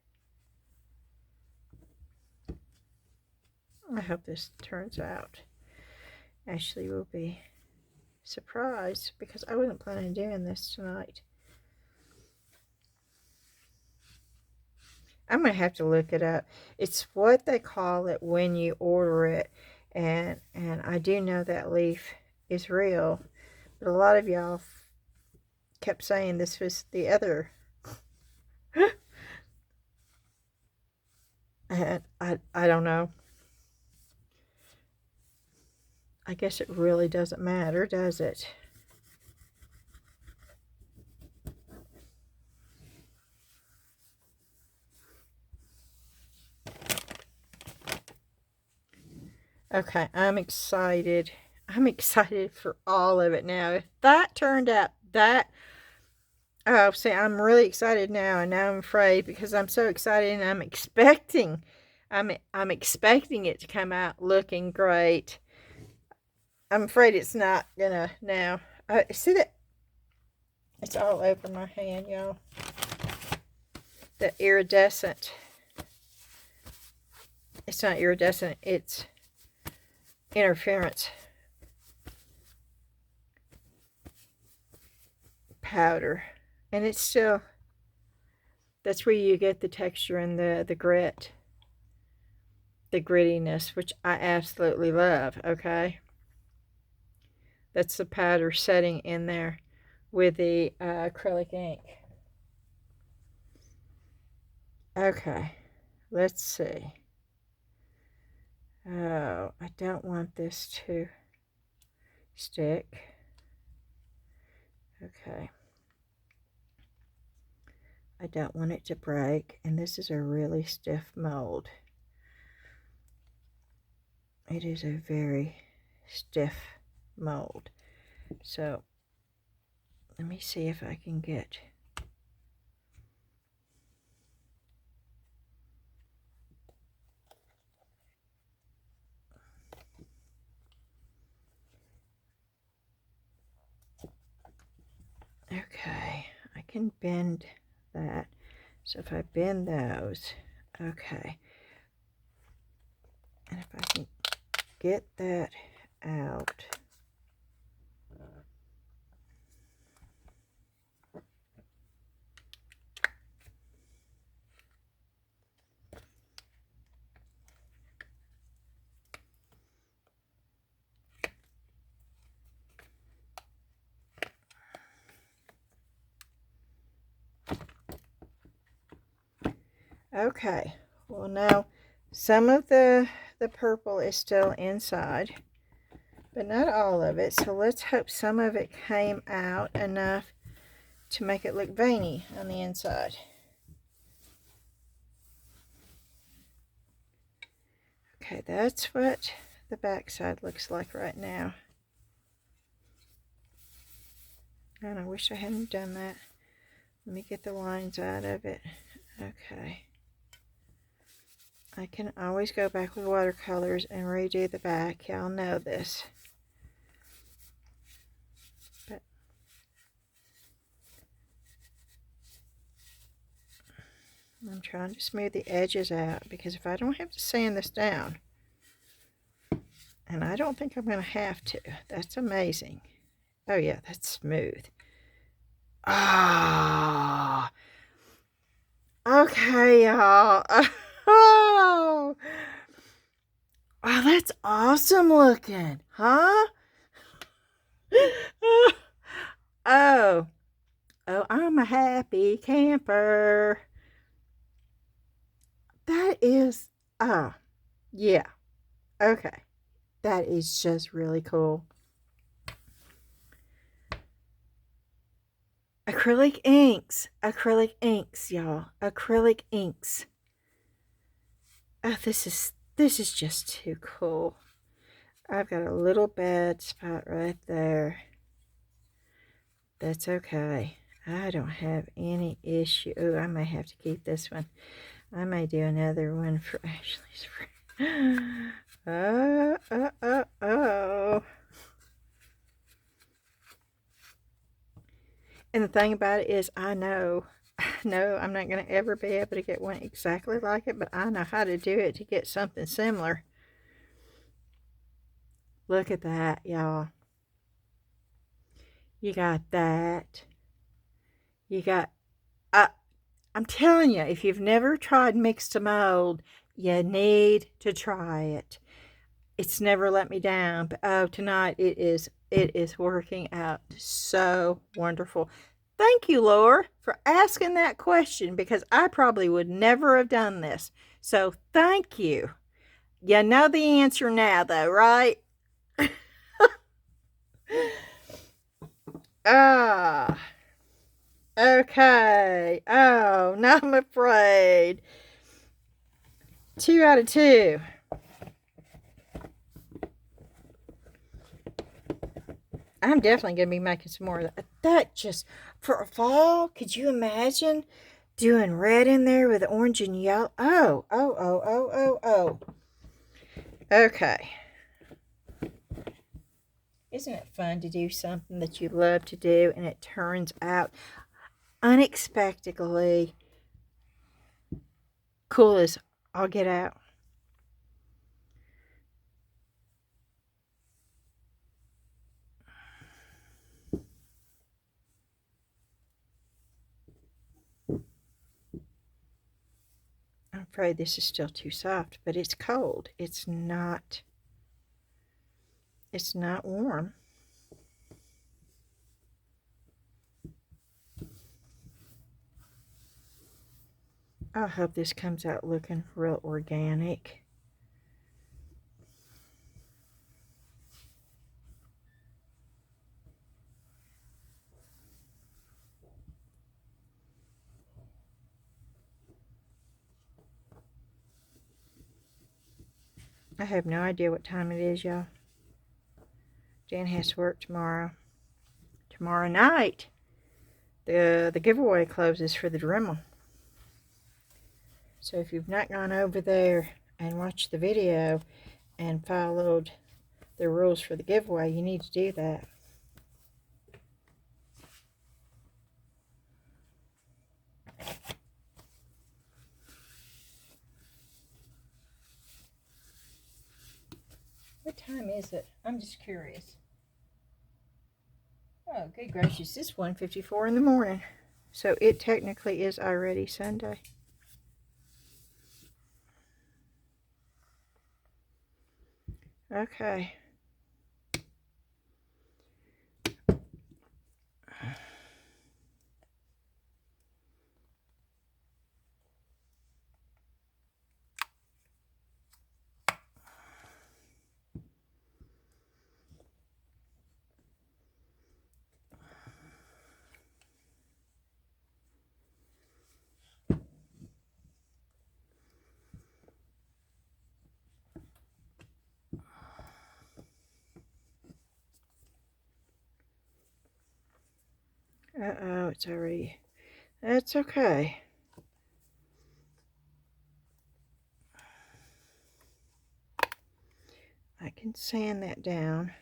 I hope this turns out. Ashley will be surprised because I wasn't planning on doing this tonight. I'm going to have to look it up. It's what they call it when you order it. And I do know that leaf is real. But a lot of y'all kept saying this was the other. And I don't know. I guess it really doesn't matter, does it? Okay, I'm excited. I'm excited for all of it now. If that turned out that, oh, see, I'm really excited now, and now I'm afraid because I'm so excited and I'm expecting it to come out looking great. I'm afraid it's not gonna now. See that? It's all over my hand, y'all. The iridescent. It's not iridescent, it's interference powder. And it's still, that's where you get the texture and the grit. The grittiness, which I absolutely love, okay? That's the powder setting in there with the acrylic ink. Okay, let's see. Oh, I don't want this to stick. Okay. I don't want it to break, and this is a really stiff mold. It is a very stiff mold. So let me see if I can get okay, I can bend that. So if I bend those, okay, and if I can get that out. Okay, well now some of the purple is still inside, but not all of it. So let's hope some of it came out enough to make it look veiny on the inside. Okay, that's what the back side looks like right now. And I wish I hadn't done that. Let me get the lines out of it. Okay. I can always go back with watercolors and redo the back. Y'all know this. But I'm trying to smooth the edges out, because if I don't have to sand this down, and I don't think I'm going to have to. That's amazing. Oh yeah, that's smooth. Ah. Okay, y'all. Oh. Wow, that's awesome looking, huh? Oh. Oh, I'm a happy camper. That is, oh, yeah. Okay. That is just really cool. Acrylic inks. Acrylic inks, y'all. Acrylic inks. Oh, this is just too cool. I've got a little bad spot right there. That's okay. I don't have any issue. Oh, I may have to keep this one. I may do another one for Ashley's friend. Oh. And the thing about it is, I know I'm not going to ever be able to get one exactly like it, but I know how to do it to get something similar. Look at that, y'all. You got that. You got, I'm telling you, if you've never tried Mix2Mold, you need to try it. It's never let me down, but oh, tonight it is working out so wonderful. Thank you, Laura, for asking that question, because I probably would never have done this. So thank you. You know the answer now, though, right? Ah. Okay. Oh, now I'm afraid. 2 out of 2. I'm definitely going to be making some more of that. That just, for a fall, could you imagine doing red in there with orange and yellow? Oh. Okay. Isn't it fun to do something that you love to do and it turns out unexpectedly cool as all get out? I'm afraid this is still too soft, but it's cold. It's not warm. I hope this comes out looking real organic. I have no idea what time it is, y'all. Jan has to work tomorrow. Tomorrow night, the giveaway closes for the Dremel. So if you've not gone over there and watched the video and followed the rules for the giveaway, you need to do that. What time is it? I'm just curious. Oh, good gracious, it's 1:54 in the morning. So it technically is already Sunday. Okay. Uh-oh, it's already... That's okay. can sand that down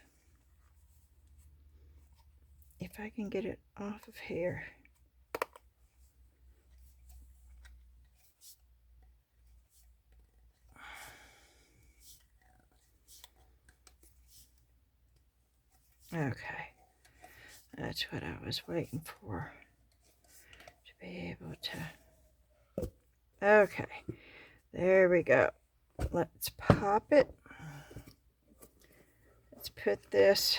if I can get it off of here. Okay, that's what I was waiting for, to be able to. Okay, there we go. Let's pop it. Let's put this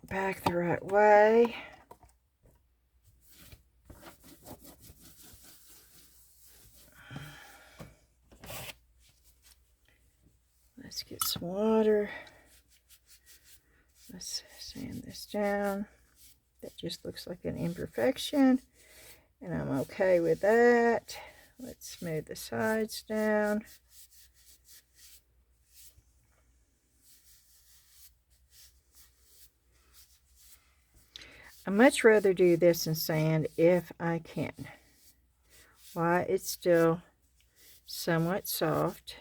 back the right way. Let's get some water. Let's sand this down. That just looks like an imperfection, and I'm okay with that. Let's smooth the sides down. I'd much rather do this in sand if I can. Why, it's still somewhat soft.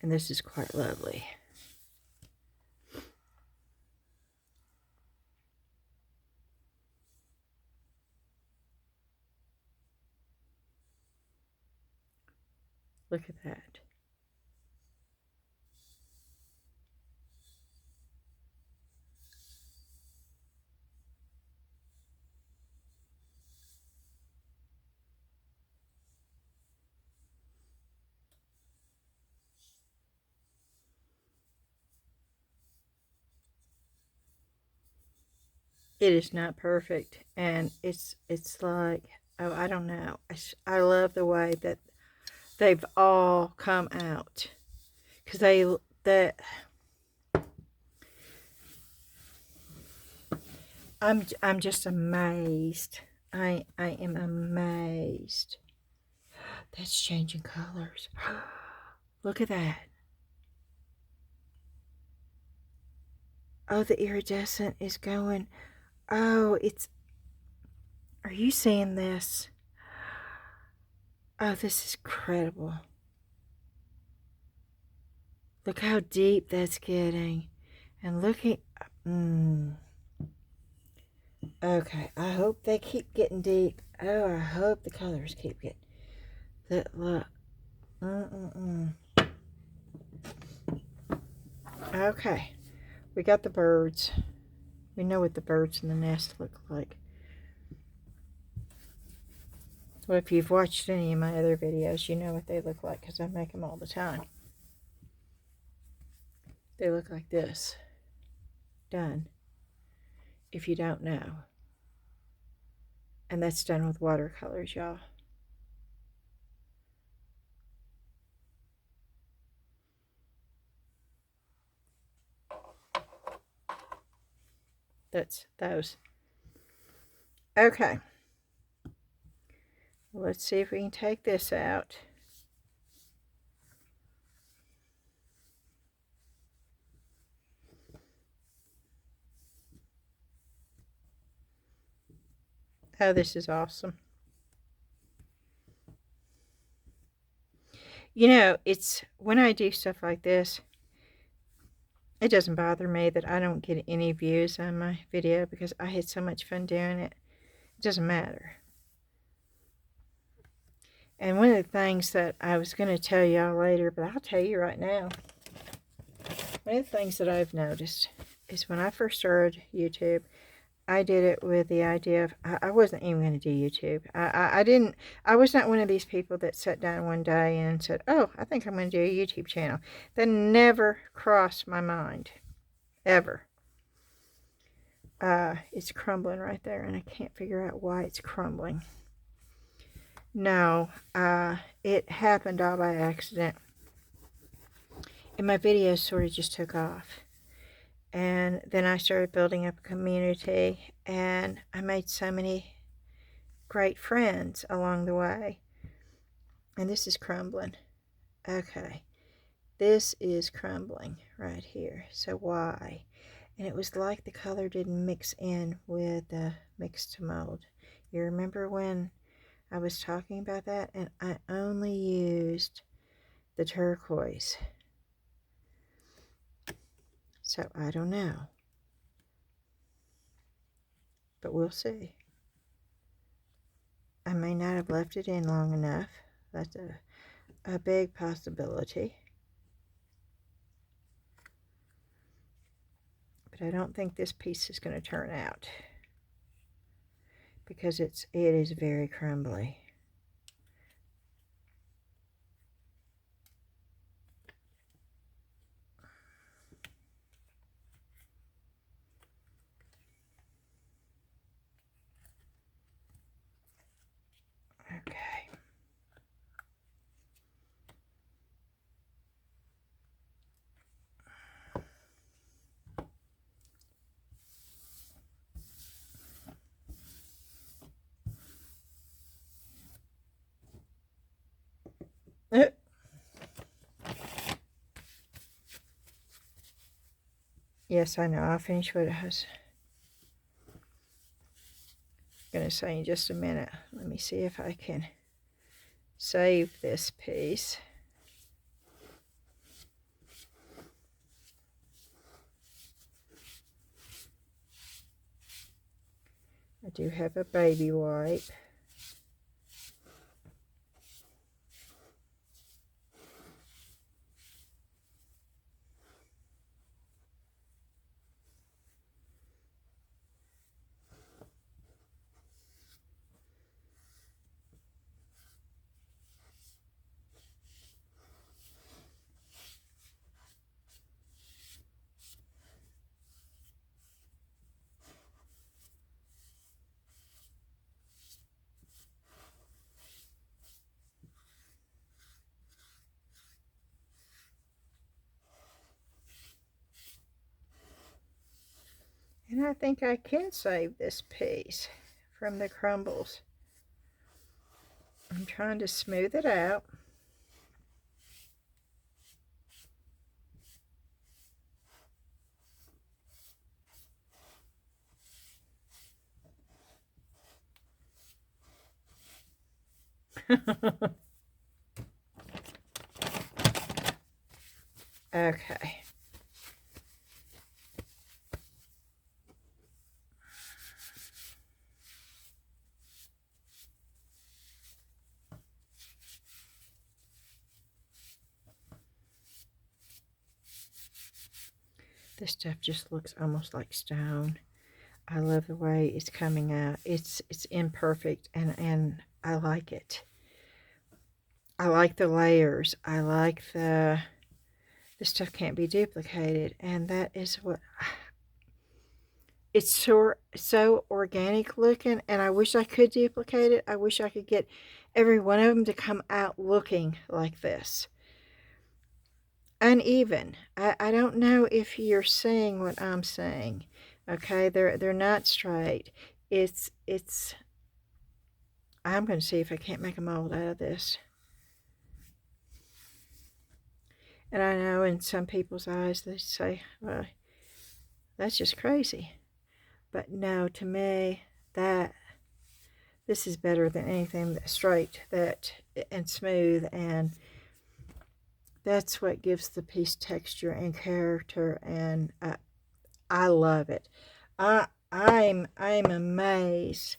And this is quite lovely. Look at that. It is not perfect, and it's like, oh, I don't know. I love the way that they've all come out, because I'm just amazed. I am amazed. That's changing colors. Look at that. Oh, the iridescent is going. Oh, it's. Are you seeing this? Oh, this is incredible. Look how deep that's getting. And looking. Okay, I hope they keep getting deep. Oh, I hope the colors keep getting. Look. Okay, we got the birds. We know what the birds in the nest look like. Well, if you've watched any of my other videos, you know what they look like, because I make them all the time. They look like this. Done. If you don't know. And that's done with watercolors, y'all. That's those. Okay. Let's see if we can take this out. Oh, this is awesome. You know, it's when I do stuff like this, it doesn't bother me that I don't get any views on my video, because I had so much fun doing it. It doesn't matter. And one of the things that I was going to tell y'all later, but I'll tell you right now. One of the things that I've noticed is when I first started YouTube, I did it with the idea of, I wasn't even going to do YouTube. I was not one of these people that sat down one day and said, oh, I think I'm going to do a YouTube channel. That never crossed my mind. Ever. It's crumbling right there, and I can't figure out why it's crumbling. No, it happened all by accident. And my videos sort of just took off. And then I started building up a community, and I made so many great friends along the way. And this is crumbling. Okay. This is crumbling right here. So why? And it was like the color didn't mix in with the Mix2Mold. You remember when I was talking about that? And I only used the turquoise. So I don't know. But we'll see. I may not have left it in long enough. That's a big possibility. But I don't think this piece is going to turn out, because it is very crumbly. Okay. Yes, I know. I'll finish what I was going to say in just a minute. Let me see if I can save this piece. I do have a baby wipe. And I think I can save this piece from the crumbles. I'm trying to smooth it out. Okay. This stuff just looks almost like stone. I love the way it's coming out. It's imperfect, and I like it. I like the layers. I like this stuff can't be duplicated, and that is what it's so organic looking, and I wish I could duplicate it. I wish I could get every one of them to come out looking like this. Uneven. I don't know if you're seeing what I'm saying. Okay, they're not straight. I'm going to see if I can't make a mold out of this. And I know in some people's eyes they say, well, that's just crazy. But no, to me, this is better than anything that's straight and smooth, and that's what gives the piece texture and character, and I love it. I'm amazed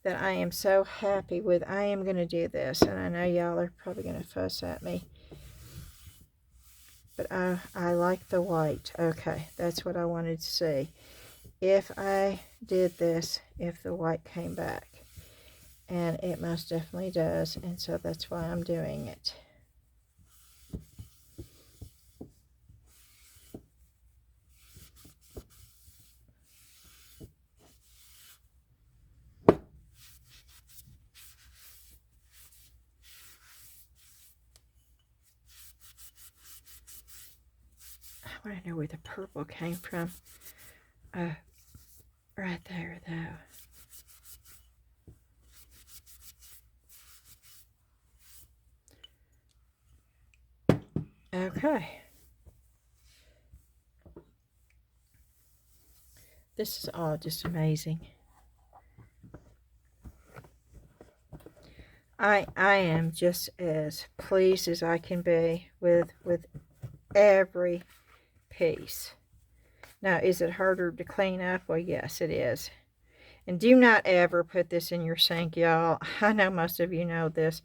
that I am so happy with. I am going to do this, and I know y'all are probably going to fuss at me, but I like the white. Okay, that's what I wanted to see. If I did this, if the white came back, and it most definitely does, and so that's why I'm doing it. I want to know where the purple came from. Right there, though. Okay. This is all just amazing. I am just as pleased as I can be with every piece. Now, is it harder to clean up? Well, yes, it is. And do not ever put this in your sink, y'all. I know most of you know this.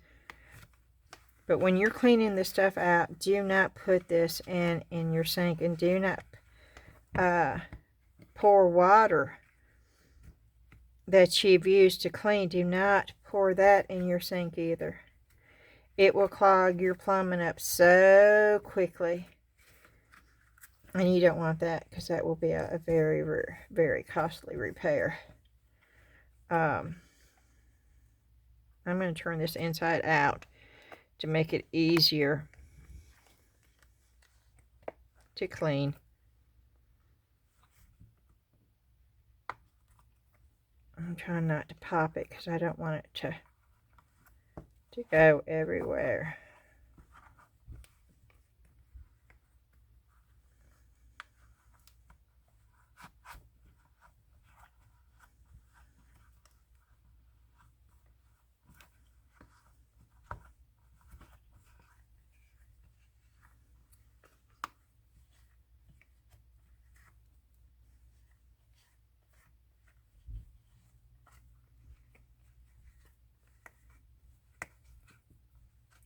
But when you're cleaning this stuff out, do not put this in your sink. And do not pour water that you've used to clean. Do not pour that in your sink either. It will clog your plumbing up so quickly. And you don't want that, because that will be a very, very costly repair. I'm going to turn this inside out to make it easier to clean. I'm trying not to pop it because I don't want it to go everywhere.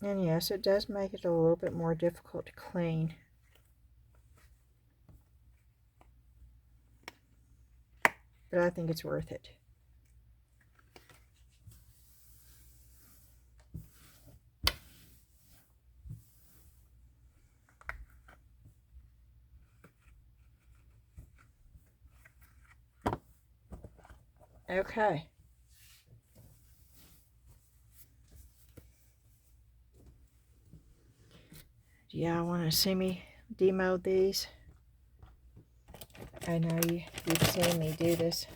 And yes, it does make it a little bit more difficult to clean. But I think it's worth it. Okay. Do y'all want to see me demold these? I know you've seen me do this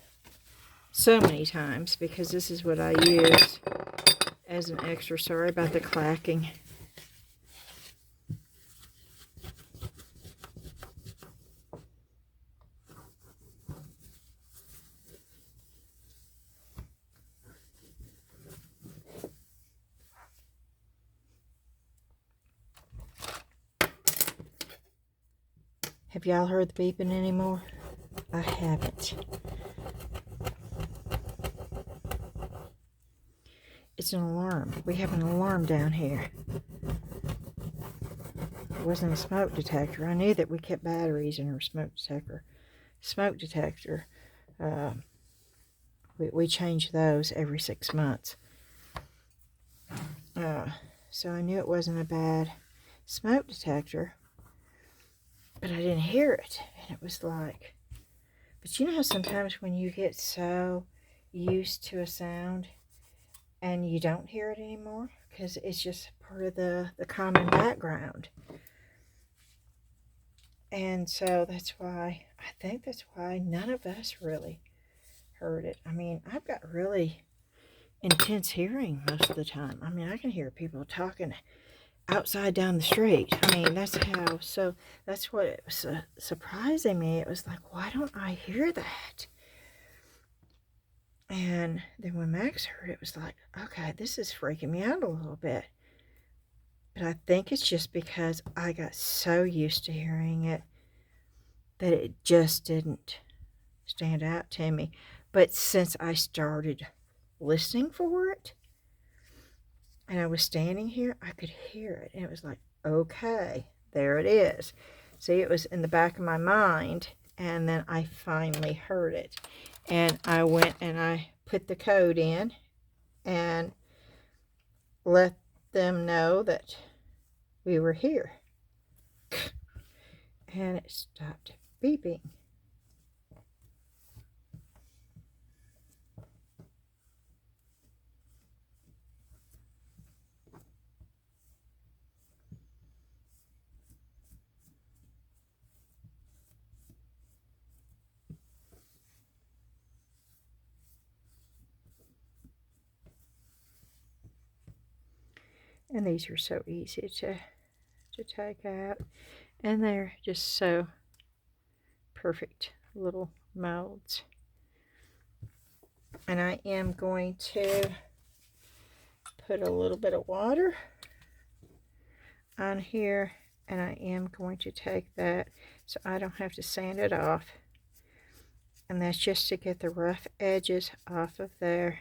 so many times, because this is what I use as an extra. Sorry about the clacking. Have y'all heard the beeping anymore? I haven't. It's an alarm. We have an alarm down here. It wasn't a smoke detector. I knew that we kept batteries in our smoke detector. We change those every 6 months. So I knew it wasn't a bad smoke detector. But I didn't hear it. And it was like... But you know how sometimes when you get so used to a sound and you don't hear it anymore? Because it's just part of the common background. And so that's why... I think that's why none of us really heard it. I mean, I've got really intense hearing most of the time. I mean, I can hear people talking outside down the street. I mean, that's how, so that's what it was surprising me. It was like, why don't I hear that? And then when Max heard it, it was like, okay, this is freaking me out a little bit. But I think it's just because I got so used to hearing it that it just didn't stand out to me. But since I started listening for it, and I was standing here, I could hear it. And it was like, okay, there it is. See, it was in the back of my mind. And then I finally heard it. And I went and I put the code in and let them know that we were here. And it stopped beeping. And these are so easy to take out. And they're just so perfect little molds. And I am going to put a little bit of water on here, and I am going to take that so I don't have to sand it off. And that's just to get the rough edges off of there.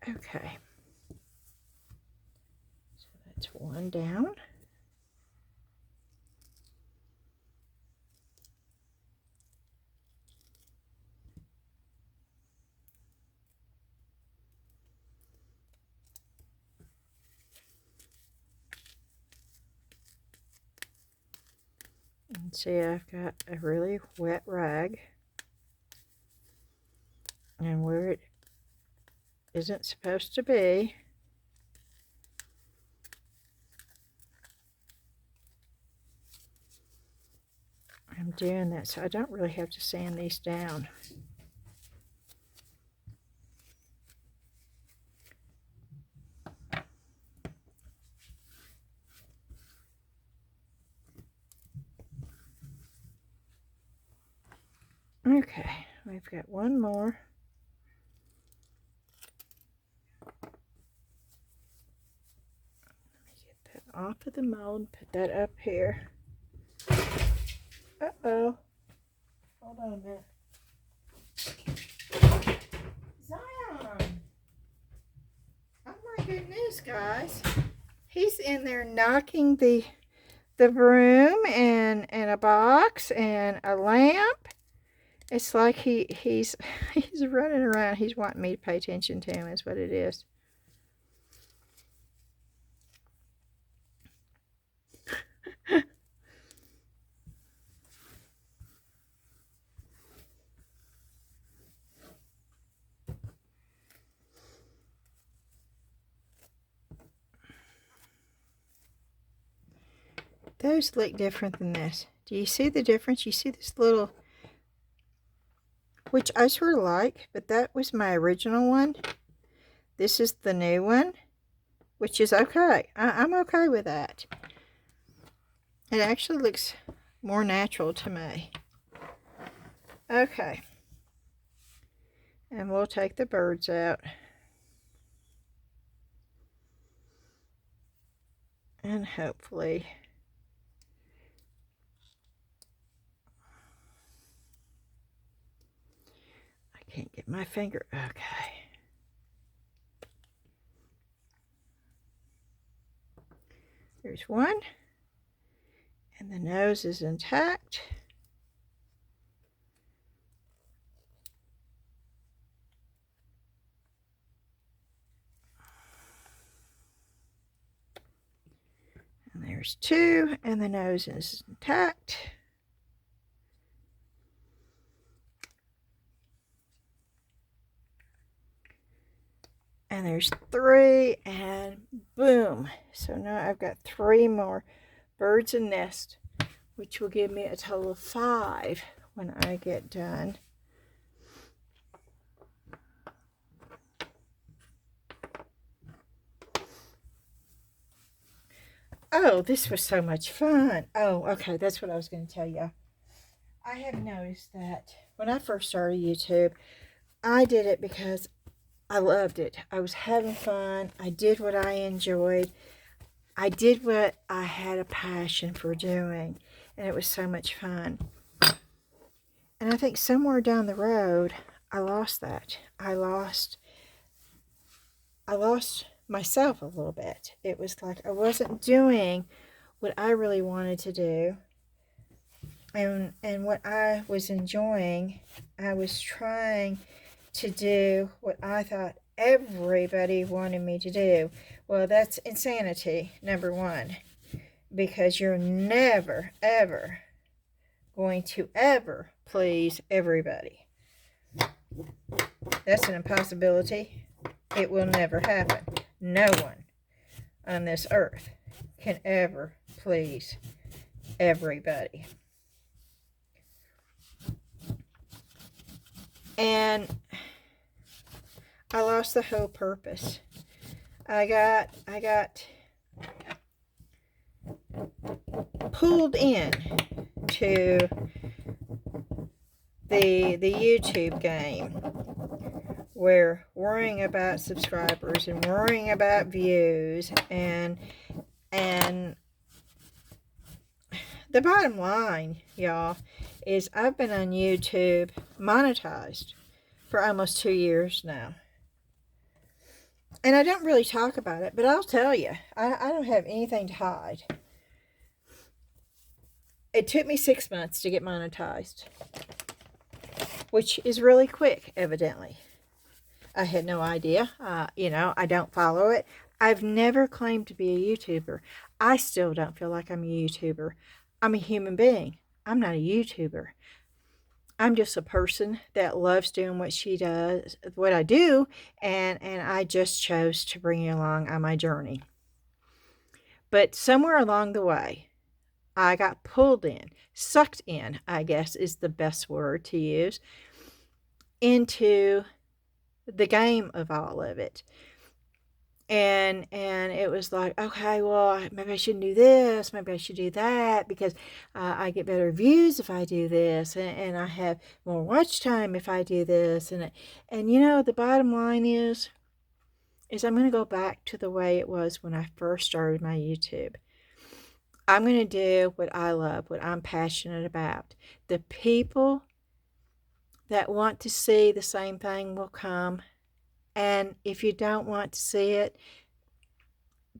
Okay, so that's one down. And see, I've got a really wet rag, and where it isn't supposed to be, I'm doing that so I don't really have to sand these down. Okay, we've got one more. Let me get that off of the mold, put that up here. Uh-oh. Hold on a minute. Zion! Oh my goodness, guys. He's in there knocking the broom and a box and a lamp. It's like he's running around. He's wanting me to pay attention to him is what it is. Those look different than this. Do you see the difference? You see this little, which I sort of like, but that was my original one. This is the new one, which is okay. I'm okay with that. It actually looks more natural to me. Okay. And we'll take the birds out. And hopefully I can't get my finger. Okay. There's one. And the nose is intact. And there's two, and the nose is intact. And there's three, and boom. So now I've got three more birds and nest, which will give me a total of 5 when I get done. Oh, this was so much fun. Oh, okay, that's what I was going to tell you. I have noticed that when I first started YouTube, I did it because I loved it. I was having fun. I did what I enjoyed. I did what I had a passion for doing, and it was so much fun. And I think somewhere down the road, I lost that. I lost myself a little bit. It was like I wasn't doing what I really wanted to do, and what I was enjoying. I was trying to do what I thought everybody wanted me to do. Well, that's insanity, number one, because you're never ever going to ever please everybody. That's an impossibility. It will never happen. No one on this earth can ever please everybody. And I lost the whole purpose. I got pulled in to the YouTube game, where worrying about subscribers and worrying about views, and the bottom line, y'all, is I've been on YouTube monetized for almost 2 years now. And I don't really talk about it, but I'll tell you, I don't have anything to hide. It took me 6 months to get monetized, which is really quick, evidently. I had no idea. You know, I don't follow it. I've never claimed to be a YouTuber. I still don't feel like I'm a YouTuber. I'm a human being. I'm not a YouTuber. I'm just a person that loves doing what she does, what I do, and I just chose to bring you along on my journey. But somewhere along the way, I got pulled in, sucked in, I guess is the best word to use, into the game of all of it. And it was like, okay, well, maybe I shouldn't do this, maybe I should do that, because I get better views if I do this, and I have more watch time if I do this, and you know, the bottom line is I'm going to go back to the way it was when I first started my YouTube. I'm going to do what I love, what I'm passionate about. The people that want to see the same thing will come. And if you don't want to see it,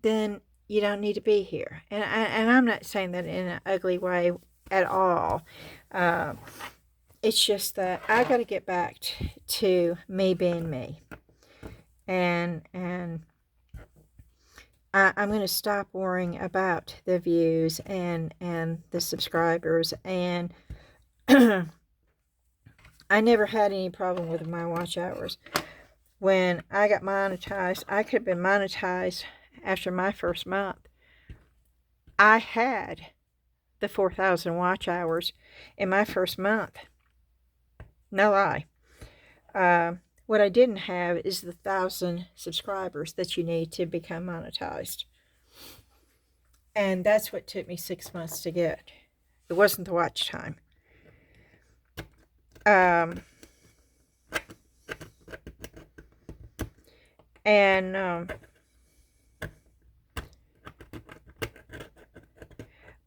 then you don't need to be here. And I'm not saying that in an ugly way at all. It's just that I got to get back to me being me. And I'm going to stop worrying about the views and the subscribers. And I never had any problem with my watch hours. When I got monetized, I could have been monetized after my first month. I had the 4,000 watch hours in my first month. No lie. What I didn't have is the 1,000 subscribers that you need to become monetized. And that's what took me 6 months to get. It wasn't the watch time.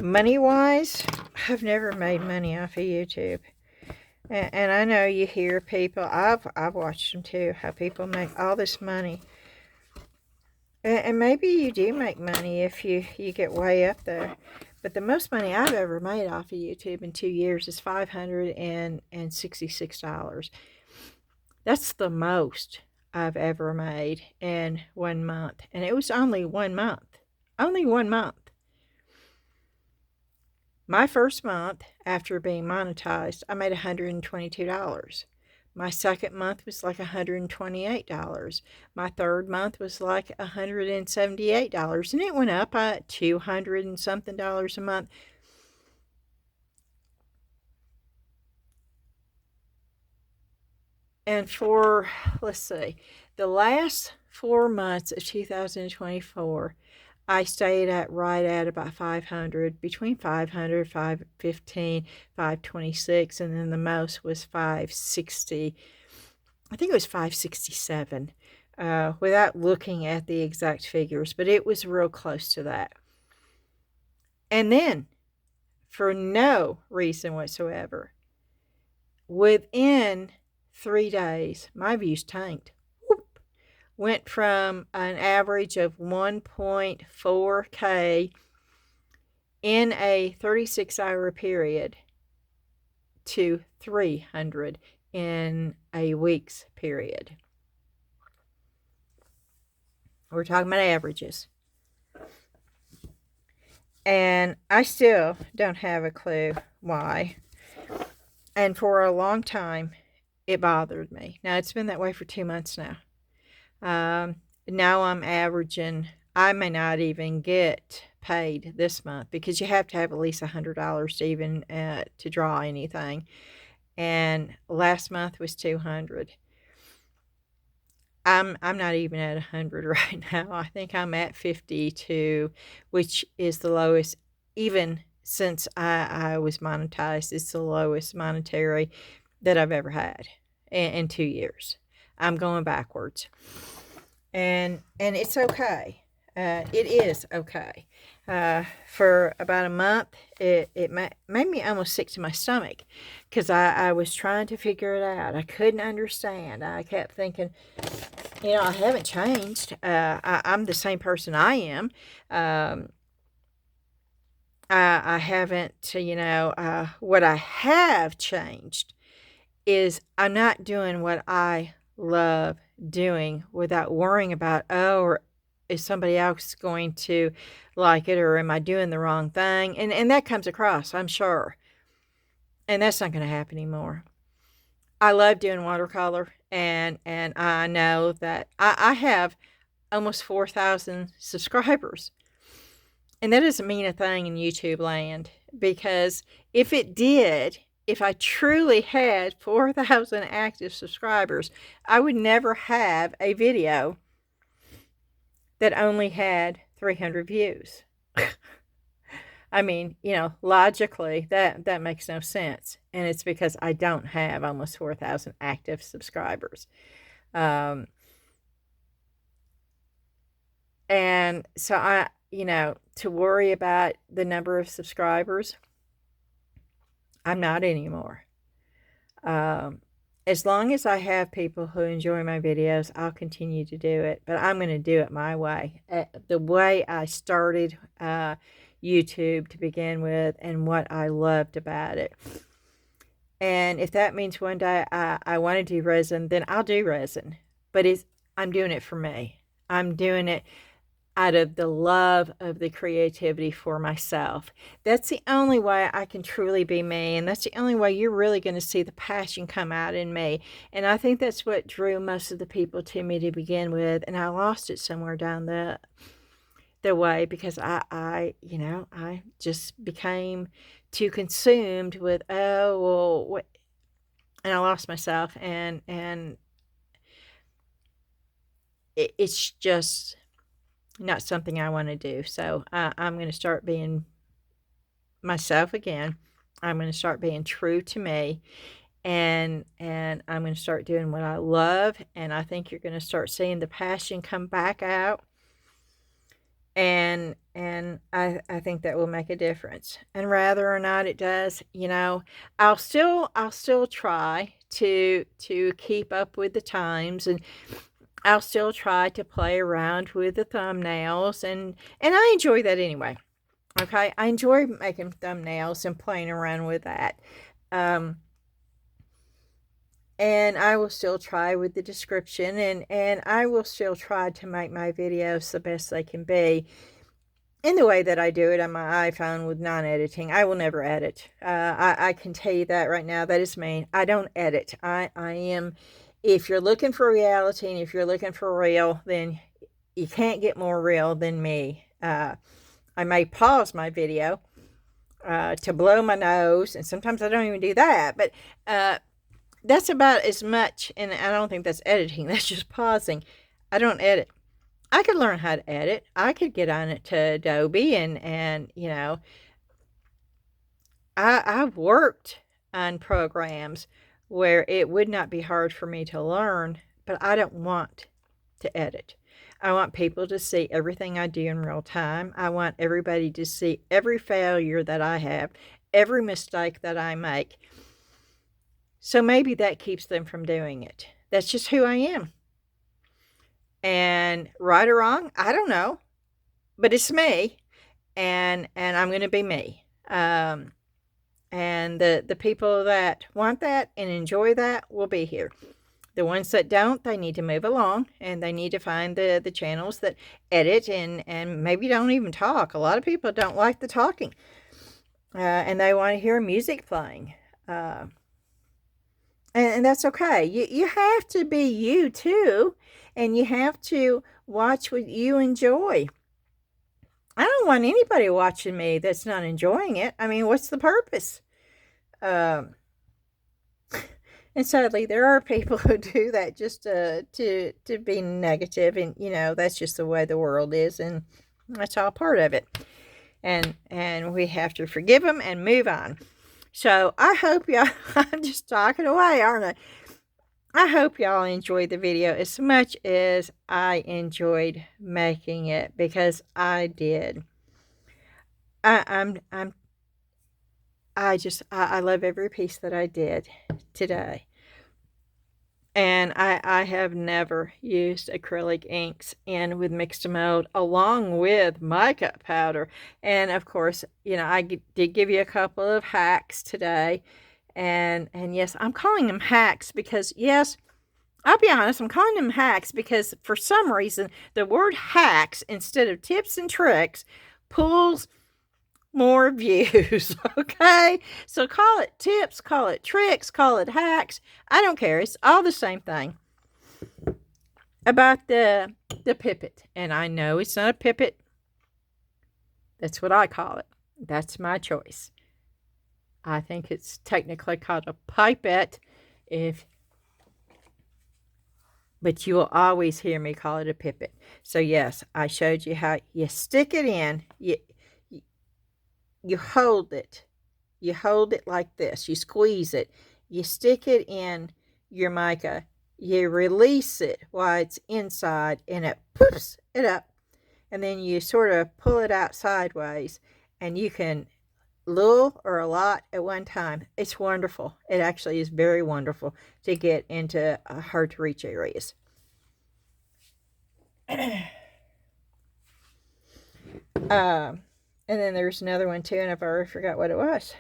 Money-wise, I've never made money off of YouTube. And I know you hear people, I've watched them too, how people make all this money. And maybe you do make money if you get way up there. But the most money I've ever made off of YouTube in 2 years is $566. That's the most I've ever made in 1 month. And it was only 1 month. Only 1 month. My first month, after being monetized, I made $122. My second month was like $128. My third month was like $178. And it went up at $200 and something a month. And for, let's see, the last 4 months of 2024, I stayed right at about 500, between 500, 515, 526, and then the most was 560. I think it was 567, without looking at the exact figures, but it was real close to that. And then, for no reason whatsoever, within 3 days, my views tanked. Went from an average of 1.4K in a 36-hour period to 300 in a week's period. We're talking about averages. And I still don't have a clue why. And for a long time, it bothered me. Now, it's been that way for 2 months now. Now I'm averaging, I may not even get paid this month, because you have to have at least $100 to even to draw anything. And last month was $200. I'm not even at 100 right now. I think I'm at 52, which is the lowest, even since I was monetized. It's the lowest monetary that I've ever had in 2 years. I'm going backwards, and it's okay. It is okay. For about a month, it made me almost sick to my stomach, because I was trying to figure it out. I couldn't understand. I kept thinking, I haven't changed. I'm the same person I am. I haven't, what I have changed is I'm not doing what I love doing without worrying about, oh, or is somebody else going to like it, or am I doing the wrong thing? And that comes across, I'm sure. And that's not going to happen anymore. I love doing watercolor, and I know that I have almost 4,000 subscribers. And that doesn't mean a thing in YouTube land, because if it did, if I truly had 4,000 active subscribers, I would never have a video that only had 300 views. I mean, logically, that makes no sense. And it's because I don't have almost 4,000 active subscribers. And so to worry about the number of subscribers, I'm not anymore. As long as I have people who enjoy my videos, I'll continue to do it. But I'm going to do it my way. The way I started YouTube to begin with, and what I loved about it. And if that means one day I want to do resin, then I'll do resin. But I'm doing it for me. I'm doing it out of the love of the creativity for myself. That's the only way I can truly be me, and that's the only way you're really going to see the passion come out in me. And I think that's what drew most of the people to me to begin with, and I lost it somewhere down the way, because I just became too consumed with, oh, well, what, and I lost myself, and it's just not something I want to do. So I'm going to start being myself again. I'm going to start being true to me, and I'm going to start doing what I love, and I think you're going to start seeing the passion come back out, and I think that will make a difference. And whether or not it does, I'll still try to keep up with the times, and I'll still try to play around with the thumbnails, and I enjoy that anyway. Okay, I enjoy making thumbnails and playing around with that. And I will still try with the description, and I will still try to make my videos the best they can be in the way that I do it on my iPhone with non-editing. I will never edit. I can tell you that right now. That is me. I don't edit. I am... If you're looking for reality, and if you're looking for real, then you can't get more real than me. I may pause my video to blow my nose, and sometimes I don't even do that, but that's about as much, and I don't think that's editing. That's just pausing. I don't edit. I could learn how to edit. I could get on it to Adobe, and I've worked on programs where it would not be hard for me to learn, but I don't want to edit. I want people to see everything I do in real time. I want everybody to see every failure that I have, every mistake that I make. So maybe that keeps them from doing it. That's just who I am. And right or wrong, I don't know, but it's me, and I'm going to be me. And the people that want that and enjoy that will be here. The ones that don't, they need to move along, and they need to find the channels that edit and maybe don't even talk. A lot of people don't like the talking, and they want to hear music playing. And that's okay. You have to be you too, and you have to watch what you enjoy. I don't want anybody watching me that's not enjoying it. I mean, what's the purpose? And sadly, there are people who do that just to be negative, and you know that's just the way the world is, and that's all part of it. And we have to forgive them and move on. So I hope y'all. I'm just talking away, aren't I? I hope y'all enjoyed the video as much as I enjoyed making it, because I did. I love every piece that I did today. And I have never used acrylic inks in with Mix2Mold along with mica powder. And of course, you know, I did give you a couple of hacks today. And yes, I'm calling them hacks because, yes, I'll be honest, I'm calling them hacks because for some reason the word hacks instead of tips and tricks pulls more views. Okay, so call it tips, call it tricks, call it hacks, I don't care, it's all the same thing. About the pipet, and I know it's not a pipet, that's what I call it, that's my choice. I think it's technically called a pipette, but you will always hear me call it a pipet. So yes, I showed you how you stick it in, you hold it. You hold it like this. You squeeze it. You stick it in your mica. You release it while it's inside, and it poofs it up. And then you sort of pull it out sideways, and you can little or a lot at one time. It's wonderful. It actually is very wonderful to get into hard to reach areas. And then there's another one too, and I've already forgot what it was.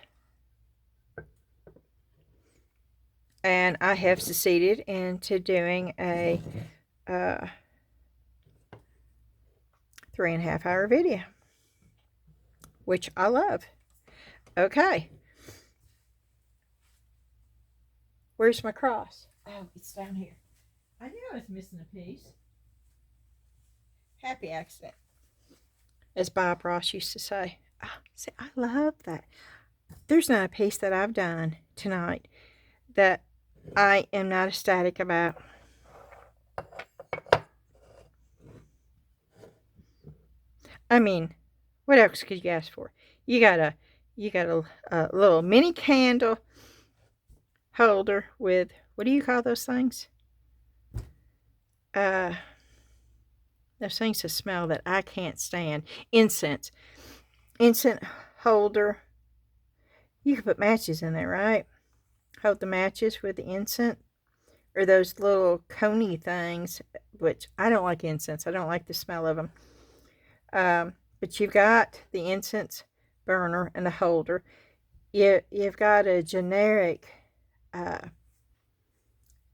And I have succeeded into doing a 3.5 hour video, which I love. Okay. Where's my cross? Oh, it's down here. I knew I was missing a piece. Happy accident, as Bob Ross used to say. Oh, see, I love that. There's not a piece that I've done tonight that I am not ecstatic about. I mean, what else could you ask for? You got a little mini candle holder with, what do you call those things? Those things that smell that I can't stand. Incense holder. You can put matches in there, right? Hold the matches with the incense, or those little coney things, which I don't like incense. I don't like the smell of them. But you've got the incense burner and the holder. You've got a generic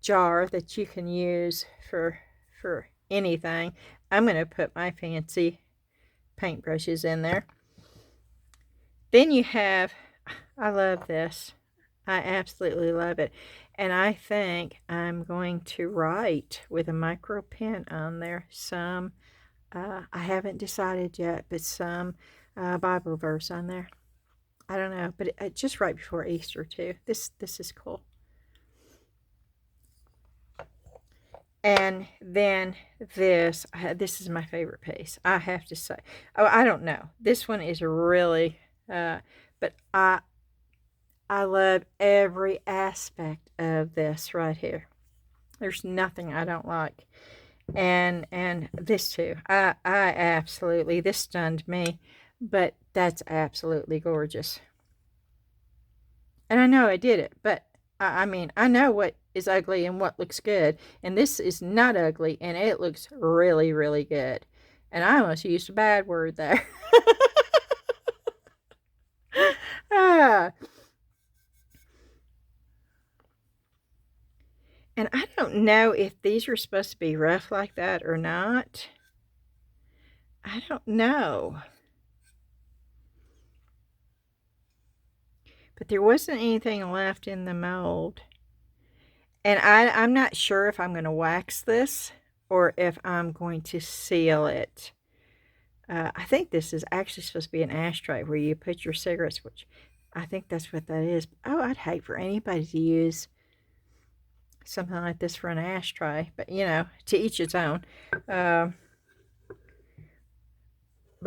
jar that you can use for anything. I'm going to put my fancy paintbrushes in there. Then you have, I love this. I absolutely love it. And I think I'm going to write with a micro pen on there some, I haven't decided yet, but some Bible verse on there. I don't know, but just right before Easter too. This is cool. And then this is my favorite piece, I have to say. Oh, I don't know. This one is really, but I love every aspect of this right here. There's nothing I don't like. And this too. I absolutely, this stunned me, but that's absolutely gorgeous. And I know I did it, but I mean, I know what is ugly and what looks good. And this is not ugly, and it looks really, really good. And I almost used a bad word there. And I don't know if these are supposed to be rough like that or not. I don't know. But there wasn't anything left in the mold. And I'm not sure if I'm going to wax this or if I'm going to seal it. I think this is actually supposed to be an ashtray where you put your cigarettes, which I think that's what that is. Oh, I'd hate for anybody to use something like this for an ashtray. But, you know, to each its own. But,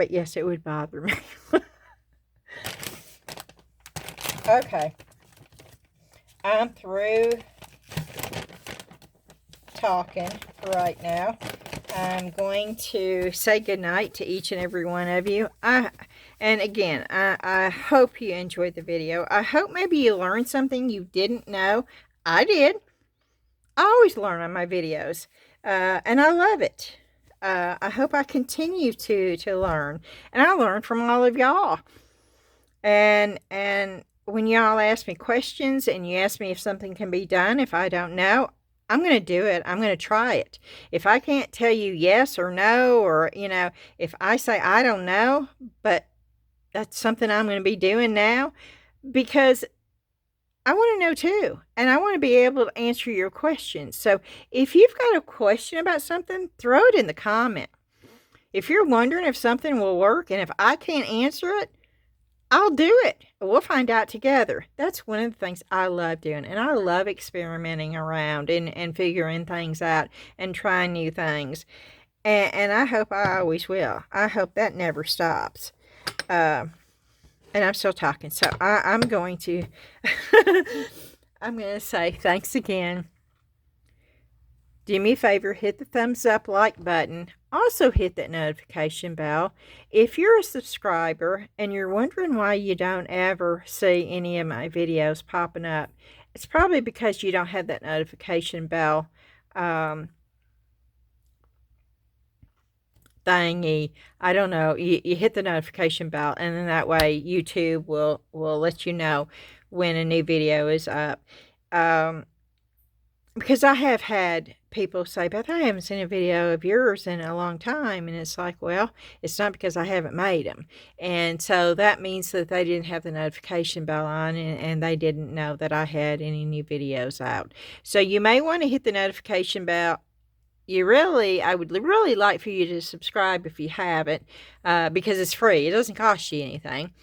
yes, it would bother me. Okay. I'm through talking for right now. I'm going to say goodnight to each and every one of you. And again, I hope you enjoyed the video. I hope maybe you learned something you didn't know. I did. I always learn on my videos, and I love it. I hope I continue to learn, and I learn from all of y'all. And when y'all ask me questions and you ask me if something can be done, if I don't know, I'm going to do it. I'm going to try it. If I can't tell you yes or no, or, you know, if I say I don't know, but that's something I'm going to be doing now, because I want to know too. And I want to be able to answer your questions. So if you've got a question about something, throw it in the comment. If you're wondering if something will work and if I can't answer it, I'll do it. We'll find out together. That's one of the things I love doing. And I love experimenting around and figuring things out and trying new things. And I hope I always will. I hope that never stops. And I'm still talking. So I'm going to, I'm going to say thanks again. Do me a favor, hit the thumbs up like button. Also hit that notification bell. If you're a subscriber and you're wondering why you don't ever see any of my videos popping up, it's probably because you don't have that notification bell thingy. I don't know. You hit the notification bell, and then that way YouTube will let you know when a new video is up. Because I have had people say, Beth, I haven't seen a video of yours in a long time. And it's like, well, it's not because I haven't made them. And so that means that they didn't have the notification bell on, and they didn't know that I had any new videos out. So you may want to hit the notification bell. I would really like for you to subscribe if you haven't, because it's free. It doesn't cost you anything.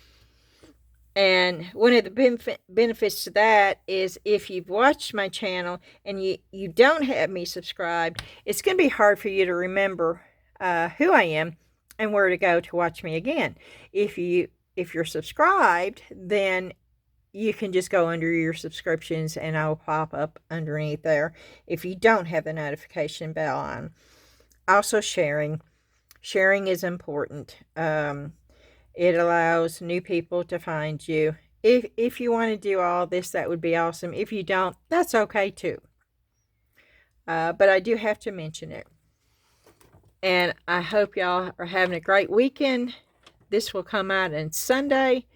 And one of the benefits to that is if you've watched my channel and you don't have me subscribed, it's going to be hard for you to remember who I am and where to go to watch me again. If you're subscribed, then you can just go under your subscriptions and I'll pop up underneath there if you don't have the notification bell on. Also, sharing is important. It allows new people to find you. If you want to do all this, that would be awesome. If you don't, that's okay too. But I do have to mention it. And I hope y'all are having a great weekend. This will come out on Sunday.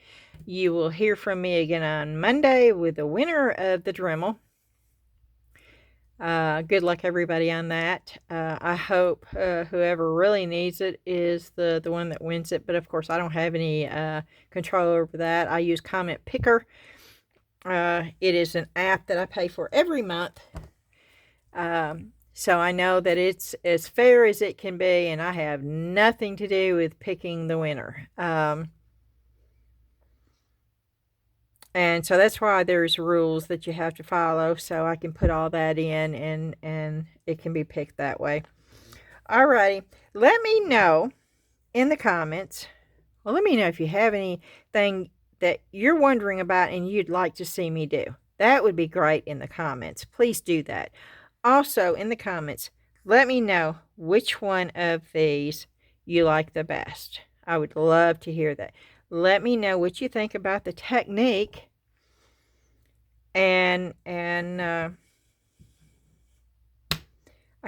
You will hear from me again on Monday with the winner of the Dremel. Good luck everybody on that. I hope whoever really needs it is the one that wins it. But of course I don't have any control over that. I use Comment Picker. It is an app that I pay for every month. So I know that it's as fair as it can be, and I have nothing to do with picking the winner. And so that's why there's rules that you have to follow, so I can put all that in and it can be picked that way. Alrighty, let me know in the comments. Well, let me know if you have anything that you're wondering about and you'd like to see me do. That would be great in the comments. Please do that. Also, in the comments, let me know which one of these you like the best. I would love to hear that. Let me know what you think about the technique. And I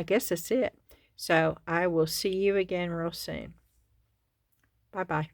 guess that's it. So I will see you again real soon. Bye-bye.